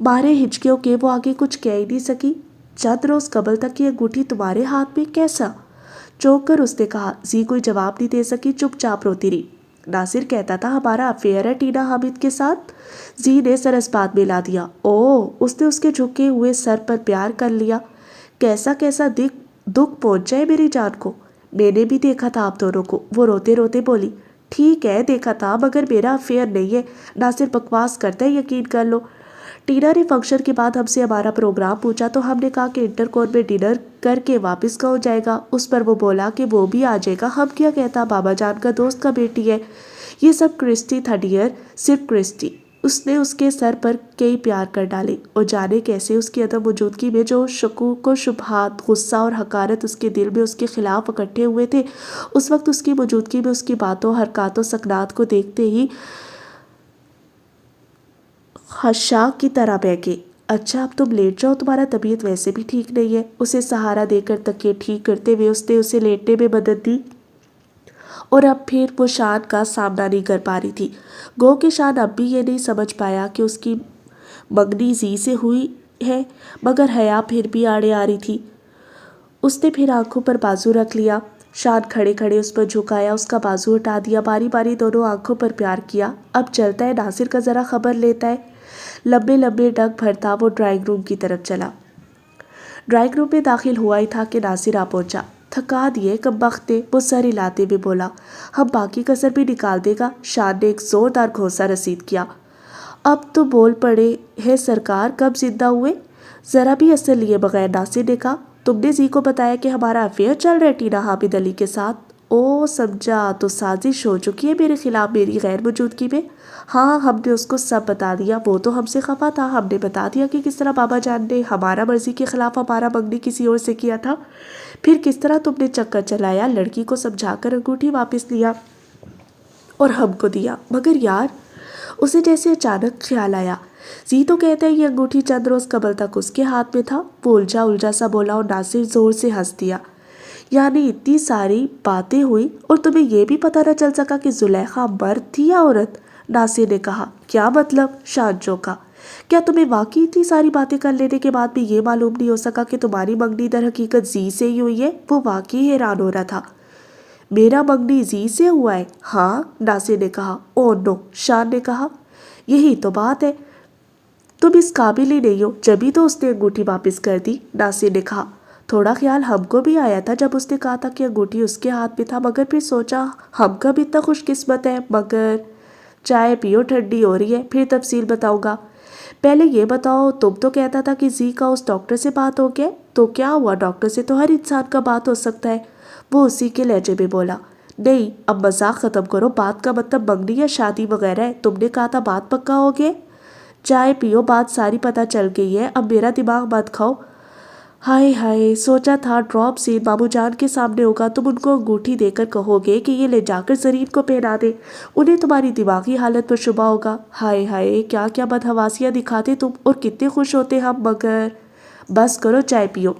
मारे हिचकियों के वो आगे कुछ कह ही नहीं सकी। चंद रोज कबल तक ये अंगूठी तुम्हारे हाथ में कैसा? चौंक कर उसने कहा। जी कोई जवाब नहीं दे सकी, चुपचाप रोती रही। ناصر کہتا تھا ہمارا افیئر ہے ٹینا حامد کے ساتھ۔ زی نے سر اس بات میں لا دیا۔ اوہ، اس نے اس کے جھکے ہوئے سر پر پیار کر لیا۔ کیسا کیسا دکھ پہنچا ہے میری جان کو۔ میں نے بھی دیکھا تھا آپ دونوں کو، وہ روتے روتے بولی۔ ٹھیک ہے دیکھا تھا، مگر میرا افیئر نہیں ہے۔ ناصر بکواس کرتا ہے، یقین کر لو۔ ٹینا نے فنکشن کے بعد ہم سے ہمارا پروگرام پوچھا تو ہم نے کہا کہ انٹر کون میں ڈنر کر کے واپس گاؤں جائے گا۔ اس پر وہ بولا کہ وہ بھی آ جائے گا۔ ہم کیا کہتا، بابا جان کا دوست کا بیٹی ہے۔ یہ سب کرسٹی تھا ڈیئر، صرف کرسٹی۔ اس نے اس کے سر پر کئی پیار کر ڈالے، اور جانے کیسے اس کی عدم موجودگی میں جو شکوک و شبہات، غصہ اور حقارت اس کے دل میں اس کے خلاف اکٹھے ہوئے تھے، اس وقت اس کی موجودگی میں اس کی باتوں، حرکات و سکنات کو دیکھتے ہی خشاک کی طرح بہکے۔ اچھا اب تم لیٹ جاؤ، تمہارا طبیعت ویسے بھی ٹھیک نہیں ہے۔ اسے سہارا دے کر تکیے ٹھیک کرتے ہوئے اس نے اسے لیٹنے میں مدد دی، اور اب پھر وہ شان کا سامنا نہیں کر پا رہی تھی۔ گو کہ شان اب بھی یہ نہیں سمجھ پایا کہ اس کی منگنی زی سے ہوئی ہے، مگر حیا پھر بھی آڑے آ رہی تھی۔ اس نے پھر آنکھوں پر بازو رکھ لیا۔ شان کھڑے کھڑے اس پر جھکایا، اس کا بازو ہٹا دیا، باری باری دونوں آنکھوں پر پیار کیا۔ اب چلتا ہے، ناصر کا ذرا خبر لیتا ہے۔ لمبے لمبے ڈگ بھرتا وہ ڈرائنگ روم کی طرف چلا۔ ڈرائنگ روم میں داخل ہوا ہی تھا کہ ناصر آ پہنچا۔ تھکا دیے کمبخت نے، وہ سر ہلاتے ہوئے بولا۔ ہم باقی کسر بھی نکال دے گا۔ شان نے ایک زوردار گھونسا رسید کیا۔ اب تو بول پڑے ہے سرکار، کب زندہ ہوئے؟ ذرا بھی اثر لیے بغیر ناصر نے کہا۔ تم نے زی کو بتایا کہ ہمارا افیئر چل رہا ہے ٹینا حامد علی کے ساتھ؟ او سمجھا، تو سازش ہو چکی ہے میرے خلاف میری غیر موجودگی میں۔ ہاں، ہم نے اس کو سب بتا دیا۔ وہ تو ہم سے خفا تھا، ہم نے بتا دیا کہ کس طرح بابا جان نے ہمارا مرضی کے خلاف ہمارا منگنی کسی اور سے کیا تھا، پھر کس طرح تم نے چکر چلایا، لڑکی کو سمجھا کر انگوٹھی واپس لیا اور ہم کو دیا۔ مگر یار، اسے جیسے اچانک خیال آیا، زی تو کہتا ہے یہ انگوٹھی چند روز قبل تک اس کے ہاتھ میں تھا۔ وہ الجھا سا بولا اور ناصر زور سے ہنس دیا۔ یعنی اتنی ساری باتیں ہوئی اور تمہیں یہ بھی پتہ نہ چل سکا کہ زلیخا مرد تھی یا عورت؟ ناصر نے کہا۔ کیا مطلب؟ شان چونکا۔ کیا تمہیں واقعی اتنی ساری باتیں کر لینے کے بعد بھی یہ معلوم نہیں ہو سکا کہ تمہاری منگنی در حقیقت زی سے ہی ہوئی ہے؟ وہ واقعی حیران ہو رہا تھا۔ میرا منگنی زی سے ہوا ہے؟ ہاں، ناصر نے کہا۔ او نو، شان نے کہا۔ یہی تو بات ہے، تم اس قابل ہی نہیں ہو، جبھی تو اس نے انگوٹھی واپس کر دی، ناصر نے کہا۔ تھوڑا خیال ہم کو بھی آیا تھا جب اس نے کہا تھا کہ انگوٹھی اس کے ہاتھ میں تھا، مگر پھر سوچا ہم کب اتنا خوش قسمت ہے۔ مگر چائے پیو، ٹھنڈی ہو رہی ہے، پھر تفصیل بتاؤں گا۔ پہلے یہ بتاؤ، تم تو کہتا تھا کہ زی کا اس ڈاکٹر سے بات ہو گیا، تو کیا ہوا؟ ڈاکٹر سے تو ہر انسان کا بات ہو سکتا ہے، وہ اسی کے لہجے میں بولا۔ نہیں، اب مذاق ختم کرو، بات کا مطلب منگنی یا شادی وغیرہ ہے، تم نے کہا تھا بات پکا ہو گیا۔ چائے پیو، بات ساری پتہ چل گئی ہے، اب میرا دماغ مت کھاؤ۔ ہائے ہائے، سوچا تھا ڈراپ سین مامو جان کے سامنے ہوگا، تم ان کو انگوٹھی دے کر کہو گے کہ یہ لے جا کر زرین کو پہنا دے، انہیں تمہاری دماغی حالت پر شبہ ہوگا۔ ہائے ہائے، کیا کیا بدحواسیاں دکھاتے تم، اور کتنے خوش ہوتے ہم۔ مگر بس کرو، چائے پیو۔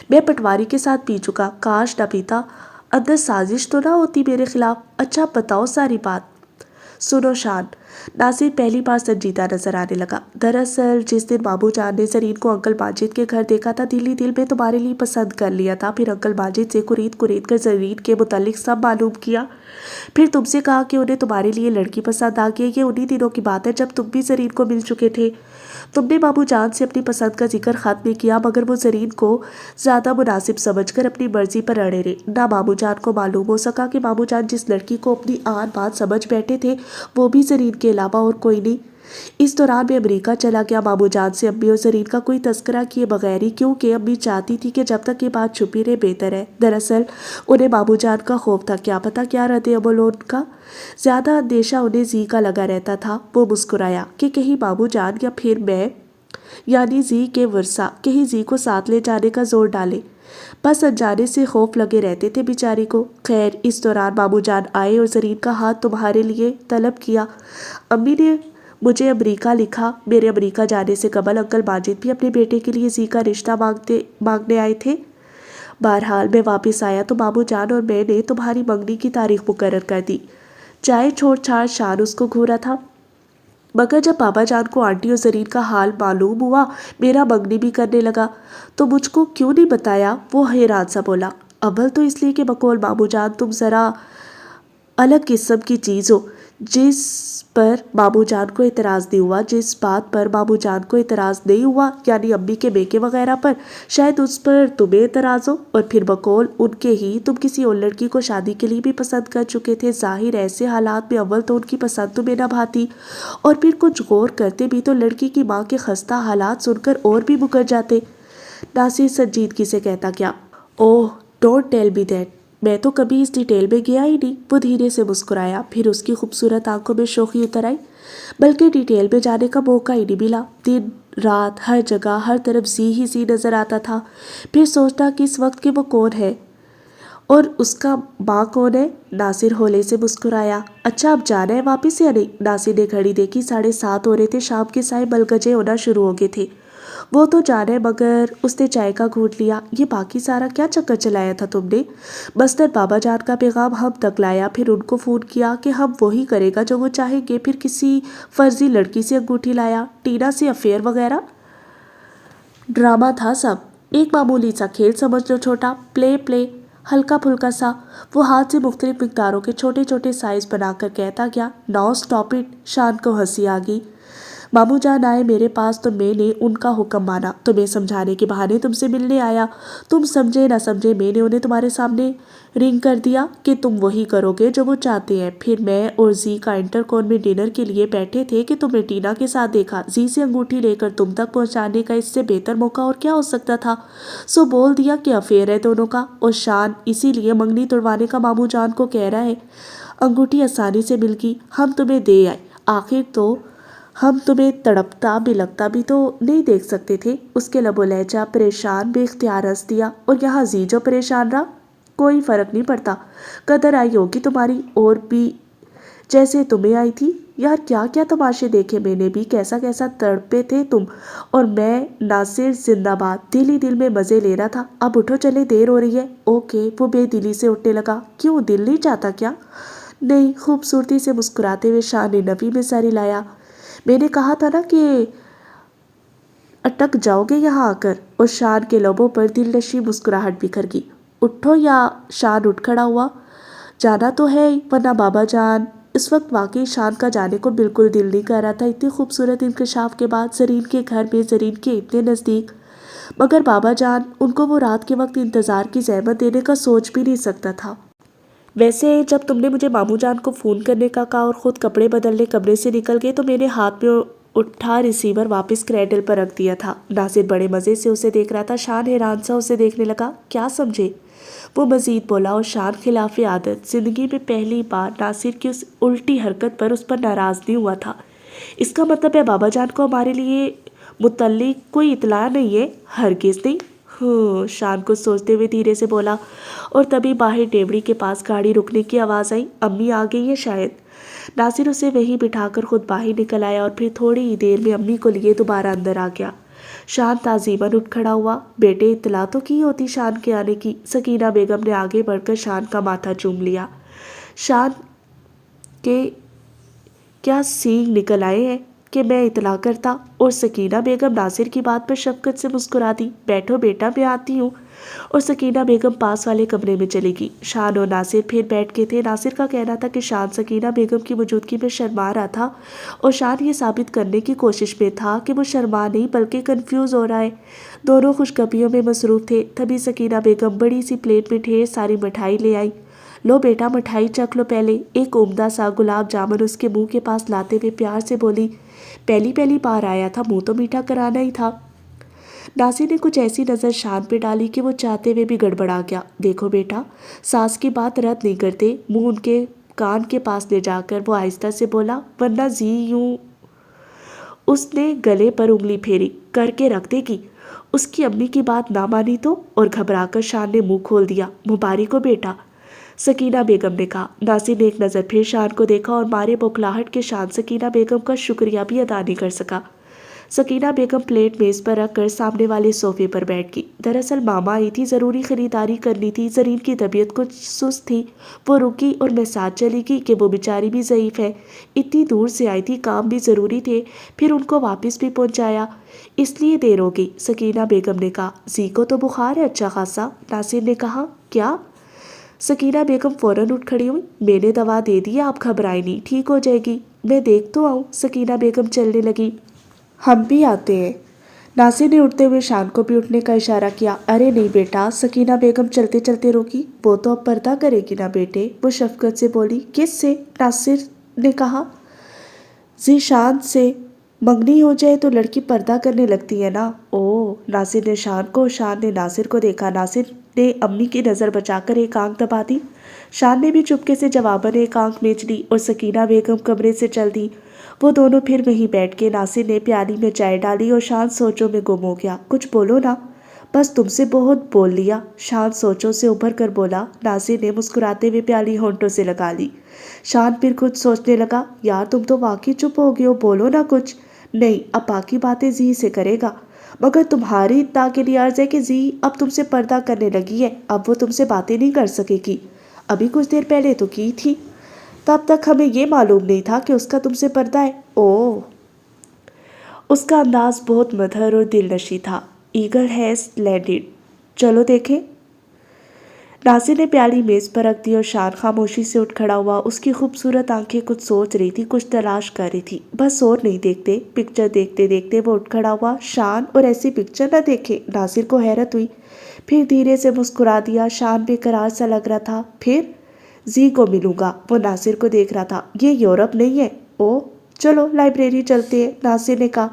میں پٹواری کے ساتھ پی چکا، کاش نہ پیتا، اندر سازش تو نہ ہوتی میرے خلاف۔ اچھا بتاؤ ساری بات۔ سنو شان، ناصر پہلی بار سنجیدہ نظر آنے لگا۔ دراصل جس دن مامو جان نے زرین کو انکل ماجد کے گھر دیکھا تھا، دل ہی دل میں تمہارے لیے پسند کر لیا تھا، پھر انکل ماجد سے قرید کر زرین کے متعلق سب معلوم کیا، پھر تم سے کہا کہ انہیں تمہارے لیے لڑکی پسند آ گئی۔ یہ انہی دنوں کی بات ہے جب تم بھی زرین کو مل چکے تھے۔ تم نے مامو جان سے اپنی پسند کا ذکر ختم نہیں کیا، مگر وہ زرین کو زیادہ مناسب سمجھ کر اپنی مرضی پر اڑے رہے۔ نہ مامو جان کو معلوم ہو سکا کہ مامو جان جس لڑکی کو اپنی آن بات سمجھ بیٹھے تھے، وہ بھی زرین کے علاوہ اور کوئی نہیں۔ اس دوران میں امریکہ چلا گیا، مامو جان سے امی اور زرین کا کوئی تذکرہ کیے بغیر ہی، کیونکہ امی چاہتی تھی کہ جب تک یہ بات چھپی رہے بہتر ہے۔ دراصل انہیں مامو جان کا خوف تھا، کیا پتہ کیا رد عمل ہو ان کا۔ زیادہ اندیشہ انہیں زی کا لگا رہتا تھا۔ وہ مسکرایا کہ کہیں مامو جان یا پھر میں، یعنی زی کے ورثہ، کہیں زی کو ساتھ لے جانے کا زور ڈالے۔ بس انجانے سے خوف لگے رہتے تھے بیچاری کو۔ خیر، اس دوران مامو جان آئے اور زرین کا ہاتھ تمہارے لیے طلب کیا۔ امی نے مجھے امریکہ لکھا۔ میرے امریکہ جانے سے قبل انکل ماجد بھی اپنے بیٹے کے لیے زی کا رشتہ مانگنے آئے تھے۔ بہرحال میں واپس آیا تو مامو جان اور میں نے تمہاری منگنی کی تاریخ مقرر کر دی۔ چائے چھوڑ چھاڑ شان اس کو گھورا تھا، مگر جب بابا جان کو آنٹی اور زرین کا حال معلوم ہوا، میرا منگنی بھی کرنے لگا، تو مجھ کو کیوں نہیں بتایا؟ وہ حیران سا بولا۔ اول تو اس لیے کہ بقول مامو جان تم ذرا الگ قسم کی چیز ہو جس پر ماموں جان کو اعتراض نہیں ہوا، جس بات پر ماموں جان کو اعتراض نہیں ہوا، یعنی امی کے میکے وغیرہ پر، شاید اس پر تمہیں اعتراض ہو، اور پھر بقول ان کے ہی تم کسی اور لڑکی کو شادی کے لیے بھی پسند کر چکے تھے۔ ظاہر ایسے حالات میں اول تو ان کی پسند تمہیں نہ بھاتی، اور پھر کچھ غور کرتے بھی تو لڑکی کی ماں کے خستہ حالات سن کر اور بھی مکر جاتے۔ ناصر سنجیدگی سے کہتا گیا، اوہ ڈونٹ ٹیل می دیٹ، میں تو کبھی اس ڈیٹیل میں گیا ہی نہیں۔ وہ دھیرے سے مسکرایا، پھر اس کی خوبصورت آنکھوں میں شوخی اتر آئی۔ بلکہ ڈیٹیل میں جانے کا موقع ہی نہیں ملا۔ دن رات ہر جگہ ہر طرف زی ہی زی نظر آتا تھا۔ پھر سوچتا کہ اس وقت کہ وہ کون ہے اور اس کا ماں کون ہے۔ ناصر ہولے سے مسکرایا، اچھا اب جانا ہے واپس یا نہیں؟ ناصر نے گھڑی دیکھی، 7:30 ہو رہے تھے، شام کے سائے ملگجے ہونا شروع ہو گئے تھے۔ وہ تو جانا ہے، مگر اس نے چائے کا گھونٹ لیا۔ یہ باقی سارا کیا چکر چلایا تھا تم نے؟ مثلاً بابا جان کا پیغام ہم تک لایا، پھر ان کو فون کیا کہ ہم وہی کرے گا جو وہ چاہیں گے، پھر کسی فرضی لڑکی سے انگوٹھی لایا، ٹینا سے افیئر وغیرہ۔ ڈرامہ تھا سب، ایک معمولی سا کھیل سمجھ لو، چھوٹا پلے ہلکا پھلکا سا۔ وہ ہاتھ سے مختلف مقداروں کے چھوٹے چھوٹے سائز بنا کر کہتا گیا، ناؤ اسٹاپ اٹ۔ شان کو ہنسی آ گئی۔ ماموں جان آئے میرے پاس تو میں نے ان کا حکم مانا، تمہیں سمجھانے کے بہانے تم سے ملنے آیا۔ تم سمجھے نہ سمجھے میں نے انہیں تمہارے سامنے رنگ کر دیا کہ تم وہی کرو گے جو وہ چاہتے ہیں۔ پھر میں اور زی کا انٹرکون میں ڈنر کے لیے بیٹھے تھے کہ تم نے ٹینا کے ساتھ دیکھا۔ زی سے انگوٹھی لے کر تم تک پہنچانے کا اس سے بہتر موقع اور کیا ہو سکتا تھا؟ سو بول دیا کہ افیئر ہے دونوں کا، اور شان اسی لیے منگنی توڑوانے کا ماموں جان کو کہہ رہا ہے۔ انگوٹھی آسانی سے مل گئی، ہم تمہیں دے آئے۔ آخر تو ہم تمہیں تڑپتا بلکتا بھی تو نہیں دیکھ سکتے تھے۔ اس کے لب و لہجہ پریشان بے اختیار ہنس دیا، اور یہاں زی جو پریشان رہا، کوئی فرق نہیں پڑتا، قدر آئی ہوگی تمہاری، اور بھی جیسے تمہیں آئی تھی۔ یار کیا کیا تماشے دیکھے میں نے بھی، کیسا کیسا تڑپے تھے تم اور میں۔ ناصر زندہ باد دل ہی دل میں مزے لے رہا تھا۔ اب اٹھو چلے، دیر ہو رہی ہے۔ اوکے، وہ بے دلی سے اٹھنے لگا۔ کیوں، دل نہیں چاہتا کیا؟ نہیں، خوبصورتی سے مسکراتے ہوئے شان نے نفی میں سر ہلایا۔ میں نے کہا تھا نا کہ اٹک جاؤ گے یہاں آ کر، اور شان کے لبوں پر دل نشیں مسکراہٹ بکھر گئی۔ اٹھو یا؟ شان اٹھ کھڑا ہوا۔ جانا تو ہے ہی، ورنہ بابا جان۔ اس وقت واقعی شان کا جانے کو بالکل دل نہیں کر رہا تھا، اتنی خوبصورت انکشاف کے بعد، زرین کے گھر میں، زرین کے اتنے نزدیک۔ مگر بابا جان ان کو وہ رات کے وقت انتظار کی زحمت دینے کا سوچ بھی نہیں سکتا تھا۔ ویسے جب تم نے مجھے ماموں جان کو فون کرنے کا کہا اور خود کپڑے بدلنے کمرے سے نکل گئے تو میں نے ہاتھ میں اٹھا ریسیور واپس کریڈل پر رکھ دیا تھا۔ ناصر بڑے مزے سے اسے دیکھ رہا تھا۔ شان حیران سا اسے دیکھنے لگا، کیا سمجھے؟ وہ مزید بولا، اور شان خلاف عادت زندگی میں پہلی بار ناصر کی اس الٹی حرکت پر اس پر ناراض نہیں ہوا تھا۔ اس کا مطلب ہے بابا جان کو ہمارے لیے متعلق کوئی اطلاع نہیں ہے؟ ہرگز نہیں۔ شان کو سوچتے ہوئے دھیرے سے بولا، اور تبھی باہر ڈیوڑی کے پاس گاڑی رکنے کی آواز آئی۔ امی آ گئی ہیں شاید۔ ناصر اسے وہیں بٹھا کر خود باہر نکل آیا، اور پھر تھوڑی ہی دیر میں امی کو لیے دوبارہ اندر آ گیا۔ شان تعظیماً اٹھ کھڑا ہوا۔ بیٹے اطلاع تو کی ہوتی شان کے آنے کی۔ سکینہ بیگم نے آگے بڑھ کر شان کا ماتھا چوم لیا۔ شان کے کیا سینگ نکل آئے ہیں کہ میں اطلاع کرتا؟ اور سکینہ بیگم ناصر کی بات پر شفقت سے مسکرا دی۔ بیٹھو بیٹا، میں آتی ہوں۔ اور سکینہ بیگم پاس والے کمرے میں چلی گئی۔ شان اور ناصر پھر بیٹھ کے تھے۔ ناصر کا کہنا تھا کہ شان سکینہ بیگم کی موجودگی میں شرما رہا تھا، اور شان یہ ثابت کرنے کی کوشش میں تھا کہ وہ شرما نہیں بلکہ کنفیوز ہو رہا ہے۔ دونوں خوش گپیوں میں مصروف تھے۔ تبھی سکینہ بیگم بڑی سی پلیٹ میں ڈھیر ساری مٹھائی لے آئی۔ لو بیٹا مٹھائی چکھ لو پہلے۔ ایک عمدہ سا گلاب جامن اس کے منہ کے پاس لاتے ہوئے پیار سے بولی، پہلی بار آیا تھا، منہ تو میٹھا کرانا ہی تھا۔ ناصر نے کچھ ایسی نظر شان پہ ڈالی کہ وہ چاہتے ہوئے بھی گڑبڑا گیا۔ دیکھو بیٹا، ساس کی بات رد نہیں کرتے۔ منہ ان کے کان کے پاس لے جا کر وہ آہستہ سے بولا، ورنہ زی یوں۔ اس نے گلے پر انگلی پھیری، کر کے رکھ دے گی۔ اس کی امی کی بات نہ مانی تو؟ اور گھبرا کر شان نے منہ کھول دیا۔ مبارک ہو بیٹا، سکینہ بیگم نے کہا۔ ناصر نے ایک نظر پھر شان کو دیکھا، اور مارے بوکھلاہٹ کے شان سکینہ بیگم کا شکریہ بھی ادا نہیں کر سکا۔ سکینہ بیگم پلیٹ میز پر رکھ کر سامنے والے صوفے پر بیٹھ گئی۔ دراصل ماما آئی تھی، ضروری خریداری کرنی تھی۔ زرین کی طبیعت کچھ سست تھی، وہ رکی اور میں ساتھ چلی گئی کہ وہ بیچاری بھی ضعیف ہے، اتنی دور سے آئی تھی، کام بھی ضروری تھے، پھر ان کو واپس بھی پہنچایا، اس لیے دیر ہو گئی۔ سکینہ بیگم نے کہا، زی کو تو بخار ہے اچھا خاصا۔ ناصر نے کہا، کیا؟ सकीना बेगम फौरन उठ खड़ी हुई। मैंने दवा दे दी है, आप घबराए नहीं, ठीक हो जाएगी। मैं देख तो आऊँ। सकीना बेगम चलने लगी। हम भी आते हैं। नासिर ने उठते हुए शान को भी उठने का इशारा किया। अरे नहीं बेटा, सकीना बेगम चलते चलते रोकी। वो तो अब पर्दा करेगी ना बेटे, वो शफकत से बोली। किस से? नासिर ने कहा। जीशान से। मंगनी हो जाए तो लड़की पर्दा करने लगती है ना। ओह, नासिर ने शान को, शान ने नासिर को देखा। नासिर ने अम्मी की नज़र बचाकर एक आंख दबा दी। शान ने भी चुपके से जवाबन एक आंख मीच ली और सकीना बेगम कमरे से चल दी। वो दोनों फिर वहीं बैठ के नासिर ने प्याली में चाय डाली और शान सोचों में गुम हो गया। कुछ बोलो ना। बस तुमसे बहुत बोल लिया, शान सोचों से उभर कर बोला। नासिर ने मुस्कुराते हुए प्याली होंठों से लगा ली। शान फिर खुद सोचने लगा, यार तुम तो वाकई चुप हो गए हो, बोलो ना कुछ। नहीं, अब बाकी बातें जी से करेगा। मगर तुम्हारी इत्ता के लिए अर्ज है कि जी अब तुमसे पर्दा करने लगी है, अब वो तुमसे बातें नहीं कर सकेगी। अभी कुछ देर पहले तो की थी। तब तक हमें ये मालूम नहीं था कि उसका तुमसे पर्दा है। ओह, उसका अंदाज बहुत मधुर और दिलनशी था। Eagle has landed. चलो देखें। नासिर ने प्याली मेज पर रख दी और शान खामोशी से उठ खड़ा हुआ। उसकी खूबसूरत आंखें कुछ सोच रही थी, कुछ तलाश कर रही थी। बस और नहीं देखते, पिक्चर देखते देखते वो उठ खड़ा हुआ। शान और ऐसी पिक्चर न देखे। नासिर को हैरत हुई, फिर धीरे से मुस्कुरा दिया। शान बेकरार सा लग रहा था। फिर जी को मिलूंगा। वो नासिर को देख रहा था। ये यूरोप नहीं है। ओ चलो लाइब्रेरी चलते हैं, नासिर ने कहा।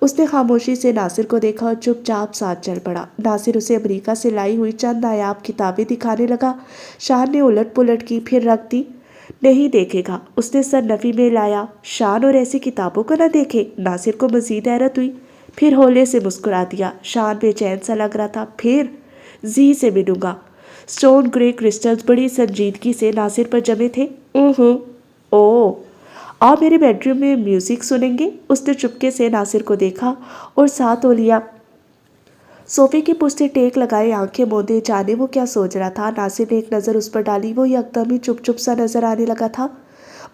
उसने खामोशी से नासिर को देखा और चुपचाप साथ चल पड़ा। नासिर उसे अमेरिका से लाई हुई चंद नायाब किताबें दिखाने लगा। शान ने उलट पुलट की, फिर रख दी। नहीं देखेगा। उसने सर नफी में लाया। शान और ऐसी किताबों को न देखे। नासिर को मजीद हैरत हुई, फिर होले से मुस्कुरा दिया। शान बेचैन सा लग रहा था। फिर जी से मिलूंगा। स्टोन ग्रे क्रिस्टल्स बड़ी संजीदगी से नासिर पर जमे थे। ओह, आप मेरे बेडरूम में म्यूजिक सुनेंगे? उसने चुपके से नासिर को देखा और साथ हो लिया। सोफे के पुश्ते टेक लगाए, आंखें मूंदे, जाने वो क्या सोच रहा था। नासिर ने एक नज़र उस पर डाली। वो एकदम ही चुप चुप सा नजर आने लगा था।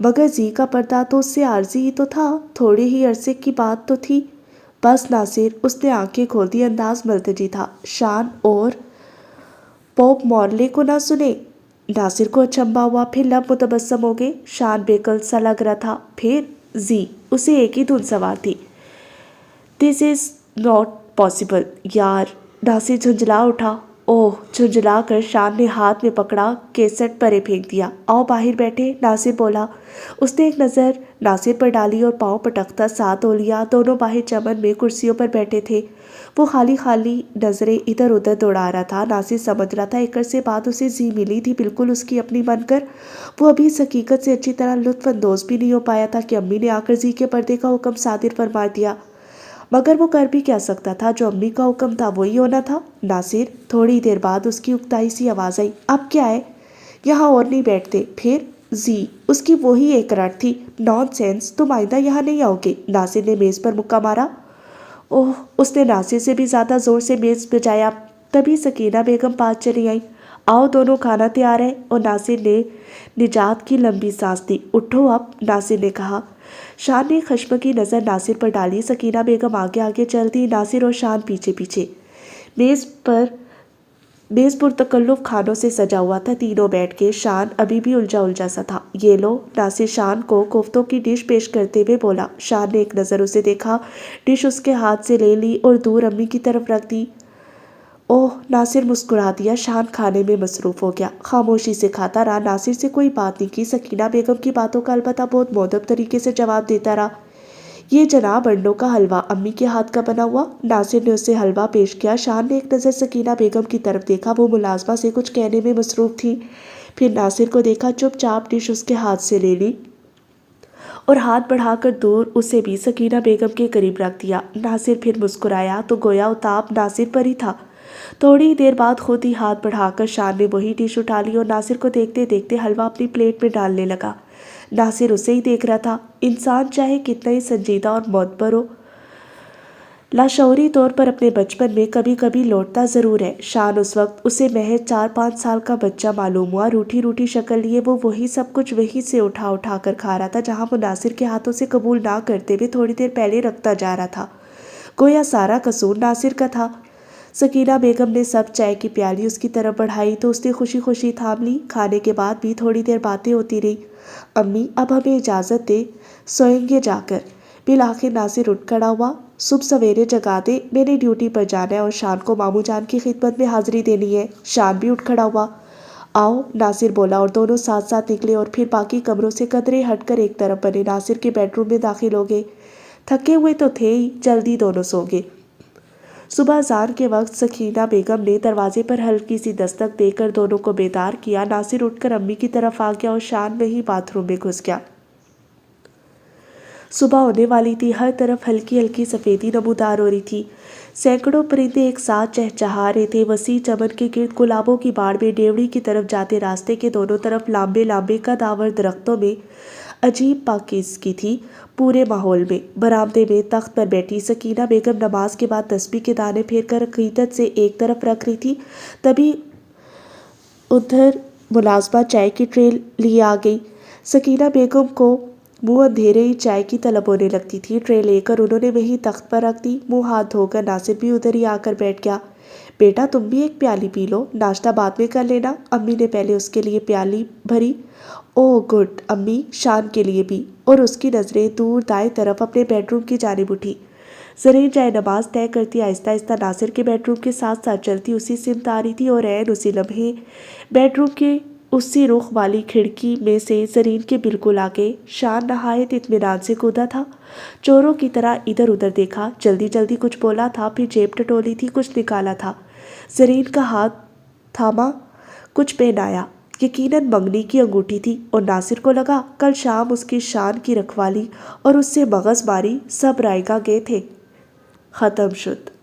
मगर जी का पर्दा तो उससे आर्जी ही तो था, थोड़े ही अरसे की बात तो थी। बस नासिर। उसने आंखें खोल दी। अंदाज मर्तजी था। शान और पॉप मॉर्ले को ना सुने। नासिर को अचंभा हुआ, फिर लब मुतबस्सम हो गए। शान बेकल सा लग रहा था। फिर जी। उसे एक ही धुन सवार थी। दिस इज़ नॉट पॉसिबल यार। नासिर झुंझला उठा। ओह, झुंझला कर शान ने हाथ में पकड़ा केसट परे फेंक दिया। आओ बाहर बैठे, नासिर बोला। उसने एक नज़र नासिर पर डाली और पाँव पटकता साथ हो लिया। दोनों बाहर चमन में कुर्सियों पर बैठे थे। वो खाली खाली नज़रें इधर उधर दौड़ा रहा था। नासिर समझ रहा था एक अरसे बाद उसे जी मिली थी, बिल्कुल उसकी अपनी बनकर। वो अभी इस हकीकत से अच्छी तरह लुत्फानंदोज भी नहीं हो पाया था कि अम्मी ने आकर जी के पर्दे का हुक्म सादिर फरमा दिया। मगर वो कर भी क्या सकता था? जो अम्मी का हुक्म था वही होना था। नासिर। थोड़ी देर बाद उसकी उकताई सी आवाज़ आई। अब क्या है? यहाँ और नहीं बैठते। फिर जी। उसकी वही एक रट थी। नॉनसेंस, तुम आइंदा यहाँ नहीं आओगे। नासिर ने मेज़ पर मुक्का मारा। ओह, उसने नासिर से भी ज़्यादा ज़ोर से मेज़ बजाया। तभी सकीना बेगम पास चली आई। आओ दोनों, खाना तैयार है। और नासिर ने निजात की लंबी सांस दी। उठो अब, नासिर ने कहा। शान ने खश्म की नज़र नासिर पर डाली। सकीना बेगम आगे आगे चल दी, नासिर और शान पीछे पीछे। मेज़ पुरतकल्लुफ़ खानों से सजा हुआ था। तीनों बैठ के। शान अभी भी उलझा उलझा सा था। ये लो। नासिर शान को कोफ्तों की डिश पेश करते हुए बोला। शान ने एक नज़र उसे देखा, डिश उसके हाथ से ले ली और दूर अम्मी की तरफ रख दी। ओह, नासिर मुस्कुरा दिया। शान खाने में मसरूफ़ हो गया, खामोशी से खाता रहा। नासिर से कोई बात नहीं की। सकीना बेगम की बातों का अलबत्ता बहुत मुअद्दब तरीके से जवाब देता रहा। ये जनाब अंडों का हलवा, अम्मी के हाथ का बना हुआ। नासिर ने उसे हलवा पेश किया। शान ने एक नज़र सकीना बेगम की तरफ देखा। वो मुलाजमा से कुछ कहने में मसरूफ़ थी। फिर नासिर को देखा, चुपचाप डिश उसके हाथ से ले ली और हाथ बढ़ाकर दूर उसे भी सकीना बेगम के करीब रख दिया। नासिर फिर मुस्कुराया तो गोया उताब नासिर पर ही था। थोड़ी देर बाद खुद ही हाथ बढ़ाकर शान ने वही डिश उठा ली और नासिर को देखते देखते हलवा अपनी प्लेट में डालने लगा। नासिर उसे ही देख रहा था। इंसान चाहे कितना ही संजीदा और मोतबर हो, लाशऊरी तौर पर अपने बचपन में कभी कभी लौटता ज़रूर है। शान उस वक्त उसे महज 4-5 साल का बच्चा मालूम हुआ। रूठी रूठी शक्ल लिए वो वही सब कुछ वहीं से उठा उठा कर खा रहा था जहाँ वो नासिर के हाथों से कबूल ना करते हुए थोड़ी देर पहले रखता जा रहा था। गोया सारा कसूर नासिर का था। سکینہ بیگم نے سب چائے کی پیالی اس کی طرف بڑھائی تو اس نے خوشی خوشی تھام لی۔ کھانے کے بعد بھی تھوڑی دیر باتیں ہوتی رہی۔ امی اب ہمیں اجازت دے، سوئیں گے جا کر۔ بالآخر ناصر اٹھ کھڑا ہوا۔ صبح سویرے جگا دے، میں نے ڈیوٹی پر جانا ہے اور شان کو ماموں جان کی خدمت میں حاضری دینی ہے۔ شان بھی اٹھ کھڑا ہوا۔ آؤ، ناصر بولا اور دونوں ساتھ ساتھ نکلے اور پھر باقی کمروں سے قدرے ہٹ کر ایک طرف بنے ناصر کے بیڈ روم میں داخل ہو گئے۔ تھکے ہوئے تو تھے ہی، جلدی دونوں سو گئے۔ صبح اذان کے وقت سکینہ بیگم نے دروازے پر ہلکی سی دستک دے کر دونوں کو بیدار کیا۔ ناصر اٹھ کر امی کی طرف آ گیا اور شان وہیں باتھ روم میں گھس گیا۔ صبح ہونے والی تھی، ہر طرف ہلکی ہلکی سفیدی نمودار ہو رہی تھی۔ سینکڑوں پرندے ایک ساتھ چہچہا رہے تھے۔ وسیع چمن کے گرد گلابوں کی باڑ میں ڈیوڑی کی طرف جاتے راستے کے دونوں طرف لامبے لامبے قدآور درختوں میں عجیب پاکیزگی تھی۔ پورے ماحول میں برآمدے میں تخت پر بیٹھی سکینہ بیگم نماز کے بعد تسبیح کے دانے پھیر کر عقیدت سے ایک طرف رکھ رہی تھی، تبھی ادھر ملازمہ چائے کی ٹرے لیے آ گئی۔ سکینہ بیگم کو منہ اندھیرے ہی چائے کی طلب ہونے لگتی تھی۔ ٹرے لے کر انہوں نے وہیں تخت پر رکھ دی۔ منہ ہاتھ دھو کر ناصر بھی ادھر ہی آ کر بیٹھ گیا۔ بیٹا تم بھی ایک پیالی پی لو، ناشتہ بعد میں کر لینا۔ امی نے پہلے اس کے لیے پیالی بھری۔ اوہ گڈ امی، شان کے لیے بھی، اور اس کی نظریں دور دائیں طرف اپنے بیڈ روم کی جانب اٹھی۔ زرین جائے نماز طے کرتی آہستہ آہستہ ناصر کے بیڈ روم کے ساتھ ساتھ چلتی اسی سمت آ رہی تھی اور عین اسی لمحے بیڈ روم کے اسی رخ والی کھڑکی میں سے زرین کے بالکل آگے شان نہایت اطمینان سے کودا تھا۔ چوروں کی طرح ادھر ادھر دیکھا، جلدی جلدی کچھ بولا تھا، پھر جیب ٹٹولی تھی، کچھ نکالا تھا، زرین کا ہاتھ تھاما، کچھ پہنایا۔ یقیناً منگنی کی انگوٹھی تھی اور ناصر کو لگا کل شام اس کی شان کی رکھوالی اور اس سے مغز ماری سب رائیگاں گئے تھے۔ ختم شد۔